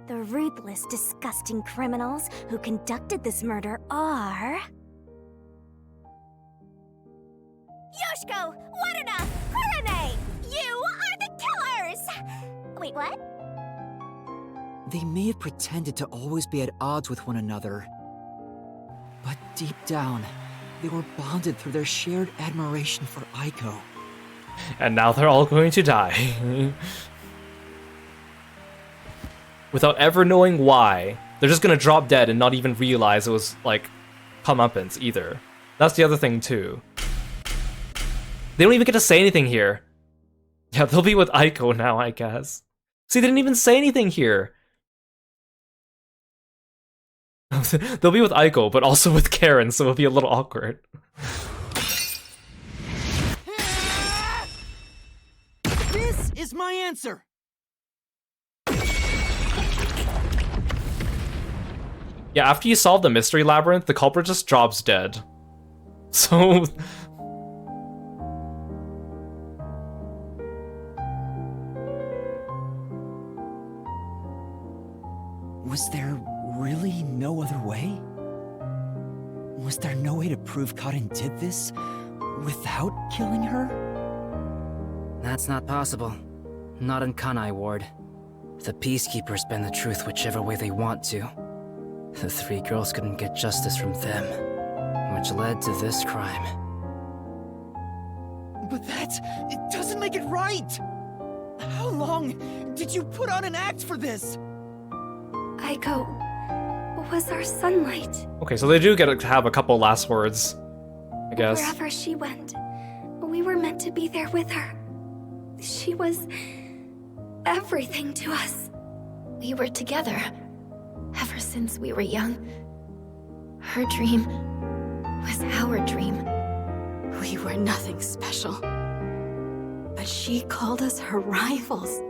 The ruthless, disgusting criminals who conducted this murder are... Yoshiko! Warna! Kurine! You are the killers! Wait, what?
They may have pretended to always be at odds with one another, but deep down, they were bonded through their shared admiration for Aiko.
And now they're all going to die. Without ever knowing why. They're just gonna drop dead and not even realize it was, like, comeuppance either. That's the other thing, too. They don't even get to say anything here. Yeah, they'll be with Aiko now, I guess. See, they didn't even say anything here. They'll be with Aiko, but also with Karen, so it'll be a little awkward.
This is my answer!
Yeah, after you solve the mystery labyrinth, the culprit just drops dead. So...
Was there really no other way? Was there no way to prove Karin did this without killing her?
That's not possible. Not in Kanai Ward. The Peacekeepers bend the truth whichever way they want to. The three girls couldn't get justice from them, which led to this crime.
But it doesn't make it right! How long did you put on an act for this?
Aiko, was our sunlight.
Okay, so they do get to have a couple last words, I guess.
Wherever she went, we were meant to be there with her. She was everything to us.
We were together ever since we were young. Her dream was our dream. We were nothing special. But she called us her rivals.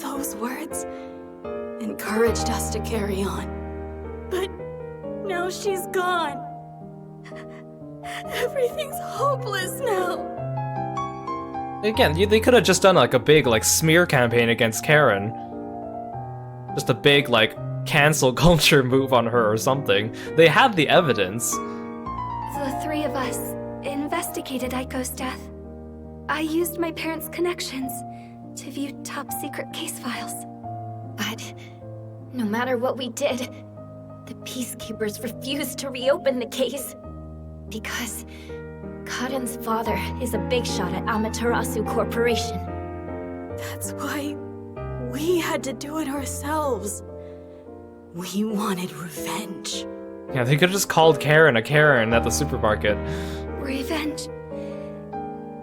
Those words encouraged us to carry on. But now she's gone. Everything's hopeless now.
Again, they could have just done like a big like smear campaign against Karen. Just a big like cancel culture move on her or something. They had the evidence.
The three of us investigated Aiko's death. I used my parents' connections to view top secret case files.
But no matter what we did, the Peacekeepers refused to reopen the case. Because Karen's father is a big shot at Amaterasu Corporation. That's why we had to do it ourselves. We wanted revenge.
Yeah, they could have just called Karen a Karen at the supermarket.
Revenge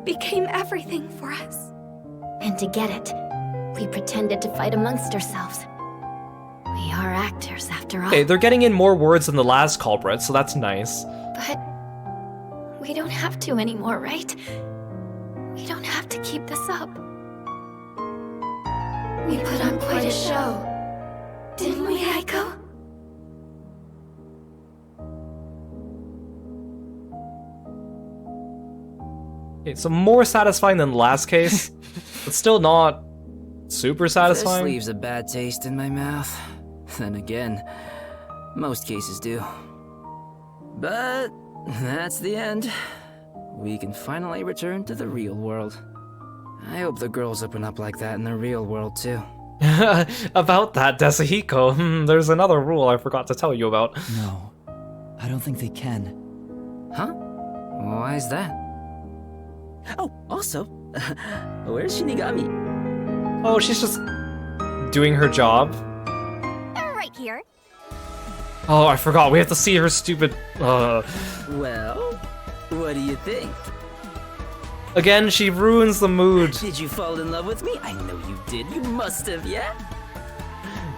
became everything for us.
And to get it, we pretended to fight amongst ourselves. We are actors, after all.
Okay, they're getting in more words than the last culprit, so that's nice.
But we don't have to anymore, right? We don't have to keep this up. We put on quite a show, didn't we, Aiko?
Okay, so more satisfying than the last case, but still not super satisfying.
This leaves a bad taste in my mouth. Then again, most cases do. But that's the end. We can finally return to the real world. I hope the girls open up like that in the real world too.
About that, Desahiko, there's another rule I forgot to tell you about.
No, I don't think they can.
Huh? Why is that? Oh, also, where's Shinigami?
Oh, she's just doing her job.
Right here.
Oh, I forgot, we have to see her stupid...
Well, what do you think?
Again, she ruins the mood.
Did you fall in love with me? I know you did. You must have, yeah?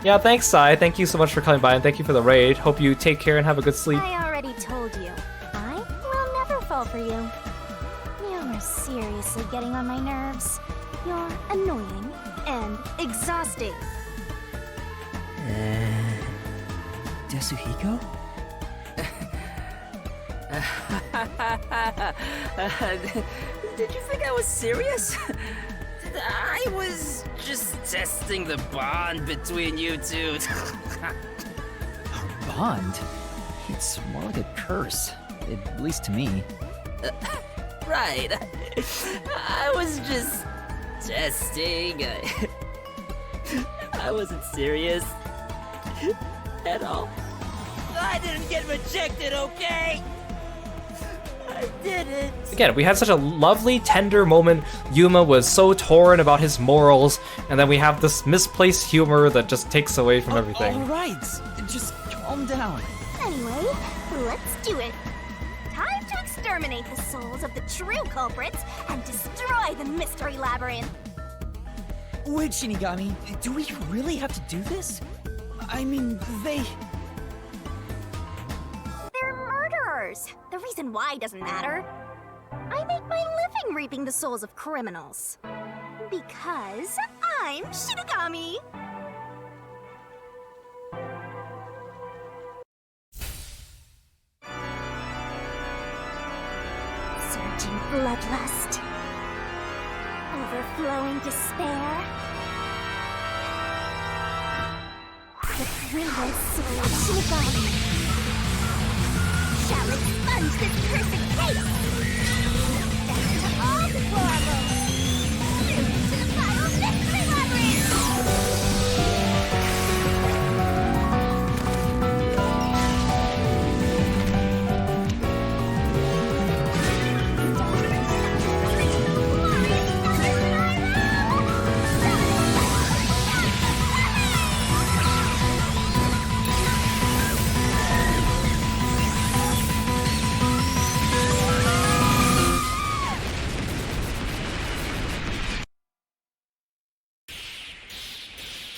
Yeah, thanks, Sai. Thank you so much for coming by, and thank you for the raid. Hope you take care and have a good sleep.
I already told you. I will never fall for you. You're seriously getting on my nerves. You're annoying and exhausting.
Desuhiko?
Did you think I was serious? I was just testing the bond between you two.
Our bond? It's more like a curse, at least to me.
Right. I was just testing. I wasn't serious at all. I didn't get rejected, okay? I didn't.
Again, we had such a lovely, tender moment. Yuma was so torn about his morals, and then we have this misplaced humor that just takes away from everything.
All right, just calm down.
Anyway, let's do it. Time to exterminate the souls of the true culprits and destroy the mystery labyrinth.
Wait, Shinigami, do we really have to do this? I mean, they're
murderers. The reason why doesn't matter. I make my living reaping the souls of criminals. Because I'm Shinigami. Surging bloodlust. Overflowing despair. The brilliant soul of Shinigami shall expunge this cursed chaos. Death to all deplorables. To the final mystery labyrinth.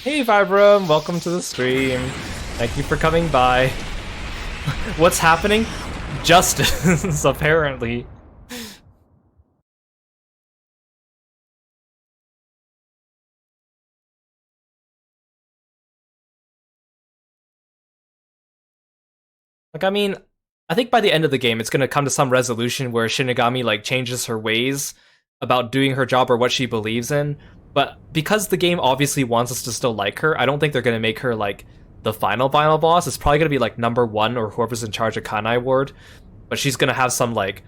Hey Vibram, welcome to the stream. Thank you for coming by. What's happening? Justice, apparently. Like, I mean, I think by the end of the game, it's gonna come to some resolution where Shinigami, like, changes her ways about doing her job or what she believes in. But because the game obviously wants us to still like her, I don't think they're gonna make her, like, the final boss. It's probably gonna be, like, number 1 or whoever's in charge of Kanai Ward. But she's gonna have some, like,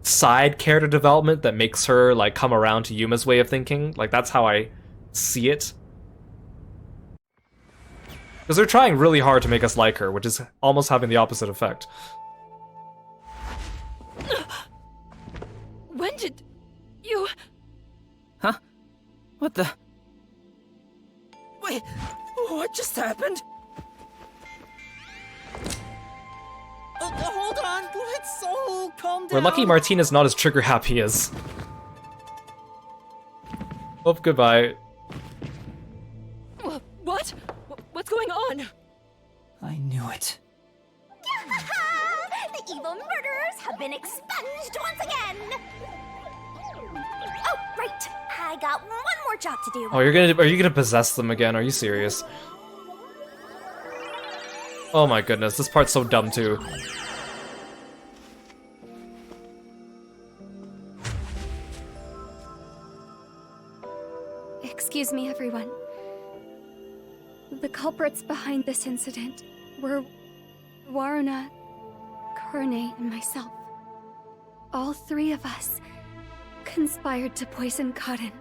side character development that makes her, like, come around to Yuma's way of thinking. Like, that's how I see it. Because they're trying really hard to make us like her, which is almost having the opposite effect.
When did you...
Huh? What the... Wait, what just happened? Hold on, let's all calm down.
We're lucky Martina's not as trigger happy as... Oh, goodbye.
What? What's going on?
I knew it.
The evil murderers have been expunged once again! Oh, right. I got one more job to do.
Oh, are you gonna possess them again? Are you serious? Oh my goodness, this part's so dumb too.
Excuse me, everyone. The culprits behind this incident were Waruna, Kurne, and myself. All 3 of us conspired to poison Cotton.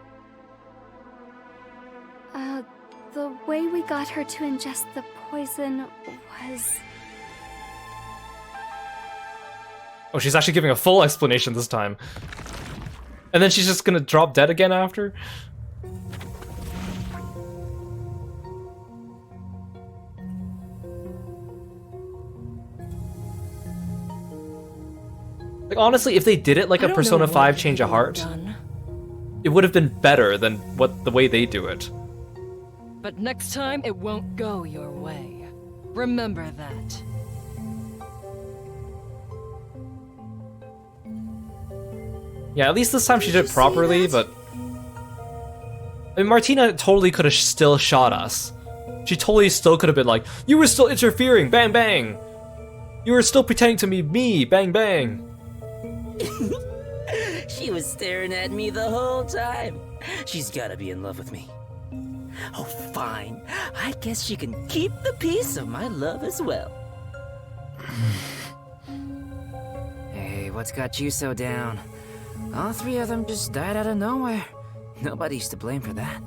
The way we got her to ingest the poison was...
Oh, she's actually giving a full explanation this time. And then she's just gonna drop dead again after? Like, honestly, if they did it like a Persona 5 Change of Heart, it would have been better than the way they do it.
But next time, it won't go your way. Remember that.
Yeah, at least this time she did it properly, but... I mean, Martina totally could have still shot us. She totally still could have been like, you were still interfering, bang bang! You were still pretending to be me, bang bang!
She was staring at me the whole time. She's gotta be in love with me. Oh, fine. I guess she can keep the peace of my love as well. Hey, what's got you so down? All 3 of them just died out of nowhere. Nobody's to blame for that.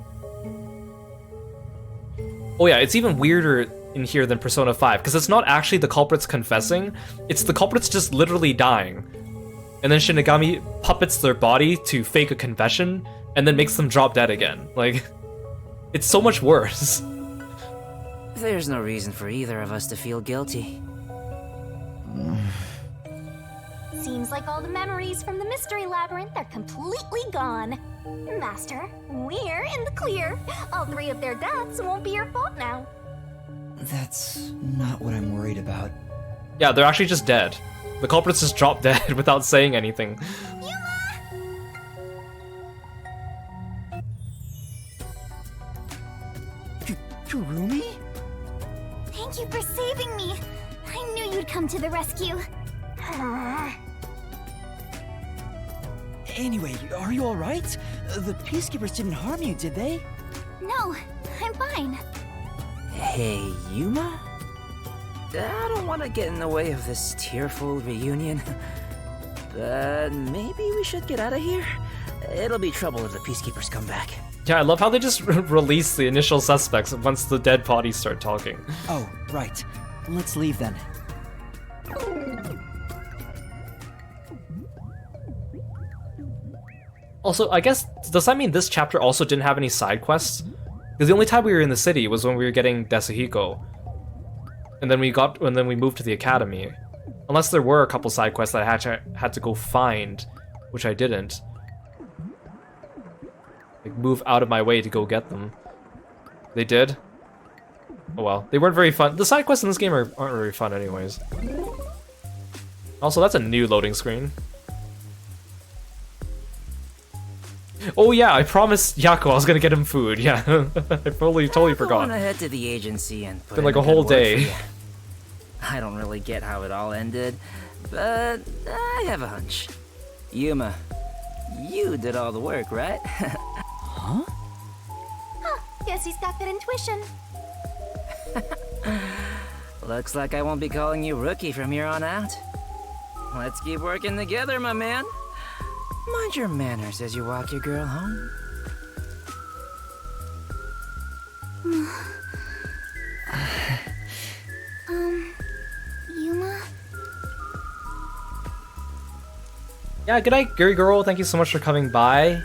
Oh yeah, it's even weirder in here than Persona 5, because it's not actually the culprits confessing, it's the culprits just literally dying. And then Shinigami puppets their body to fake a confession, and then makes them drop dead again. Like, it's so much worse.
There's no reason for either of us to feel guilty.
Seems like all the memories from the Mystery Labyrinth are completely gone. Master, we're in the clear. All 3 of their deaths won't be your fault now.
That's not what I'm worried about.
Yeah, they're actually just dead. The culprits just drop dead without saying anything.
Kurumi?
Thank you for saving me. I knew you'd come to the rescue.
Anyway, are you alright? The Peacekeepers didn't harm you, did they?
No, I'm fine.
Hey, Yuma? I don't want to get in the way of this tearful reunion, but maybe we should get out of here. It'll be trouble if the Peacekeepers come back.
Yeah, I love how they just release the initial suspects once the dead bodies start talking.
Oh, right. Let's leave then.
Also, I guess, does that mean this chapter also didn't have any side quests? Because the only time we were in the city was when we were getting Desuhiko. And then we moved to the academy. Unless there were a couple side quests that I had to go find, which I didn't. Like, move out of my way to go get them. They did? Oh well. They weren't very fun. The side quests in this game aren't very fun anyways. Also, that's a new loading screen. Oh yeah, I promised Yako I was gonna get him food. Yeah, I totally
I
forgot.
want to head to the agency and put
Been like
in
a
good
whole
word
day.
for you. I don't really get how it all ended, but I have a hunch. Yuma, you did all the work, right?
Huh?
Guess he's got good intuition.
Looks like I won't be calling you Rookie from here on out. Let's keep working together, my man. Mind your manners as you walk your girl home.
Yuma?
Yeah, good night, Gary Girl. Thank you so much for coming by.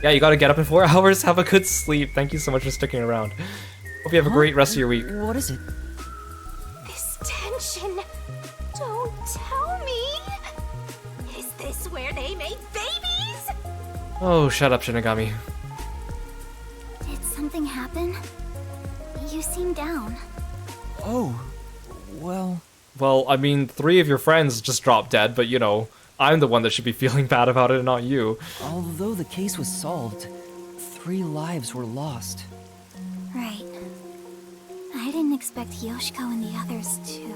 Yeah, you gotta get up in 4 hours. Have a good sleep. Thank you so much for sticking around. Hope you have a great rest of your week.
What is it?
This tension. Don't tell me. Is this where they make babies?
Oh, shut up, Shinigami.
Did something happen? You seem down.
Oh, well...
Well, I mean, 3 of your friends just dropped dead, but you know, I'm the one that should be feeling bad about it, not you.
Although the case was solved, 3 lives were lost.
Right. I didn't expect Yoshiko and the others too.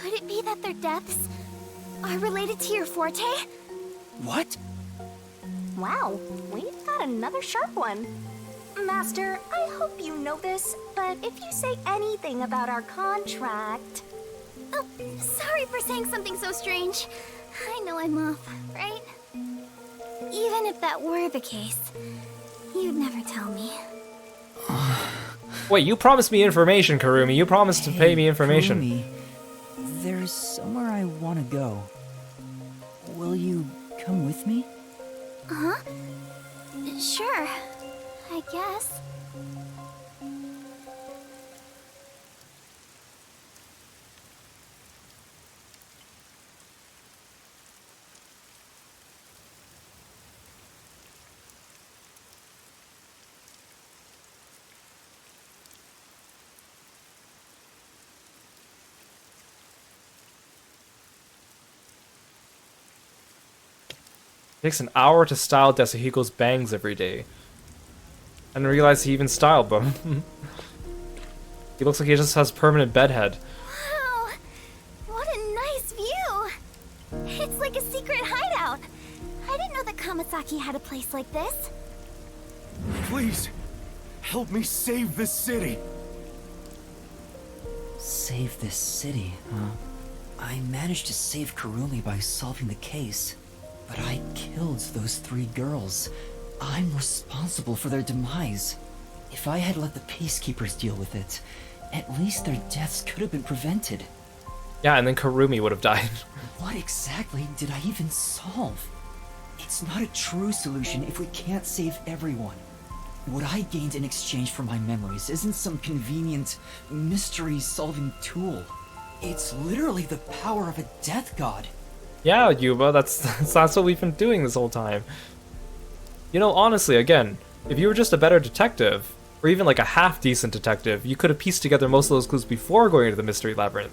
Could it be that their deaths are related to your forte?
What?
Wow, we've got another sharp one. Master, I hope you know this, but if you say anything about our contract... Oh, sorry for saying something so strange. I know I'm off, right? Even if that were the case, you'd never tell me.
Wait, you promised me information, Karumi. You promised to pay me information.
Kurumi, there's somewhere I want to go. Will you come with me?
Huh? Sure, I guess.
It takes an hour to style Yasuhiko's bangs every day. I didn't realize he even styled them. He looks like he just has permanent bedhead.
Wow! What a nice view! It's like a secret hideout. I didn't know that Kamasaki had a place like this.
Please, help me save this city.
Save this city, huh? I managed to save Kurumi by solving the case. But I killed those 3 girls. I'm responsible for their demise. If I had let the peacekeepers deal with it, at least their deaths could have been prevented.
Yeah, and then Karumi would have died.
What exactly did I even solve? It's not a true solution if we can't save everyone. What I gained in exchange for my memories isn't some convenient, mystery-solving tool. It's literally the power of a death god.
Yeah, Yuba, that's what we've been doing this whole time. You know, honestly, again, if you were just a better detective, or even like a half-decent detective, you could have pieced together most of those clues before going to the Mystery Labyrinth.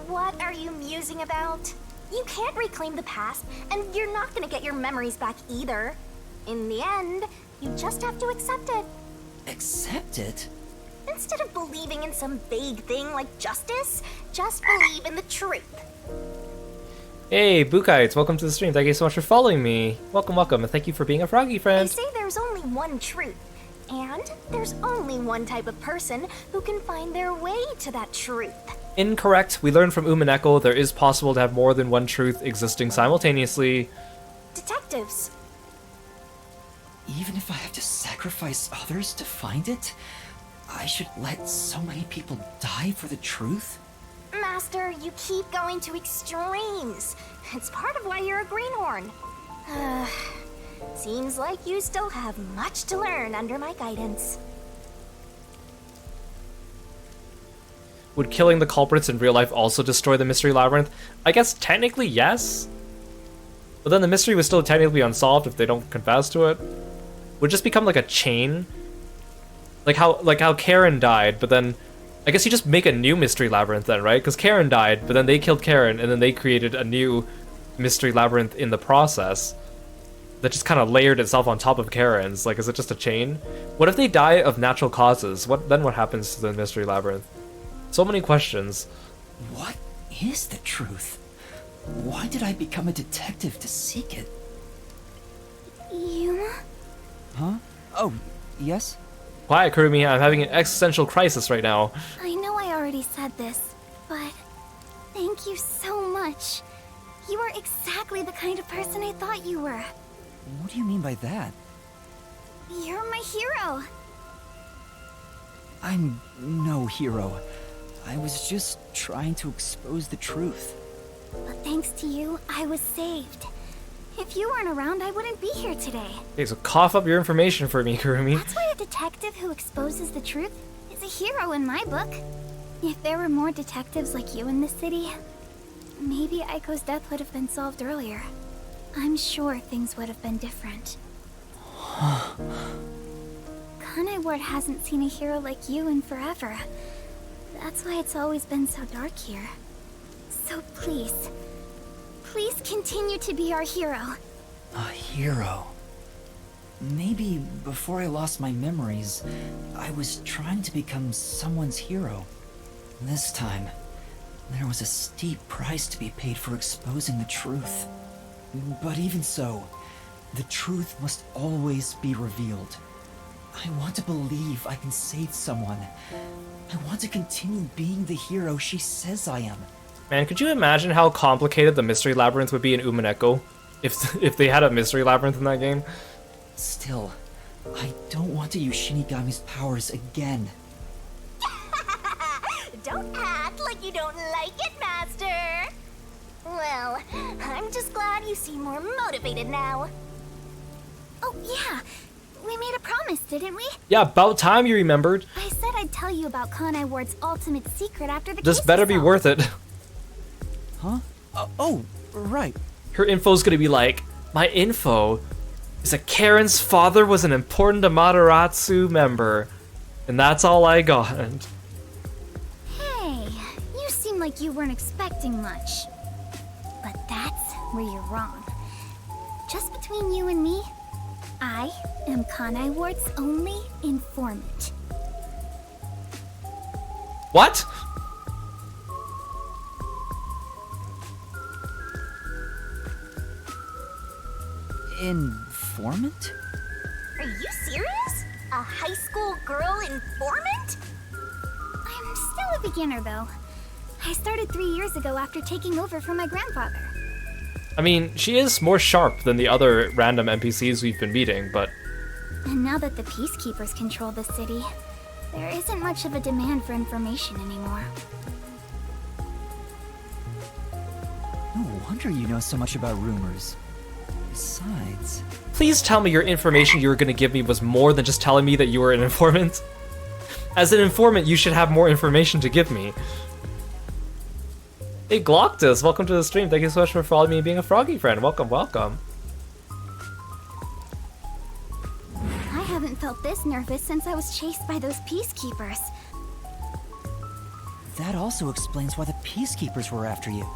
What are you musing about? You can't reclaim the past, and you're not gonna get your memories back either. In the end, you just have to accept it.
Accept it?
Instead of believing in some vague thing like justice, just believe in the truth.
Hey, Bookites, welcome to the stream. Thank you so much for following me. Welcome, welcome, and thank you for being a froggy
They
friend.
say there's only one truth, and there's only one type of person who can find their way to that truth.
Incorrect. We learned from Umineko there is possible to have more than one truth existing simultaneously.
Detectives.
Even if I have to sacrifice others to find it, I should let so many people die for the truth?
Master, you keep going to extremes. It's part of why you're a greenhorn. Seems like you still have much to learn under my guidance.
Would killing the culprits in real life also destroy the Mystery Labyrinth? I guess technically yes. But then the mystery would still technically be unsolved if they don't confess to it. Would just become like a chain. Like how Karen died, but then I guess you just make a new mystery labyrinth then, right? Because Karen died, but then they killed Karen, and then they created a new mystery labyrinth in the process that just kind of layered itself on top of Karen's. Like, is it just a chain? What if they die of natural causes? What happens to the mystery labyrinth? So many questions.
What is the truth? Why did I become a detective to seek it?
Yuma?
Huh? Oh, yes?
Quiet, Kurumi. I'm having an existential crisis right now.
I know I already said this, but thank you so much. You are exactly the kind of person I thought you were.
What do you mean by that?
You're my hero.
I'm no hero. I was just trying to expose the truth.
But thanks to you, I was saved. If you weren't around, I wouldn't be here today.
Okay, so cough up your information for me, Kurumi.
That's why a detective who exposes the truth is a hero in my book. If there were more detectives like you in the city, maybe Aiko's death would have been solved earlier. I'm sure things would have been different. Kanai Ward hasn't seen a hero like you in forever. That's why it's always been so dark here. So please continue to be our hero.
A hero? Maybe before I lost my memories, I was trying to become someone's hero. This time, there was a steep price to be paid for exposing the truth. But even so, the truth must always be revealed. I want to believe I can save someone. I want to continue being the hero she says I am.
Man, could you imagine how complicated the mystery labyrinth would be in Umineko if they had a mystery labyrinth in that game?
Still, I don't want to use Shinigami's powers again.
Don't act like you don't like it, Master. Well, I'm just glad you seem more motivated now. Oh, yeah. We made a promise, didn't we?
Yeah, about time you remembered.
I said I'd tell you about Kanai Ward's ultimate secret after the
This
case
better
was
be
solved.
worth it.
Huh? Oh, right.
Her info's gonna be like, my info is that Karen's father was an important Amaterasu member. And that's all I got.
Hey, you seem like you weren't expecting much. But that's where you're wrong. Just between you and me, I am Kanai Ward's only informant.
What?
Informant?
Are you serious? A high school girl informant? I'm still a beginner, though. I started 3 years ago after taking over from my grandfather.
I mean, she is more sharp than the other random NPCs we've been meeting, but...
And now that the peacekeepers control the city, there isn't much of a demand for information anymore.
No wonder you know so much about rumors. Besides...
Please tell me your information you were gonna give me was more than just telling me that you were an informant. As an informant, you should have more information to give me. Hey Gloctus, welcome to the stream. Thank you so much for following me and being a Froggy friend. Welcome, welcome.
I haven't felt this nervous since I was chased by those peacekeepers.
That also explains why the peacekeepers were after you.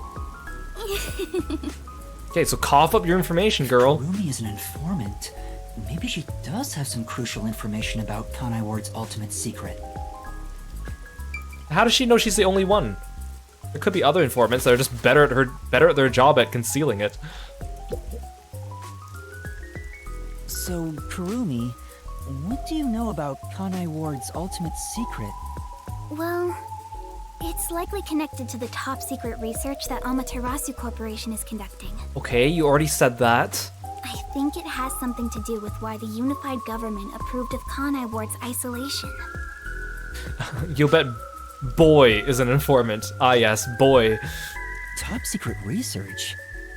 Okay, so cough up your information, girl.
Rumi is an informant. Maybe she does have some crucial information about Kanai Ward's ultimate secret.
How does she know she's the only one? There could be other informants that are just better at their job at concealing it.
So, Kurumi, what do you know about Kanai Ward's ultimate secret?
Well, it's likely connected to the top secret research that Amaterasu Corporation is conducting.
Okay, you already said that.
I think it has something to do with why the unified government approved of Kanai Ward's isolation.
You'll bet Boy is an informant. Ah yes, Boy.
Top secret research?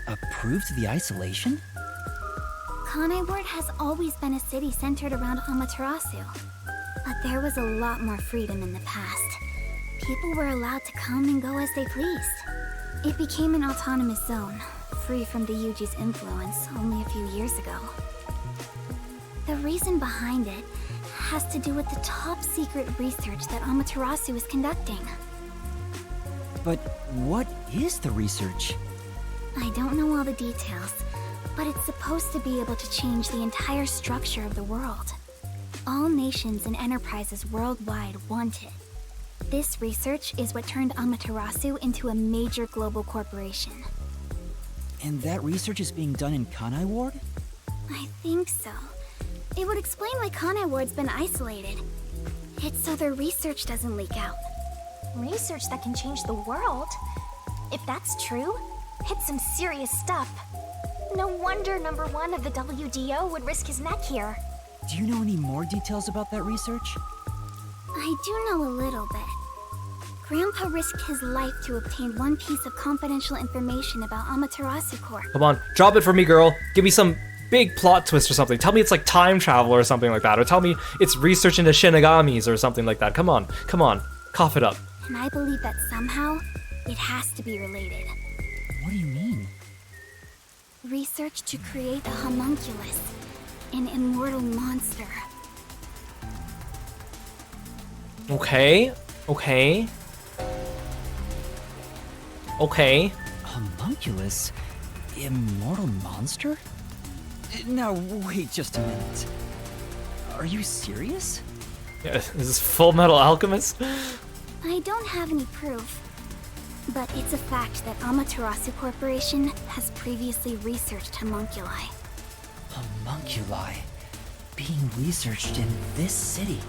Approved the isolation?
Kanai Ward has always been a city centered around Amaterasu. But there was a lot more freedom in the past. People were allowed to come and go as they pleased. It became an autonomous zone, free from the Yuji's influence only a few years ago. The reason behind it has to do with the top-secret research that Amaterasu is conducting.
But what is the research?
I don't know all the details, but it's supposed to be able to change the entire structure of the world. All nations and enterprises worldwide want it. This research is what turned Amaterasu into a major global corporation.
And that research is being done in Kanai Ward?
I think so. It would explain why Kanai Ward's been isolated. It's so their research doesn't leak out.
Research that can change the world? If that's true, it's some serious stuff. No wonder number 1 of the WDO would risk his neck here.
Do you know any more details about that research?
I do know a little bit. Grandpa risked his life to obtain one piece of confidential information about Amaterasu Corp.
Come on, drop it for me, girl. Give me some big plot twist or something. Tell me it's like time travel or something like that. Or tell me it's research into Shinigami's or something like that. Come on, cough it up.
And I believe that somehow, it has to be related.
What do you mean?
Research to create a homunculus, an immortal monster.
Okay.
Homunculus? Immortal monster? Now, wait just a minute. Are you serious?
Yeah, is this Full Metal Alchemist?
I don't have any proof, but it's a fact that Amaterasu Corporation has previously researched homunculi.
Homunculi? Being researched in this city?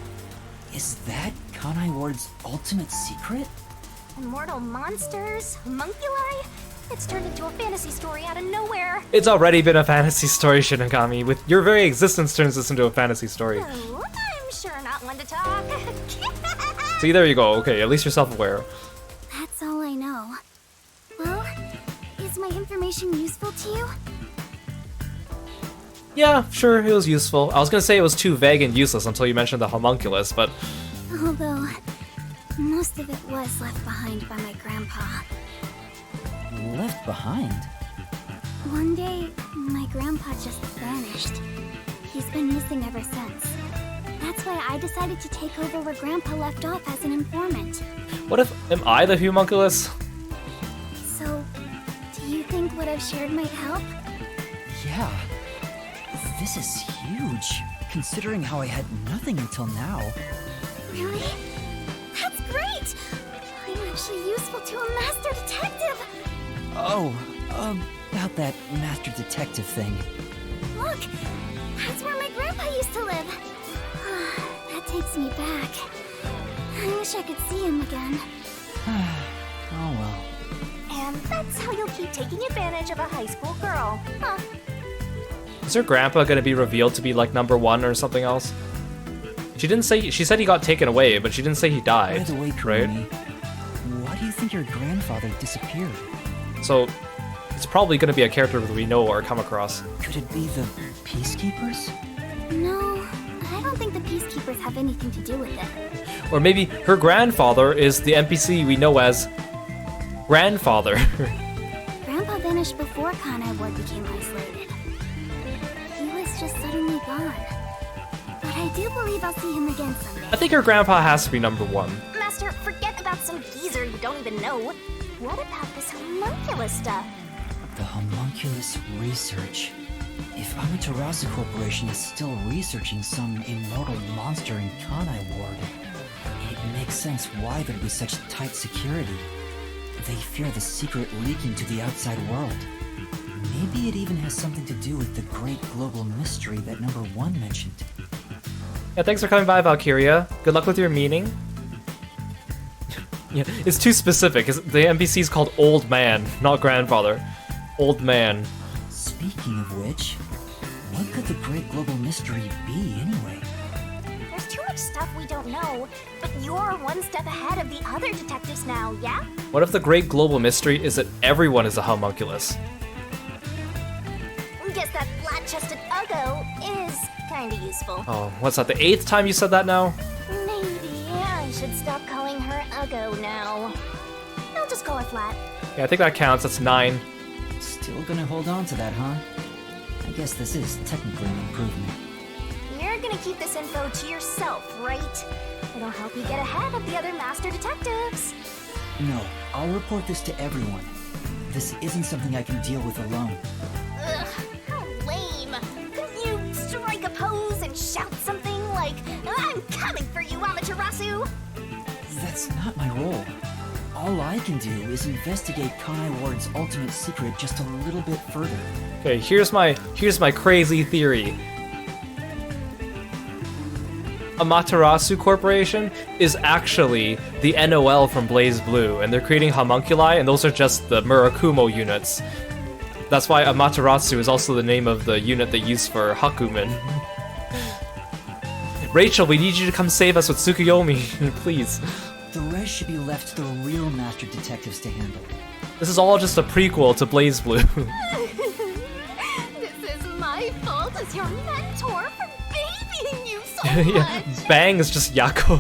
Is that Kanai Ward's ultimate secret?
Immortal monsters? Homunculi? It's turned into a fantasy story out of nowhere.
It's already been a fantasy story, Shinigami. With your very existence turns this into a fantasy story.
Oh, I'm sure not one to talk.
See, there you go. Okay, at least you're self-aware.
That's all I know. Well, is my information useful to you?
Yeah, sure, it was useful. I was gonna say it was too vague and useless until you mentioned the homunculus, but...
Although, most of it was left behind by my grandpa.
Left behind?
One day, my grandpa just vanished. He's been missing ever since. That's why I decided to take over where grandpa left off as an informant.
What if... am I the homunculus?
So, do you think what I've shared might help?
Yeah. This is huge, considering how I had nothing until now.
Really? That's great! I'm actually useful to a master detective!
Oh, about that master detective thing.
Look! That's where my grandpa used to live! That takes me back. I wish I could see him again.
Oh well.
And that's how you'll keep taking advantage of a high school girl, huh?
Is her grandpa gonna be revealed to be like number 1 or something else? She didn't say. She said he got taken away, but she didn't say he died.
By the way,
right?
Kurumi, why do you think your grandfather disappeared?
So, it's probably gonna be a character that we know or come across.
Could it be the Peacekeepers?
No, I don't think the Peacekeepers have anything to do with it.
Or maybe her grandfather is the NPC we know as Grandfather.
Grandpa vanished before Kanai Ward became isolated. He was just suddenly gone. But I do believe I'll see him again someday.
I think her grandpa has to be number 1.
Master, forget about some geezer you don't even know. What about this homunculus stuff?
The homunculus research. If Amaterasu Corporation is still researching some immortal monster in Kanai Ward, it makes sense why there'd be such tight security. They fear the secret leaking to the outside world. Maybe it even has something to do with the great global mystery that number 1 mentioned.
Yeah, thanks for coming by, Valkyria. Good luck with your meeting. Yeah, it's too specific. The NPC is called Old Man, not Grandfather. Old Man.
Speaking of which, what could the great global mystery be anyway?
There's too much stuff we don't know, but you're one step ahead of the other detectives now, yeah?
What if the great global mystery is that everyone is a homunculus?
Guess that flat-chested Uggo is kinda useful.
Oh, what's that, the 8th time you said that now?
Maybe I should stop calling her Uggo now. No We'll just call it flat.
Yeah, I think that counts. That's 9.
Still gonna hold on to that, huh? I guess this is technically an improvement.
You're gonna keep this info to yourself, right? It'll help you get ahead of the other master detectives.
No, I'll report this to everyone. This isn't something I can deal with alone.
Ugh, how lame. Couldn't you strike a pose and shout something like, "I'm coming for you, Amaterasu"?
That's not my role. All I can do is investigate Kanai Ward's ultimate secret just a little bit further.
Okay, here's my crazy theory. Amaterasu Corporation is actually the NOL from Blaze Blue, and they're creating homunculi, and those are just the Murakumo units. That's why Amaterasu is also the name of the unit they use for Hakumen. Rachel, we need you to come save us with Tsukuyomi, please.
The rest should be left to the real master detectives to handle.
This is all just a prequel to Blaze Blue.
This is my fault as your mentor for babying you so
Yeah,
much.
Bang is just Yako.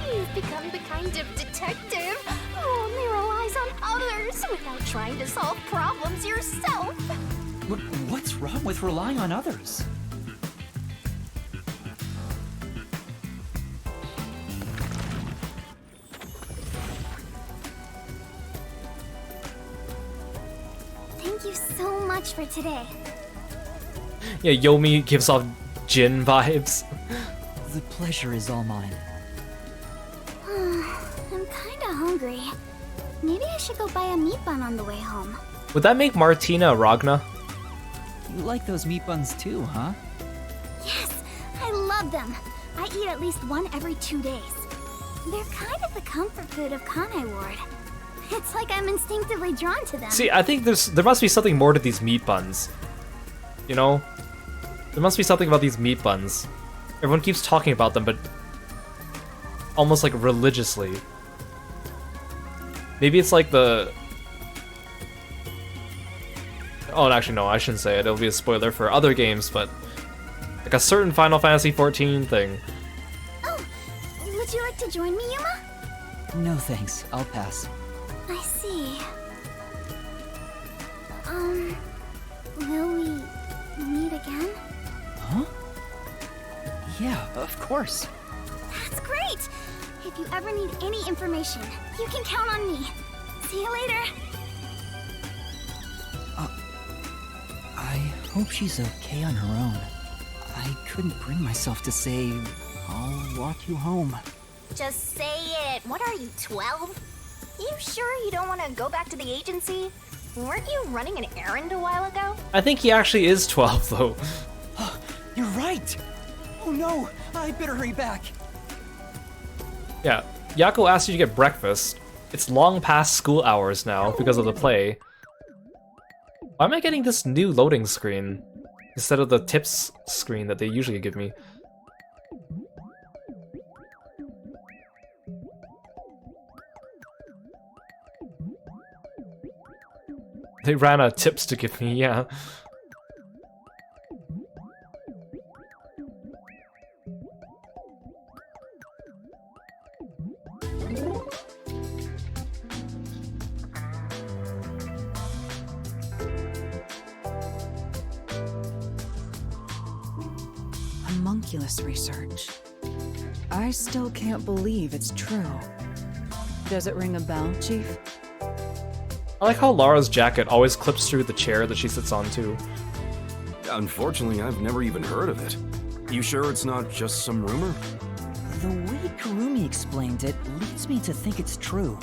You've become the kind of detective who only relies on others without trying to solve problems yourself.
What's wrong with relying on others?
Thank you so much for today.
Yeah, Yomi gives off Jin vibes.
The pleasure is all mine.
I'm kinda hungry. Maybe I should go buy a meat bun on the way home.
Would that make Martina a Ragna?
You like those meat buns too, huh?
Yes, I love them. I eat at least one every 2 days. They're kind of the comfort food of Kanai Ward. It's like I'm instinctively drawn to them.
See, I think there must be something more to these meat buns. You know? There must be something about these meat buns. Everyone keeps talking about them, but almost like religiously. Maybe it's like the... Oh, actually no, I shouldn't say it. It'll be a spoiler for other games, but like a certain Final Fantasy XIV thing.
Oh, would you like to join me, Yuma?
No thanks, I'll pass.
I see. Will we meet again?
Huh? Yeah, of course.
That's great! If you ever need any information, you can count on me. See you later.
I hope she's okay on her own. I couldn't bring myself to say, I'll walk you home.
Just say it. What are you, 12? You sure you don't want to go back to the agency? Weren't you running an errand a while ago?
I think he actually is 12 though.
You're right! Oh no, I better hurry back.
Yeah, Yako asked you to get breakfast. It's long past school hours now because of the play. Why am I getting this new loading screen instead of the tips screen that they usually give me? They ran out of tips to give me, yeah.
Homunculus research. I still can't believe it's true. Does it ring a bell, Chief?
I like how Lara's jacket always clips through the chair that she sits on too.
Unfortunately, I've never even heard of it. You sure it's not just some rumor?
The way Kurumi explained it leads me to think it's true.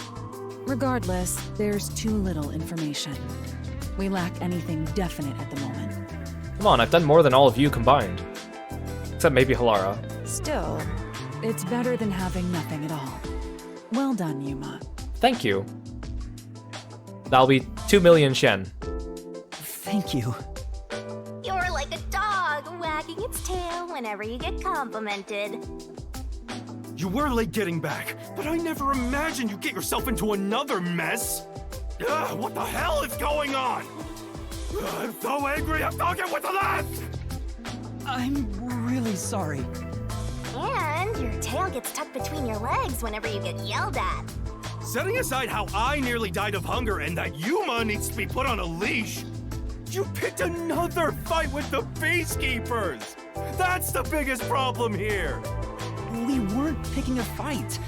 Regardless, there's too little information. We lack anything definite at the moment.
Come on, I've done more than all of you combined. Except maybe Halara.
Still, it's better than having nothing at all. Well done, Yuma.
Thank you. That'll be 2 million Shen.
Thank you.
You're like a dog wagging its tail whenever you get complimented.
You were late getting back, but I never imagined you'd get yourself into another mess. Ugh, what the hell is going on? Ugh, I'm so angry, I'm talking with the last!
I'm really sorry.
And your tail gets tucked between your legs whenever you get yelled at.
Setting aside how I nearly died of hunger and that Yuma needs to be put on a leash, you picked another fight with the Peacekeepers! That's the biggest problem here!
We weren't picking a fight.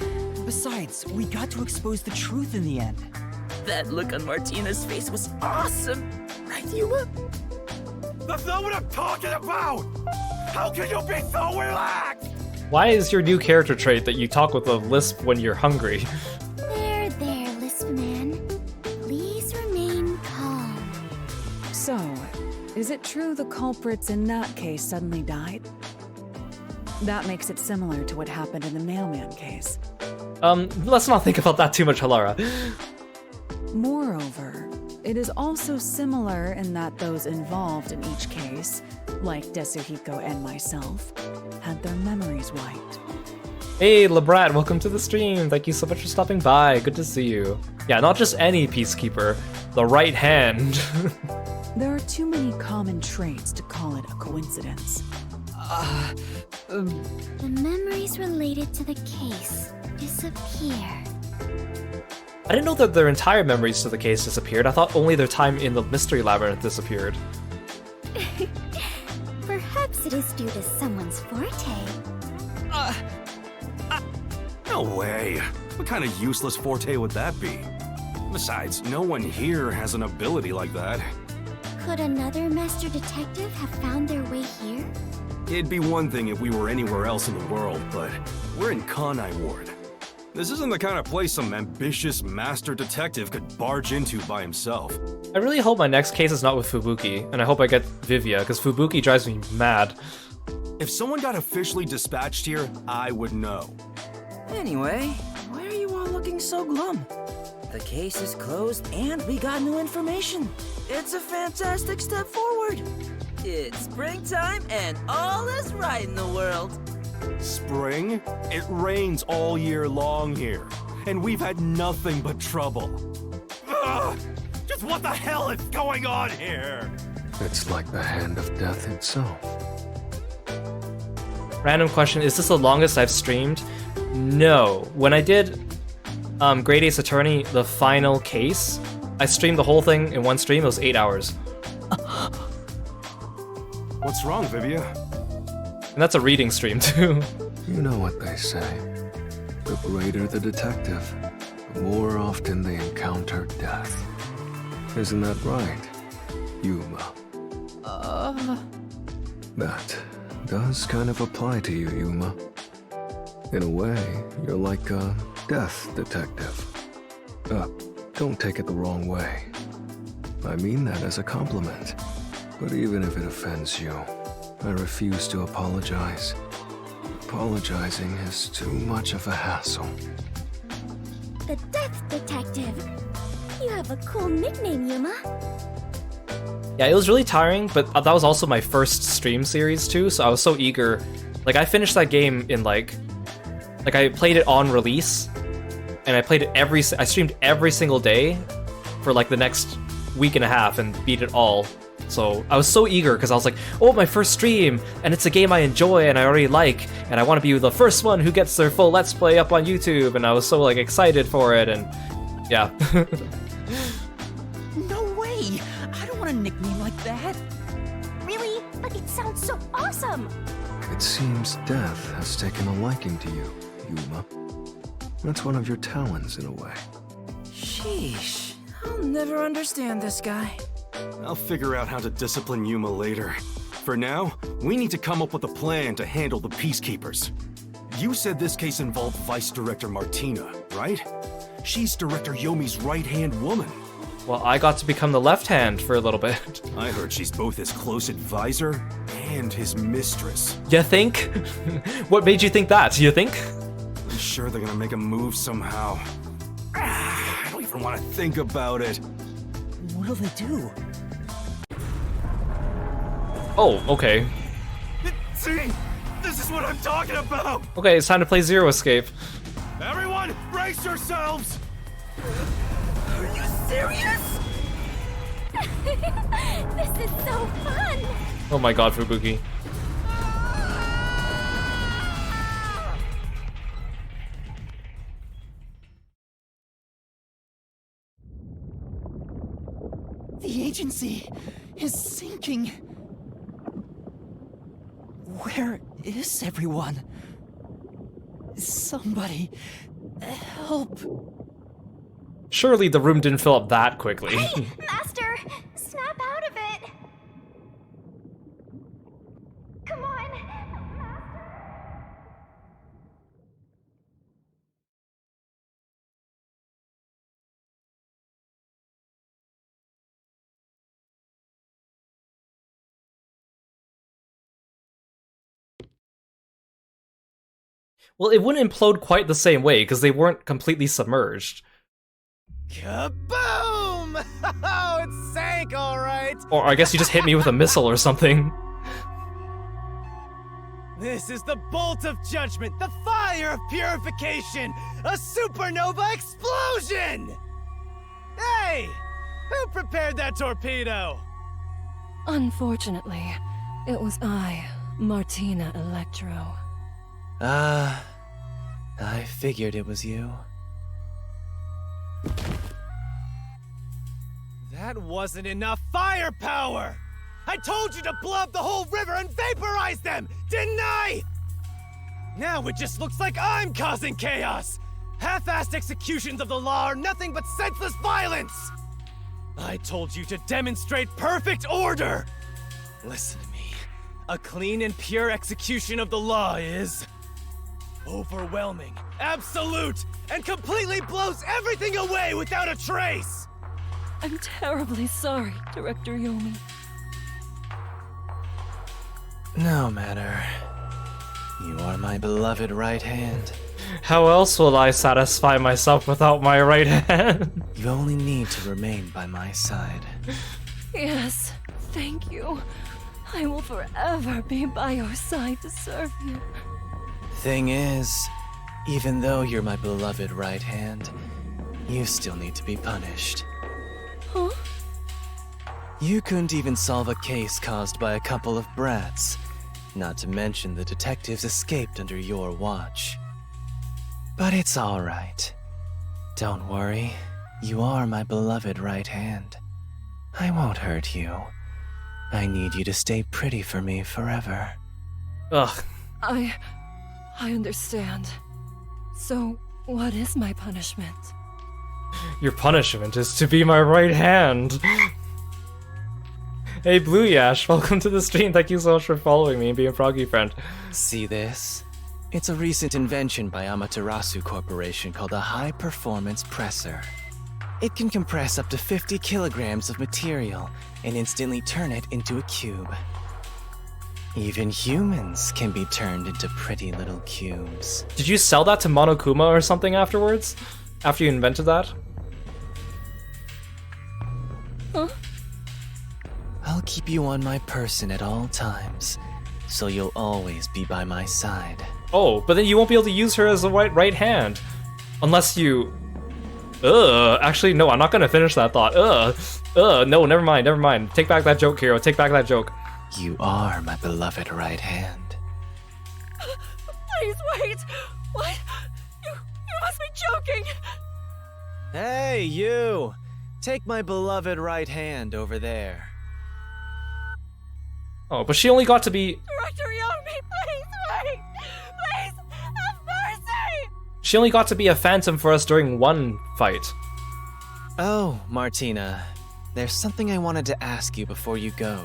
Besides, we got to expose the truth in the end.
That look on Martina's face was awesome! Right, Yuma?
That's not what I'm talking about! How can you be so relaxed?
Why is your new character trait that you talk with a lisp when you're hungry?
There, Lisp Man. Please remain calm.
So, is it true the culprits in that case suddenly died? That makes it similar to what happened in the mailman case.
Let's not think about that too much, Halara.
Moreover, it is also similar in that those involved in each case, like Desuhiko and myself, had their memories wiped.
Hey, Labrat, welcome to the stream. Thank you so much for stopping by. Good to see you. Yeah, not just any Peacekeeper, the right hand.
There are too many common traits to call it a coincidence.
The memories related to the case disappear.
I didn't know that their entire memories to the case disappeared. I thought only their time in the Mystery Labyrinth disappeared.
Perhaps it is due to someone's forte.
No way. What kind of useless forte would that be? Besides, no one here has an ability like that.
Could another master detective have found their way here?
It'd be one thing if we were anywhere else in the world, but we're in Kanai Ward. This isn't the kind of place some ambitious master detective could barge into by himself.
I really hope my next case is not with Fubuki, and I hope I get Vivia, because Fubuki drives me mad.
If someone got officially dispatched here, I would know.
Anyway, why are you all looking so glum? The case is closed and we got new information. It's a fantastic step forward. It's springtime and all is right in the world.
Spring? It rains all year long here, and we've had nothing but trouble. Ugh! Just what the hell is going on here?
It's like the hand of death itself.
Random question, is this the longest I've streamed? No. When I did Great Ace Attorney, the final case, I streamed the whole thing in one stream. It was 8 hours.
What's wrong, Vivia?
And that's a reading stream, too.
You know what they say. The greater the detective, the more often they encounter death. Isn't that right, Yuma? That does kind of apply to you, Yuma. In a way, you're like a death detective. Don't take it the wrong way. I mean that as a compliment. But even if it offends you, I refuse to apologize. Apologizing is too much of a hassle.
The Death Detective. You have a cool nickname, Yuma.
Yeah, it was really tiring, but that was also my first stream series too, so I was so eager. Like, I finished that game in like I played it on release, and I played it I streamed every single day for like the next week and a half and beat it all. So I was so eager because I was like, oh, my first stream, and it's a game I enjoy and I already like, and I want to be the first one who gets their full Let's Play up on YouTube, and I was so like excited for it, and yeah.
No way! I don't want a nickname like that.
Really? But it sounds so awesome!
It seems death has taken a liking to you, Yuma. That's one of your talents in a way.
Sheesh, I'll never understand this guy.
I'll figure out how to discipline Yuma later. For now, we need to come up with a plan to handle the Peacekeepers. You said this case involved Vice Director Martina, right? She's Director Yomi's right-hand woman.
Well, I got to become the left hand for a little bit.
I heard she's both his close advisor and his mistress.
You think? What made you think that? You think?
I'm sure they're gonna make a move somehow. I don't even want to think about it.
What'll they do?
Oh, okay.
See? This is what I'm talking about!
Okay, it's time to play Zero Escape.
Everyone, brace yourselves!
Are you serious?
This is so fun!
Oh my god, Fubuki.
The agency is sinking. Where is everyone? Somebody help.
Surely the room didn't fill up that quickly.
Hey, Master! Snap out of it! Come on!
Well, it wouldn't implode quite the same way, because they weren't completely submerged.
Kaboom! Oh, it sank, all right.
Or I guess you just hit me with a missile or something.
This is the bolt of judgment, the fire of purification, a supernova explosion! Hey! Who prepared that torpedo?
Unfortunately, it was I, Martina Electro.
I figured it was you. That wasn't enough firepower! I told you to blow up the whole river and vaporize them, didn't I? Now it just looks like I'm causing chaos! Half-assed executions of the law are nothing but senseless violence! I told you to demonstrate perfect order! Listen to me. A clean and pure execution of the law is overwhelming, absolute, and completely blows everything away without a trace!
I'm terribly sorry, Director Yomi.
No matter. You are my beloved right hand.
How else will I satisfy myself without my right hand?
You only need to remain by my side.
Yes, thank you. I will forever be by your side to serve you.
Thing is, even though you're my beloved right hand, you still need to be punished.
Huh?
You couldn't even solve a case caused by a couple of brats. Not to mention the detectives escaped under your watch. But it's all right. Don't worry. You are my beloved right hand. I won't hurt you. I need you to stay pretty for me forever.
Ugh.
I understand. So, what is my punishment?
Your punishment is to be my right hand. Hey, Blue Yash, welcome to the stream. Thank you so much for following me and being a Froggy friend.
See this? It's a recent invention by Amaterasu Corporation called a high-performance presser. It can compress up to 50 kilograms of material and instantly turn it into a cube. Even humans can be turned into pretty little cubes.
Did you sell that to Monokuma or something afterwards? After you invented that?
Huh?
I'll keep you on my person at all times, so you'll always be by my side.
Oh, but then you won't be able to use her as a right hand. Unless you... actually, no, I'm not gonna finish that thought. No, never mind. Take back that joke, Kiro, take back that joke.
You are my beloved right hand.
Please wait! What? You must be joking!
Hey, you! Take my beloved right hand over there.
Oh, but she only got to be...
Director Yomi, please wait! Please, have mercy!
She only got to be a phantom for us during one fight.
Oh, Martina, there's something I wanted to ask you before you go.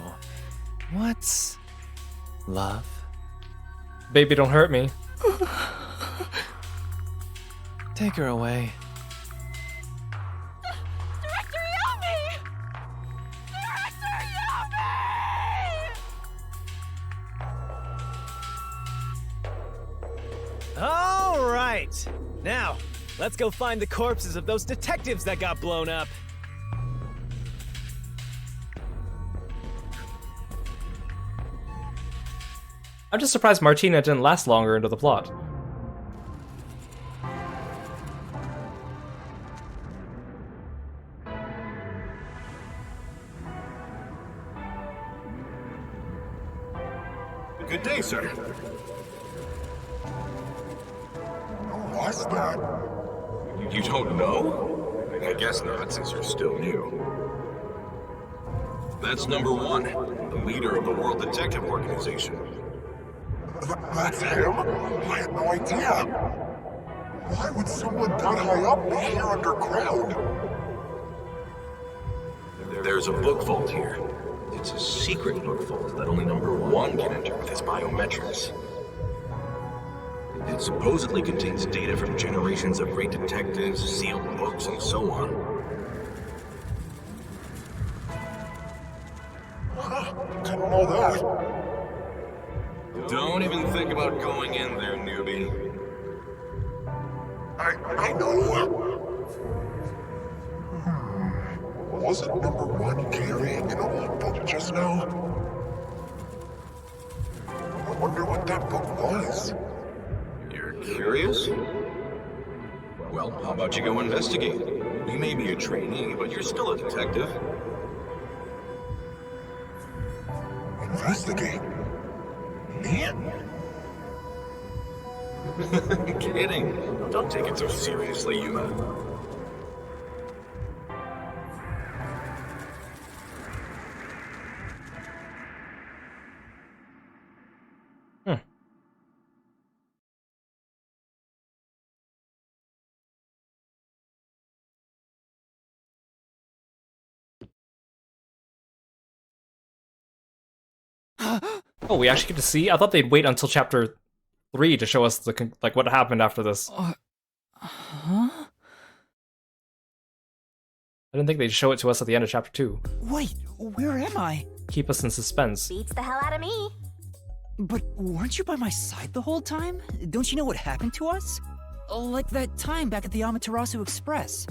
What's love?
Baby, don't hurt me.
Take her away.
Director Yomi! Director Yomi!
All right. Now, let's go find the corpses of those detectives that got blown up.
I'm just surprised Martina didn't last longer into the plot.
Good day, sir. What's that? You don't know? I guess not, since you're still new.
That's number one, the leader of the World Detective Organization.
That's him? I had no idea. Why would someone that high up be here underground?
There's a book vault here. It's a secret book vault that only number one can enter with his biometrics. It supposedly contains data from generations of great detectives, sealed books, and so on.
Didn't know that.
Don't even think about going in there, newbie.
I know. Wasn't number one carrying an old book just now? I wonder what that book was.
You're curious? Well, how about you go investigate? You may be a trainee, but you're still a detective.
Investigate? Me?
Kidding. Don't take it so seriously, Yuma.
Oh, we actually get to see? I thought they'd wait until chapter 3 to show us the like what happened after this.
Huh?
I didn't think they'd show it to us at the end of chapter 2.
Wait, where am I?
Keep us in suspense.
Beats the hell out of me.
But weren't you by my side the whole time? Don't you know what happened to us? Like that time back at the Amaterasu Express.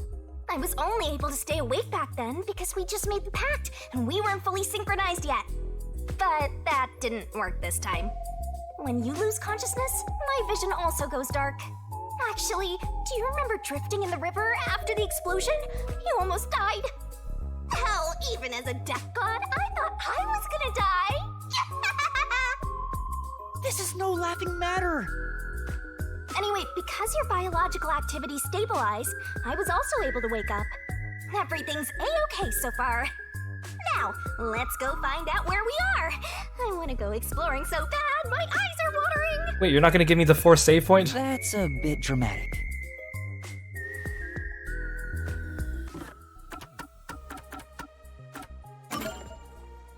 I was only able to stay awake back then because we just made the pact and we weren't fully synchronized yet. But that didn't work this time. When you lose consciousness, my vision also goes dark. Actually, do you remember drifting in the river after the explosion? You almost died. Hell, even as a death god, I thought I was gonna die.
This is no laughing matter.
Anyway, because your biological activity stabilized, I was also able to wake up. Everything's a-okay so far. Now, let's go find out where we are. I want to go exploring so bad, my eyes are watering.
Wait, you're not going to give me the 4 save point?
That's a bit dramatic.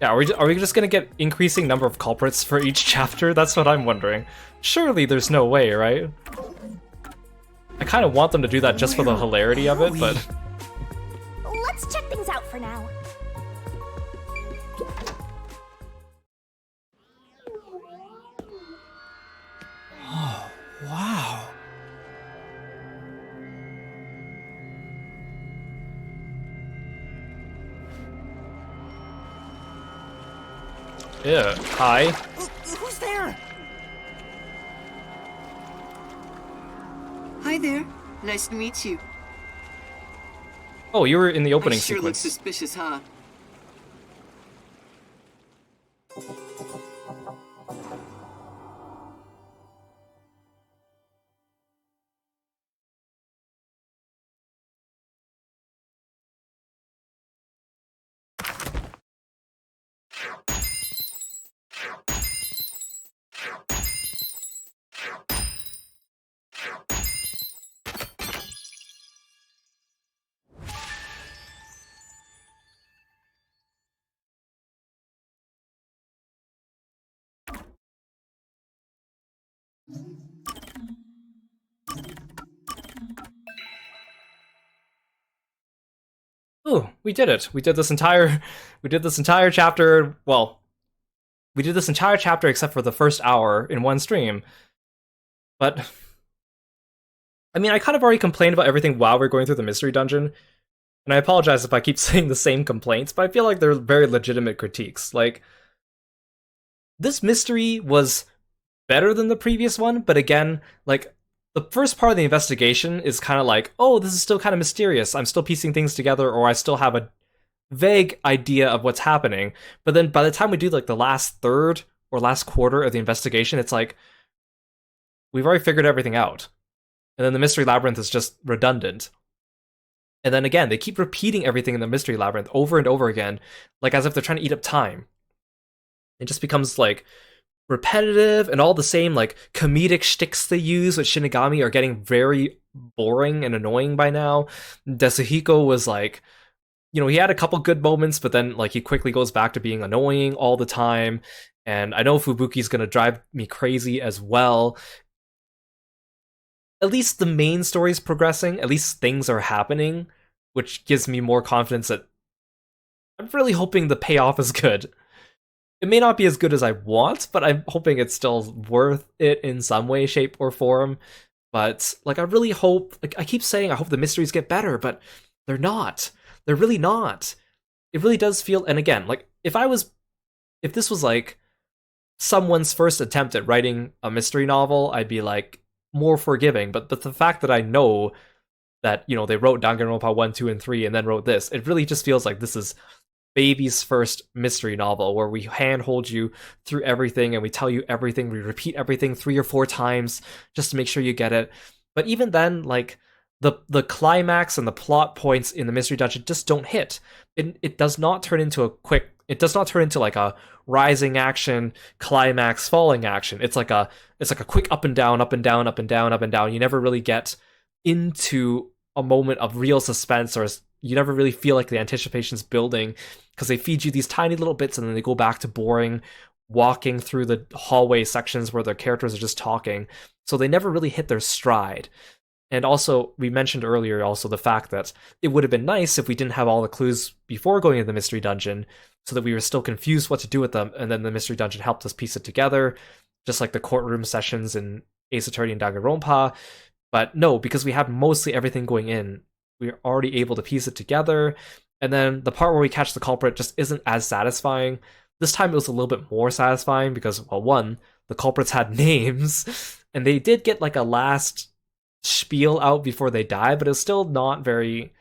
Yeah, are we just going to get increasing number of culprits for each chapter? That's what I'm wondering. Surely there's no way, right? I kind of want them to do that just for the hilarity of it, but...
Let's check things out for now.
Oh, wow.
Yeah, hi.
Who's there?
Hi there. Nice to meet you.
Oh, you were in the opening
I sure
sequence.
look suspicious, huh?
Ooh, we did it. We did this entire chapter, well, we did this entire chapter except for the first hour in one stream. But I mean, I kind of already complained about everything while we're going through the mystery dungeon. And I apologize if I keep saying the same complaints, but I feel like they're very legitimate critiques. Like, this mystery was better than the previous one, but again, like, the first part of the investigation is kind of like, oh, this is still kind of mysterious. I'm still piecing things together, or I still have a vague idea of what's happening. But then by the time we do like the last third or last quarter of the investigation, it's like, we've already figured everything out. And then the mystery labyrinth is just redundant. And then again, they keep repeating everything in the Mystery Labyrinth over and over again, like as if they're trying to eat up time. It just becomes like repetitive, and all the same like comedic shticks they use with Shinigami are getting very boring and annoying by now. Desuhiko was like, you know, he had a couple good moments, but then like he quickly goes back to being annoying all the time. And I know Fubuki's gonna drive me crazy as well. At least the main story's progressing, at least things are happening, which gives me more confidence that I'm really hoping the payoff is good. It may not be as good as I want, but I'm hoping it's still worth it in some way, shape, or form. But like, I really hope, like, I keep saying I hope the mysteries get better, but they're not. They're really not. It really does feel, and again, like, if this was like someone's first attempt at writing a mystery novel, I'd be like more forgiving. But the fact that I know that, you know, they wrote Danganronpa 1, 2, and 3 and then wrote this, it really just feels like this is baby's first mystery novel where we handhold you through everything and we tell you everything, we repeat everything 3 or 4 times just to make sure you get it. But even then, like, the climax and the plot points in the mystery dungeon just don't hit. It does not turn into like a rising action climax falling action. It's like a quick up and down, up and down, up and down, up and down. You never really get into a moment of real suspense, or you never really feel like the anticipation's building, because they feed you these tiny little bits and then they go back to boring walking through the hallway sections where the characters are just talking. So they never really hit their stride. And also, we mentioned earlier also the fact that it would have been nice if we didn't have all the clues before going to the mystery dungeon, so that we were still confused what to do with them, and then the mystery dungeon helped us piece it together, just like the courtroom sessions in Ace Attorney and Danganronpa. But no, because we had mostly everything going in, we're already able to piece it together, and then the part where we catch the culprit just isn't as satisfying. This time it was a little bit more satisfying because, well, one, the culprits had names, and they did get like a last spiel out before they die, but it's still not very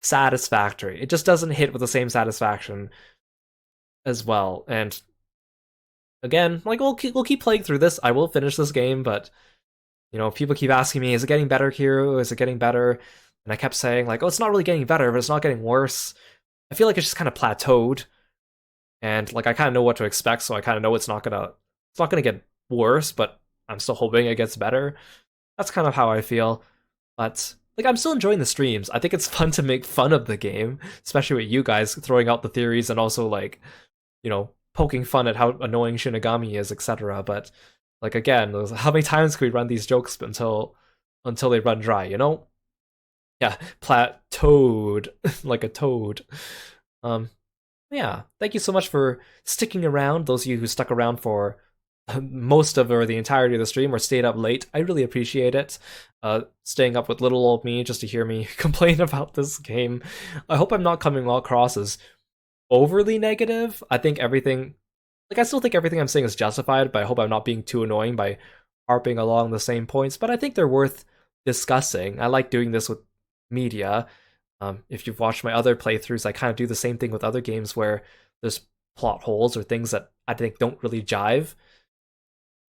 satisfactory. It just doesn't hit with the same satisfaction as well. And again, like, we'll keep playing through this. I will finish this game, but you know, people keep asking me, is it getting better, Kiro? Is it getting better? And I kept saying, like, oh, it's not really getting better, but it's not getting worse. I feel like it's just kind of plateaued. And like, I kind of know what to expect, so I kind of know it's not gonna get worse, but I'm still hoping it gets better. That's kind of how I feel. But like, I'm still enjoying the streams. I think it's fun to make fun of the game, especially with you guys throwing out the theories and also, like, you know, poking fun at how annoying Shinigami is, etc. But like, again, how many times can we run these jokes until they run dry, you know? Yeah, plateaued like a toad. Yeah, thank you so much for sticking around, those of you who stuck around for most of or the entirety of the stream or stayed up late. I really appreciate it. Staying up with little old me just to hear me complain about this game. I hope I'm not coming across as overly negative. I think everything, like, I still think everything I'm saying is justified, but I hope I'm not being too annoying by harping along the same points. But I think they're worth discussing. I like doing this with media. If you've watched my other playthroughs, I kind of do the same thing with other games where there's plot holes or things that I think don't really jive.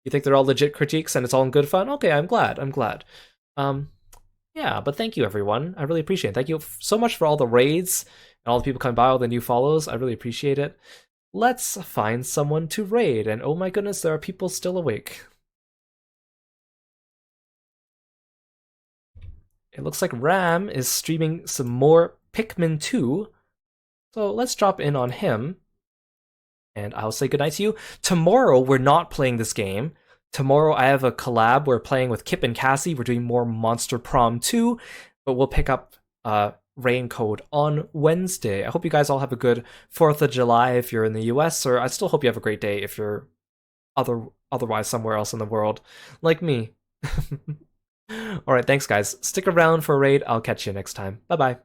You think they're all legit critiques and it's all in good fun? Okay, I'm glad. Yeah, but thank you, everyone. I really appreciate it. Thank you so much for all the raids and all the people coming by, all the new follows. I really appreciate it. Let's find someone to raid, and oh my goodness, there are people still awake. It looks like Ram is streaming some more Pikmin 2, so let's drop in on him. And I'll say goodnight to you. Tomorrow, we're not playing this game. Tomorrow, I have a collab. We're playing with Kip and Cassie. We're doing more Monster Prom 2, but we'll pick up Raincode on Wednesday. I hope you guys all have a good 4th of July if you're in the US, or I still hope you have a great day if you're otherwise somewhere else in the world, like me. Alright, thanks guys. Stick around for a raid. I'll catch you next time. Bye-bye.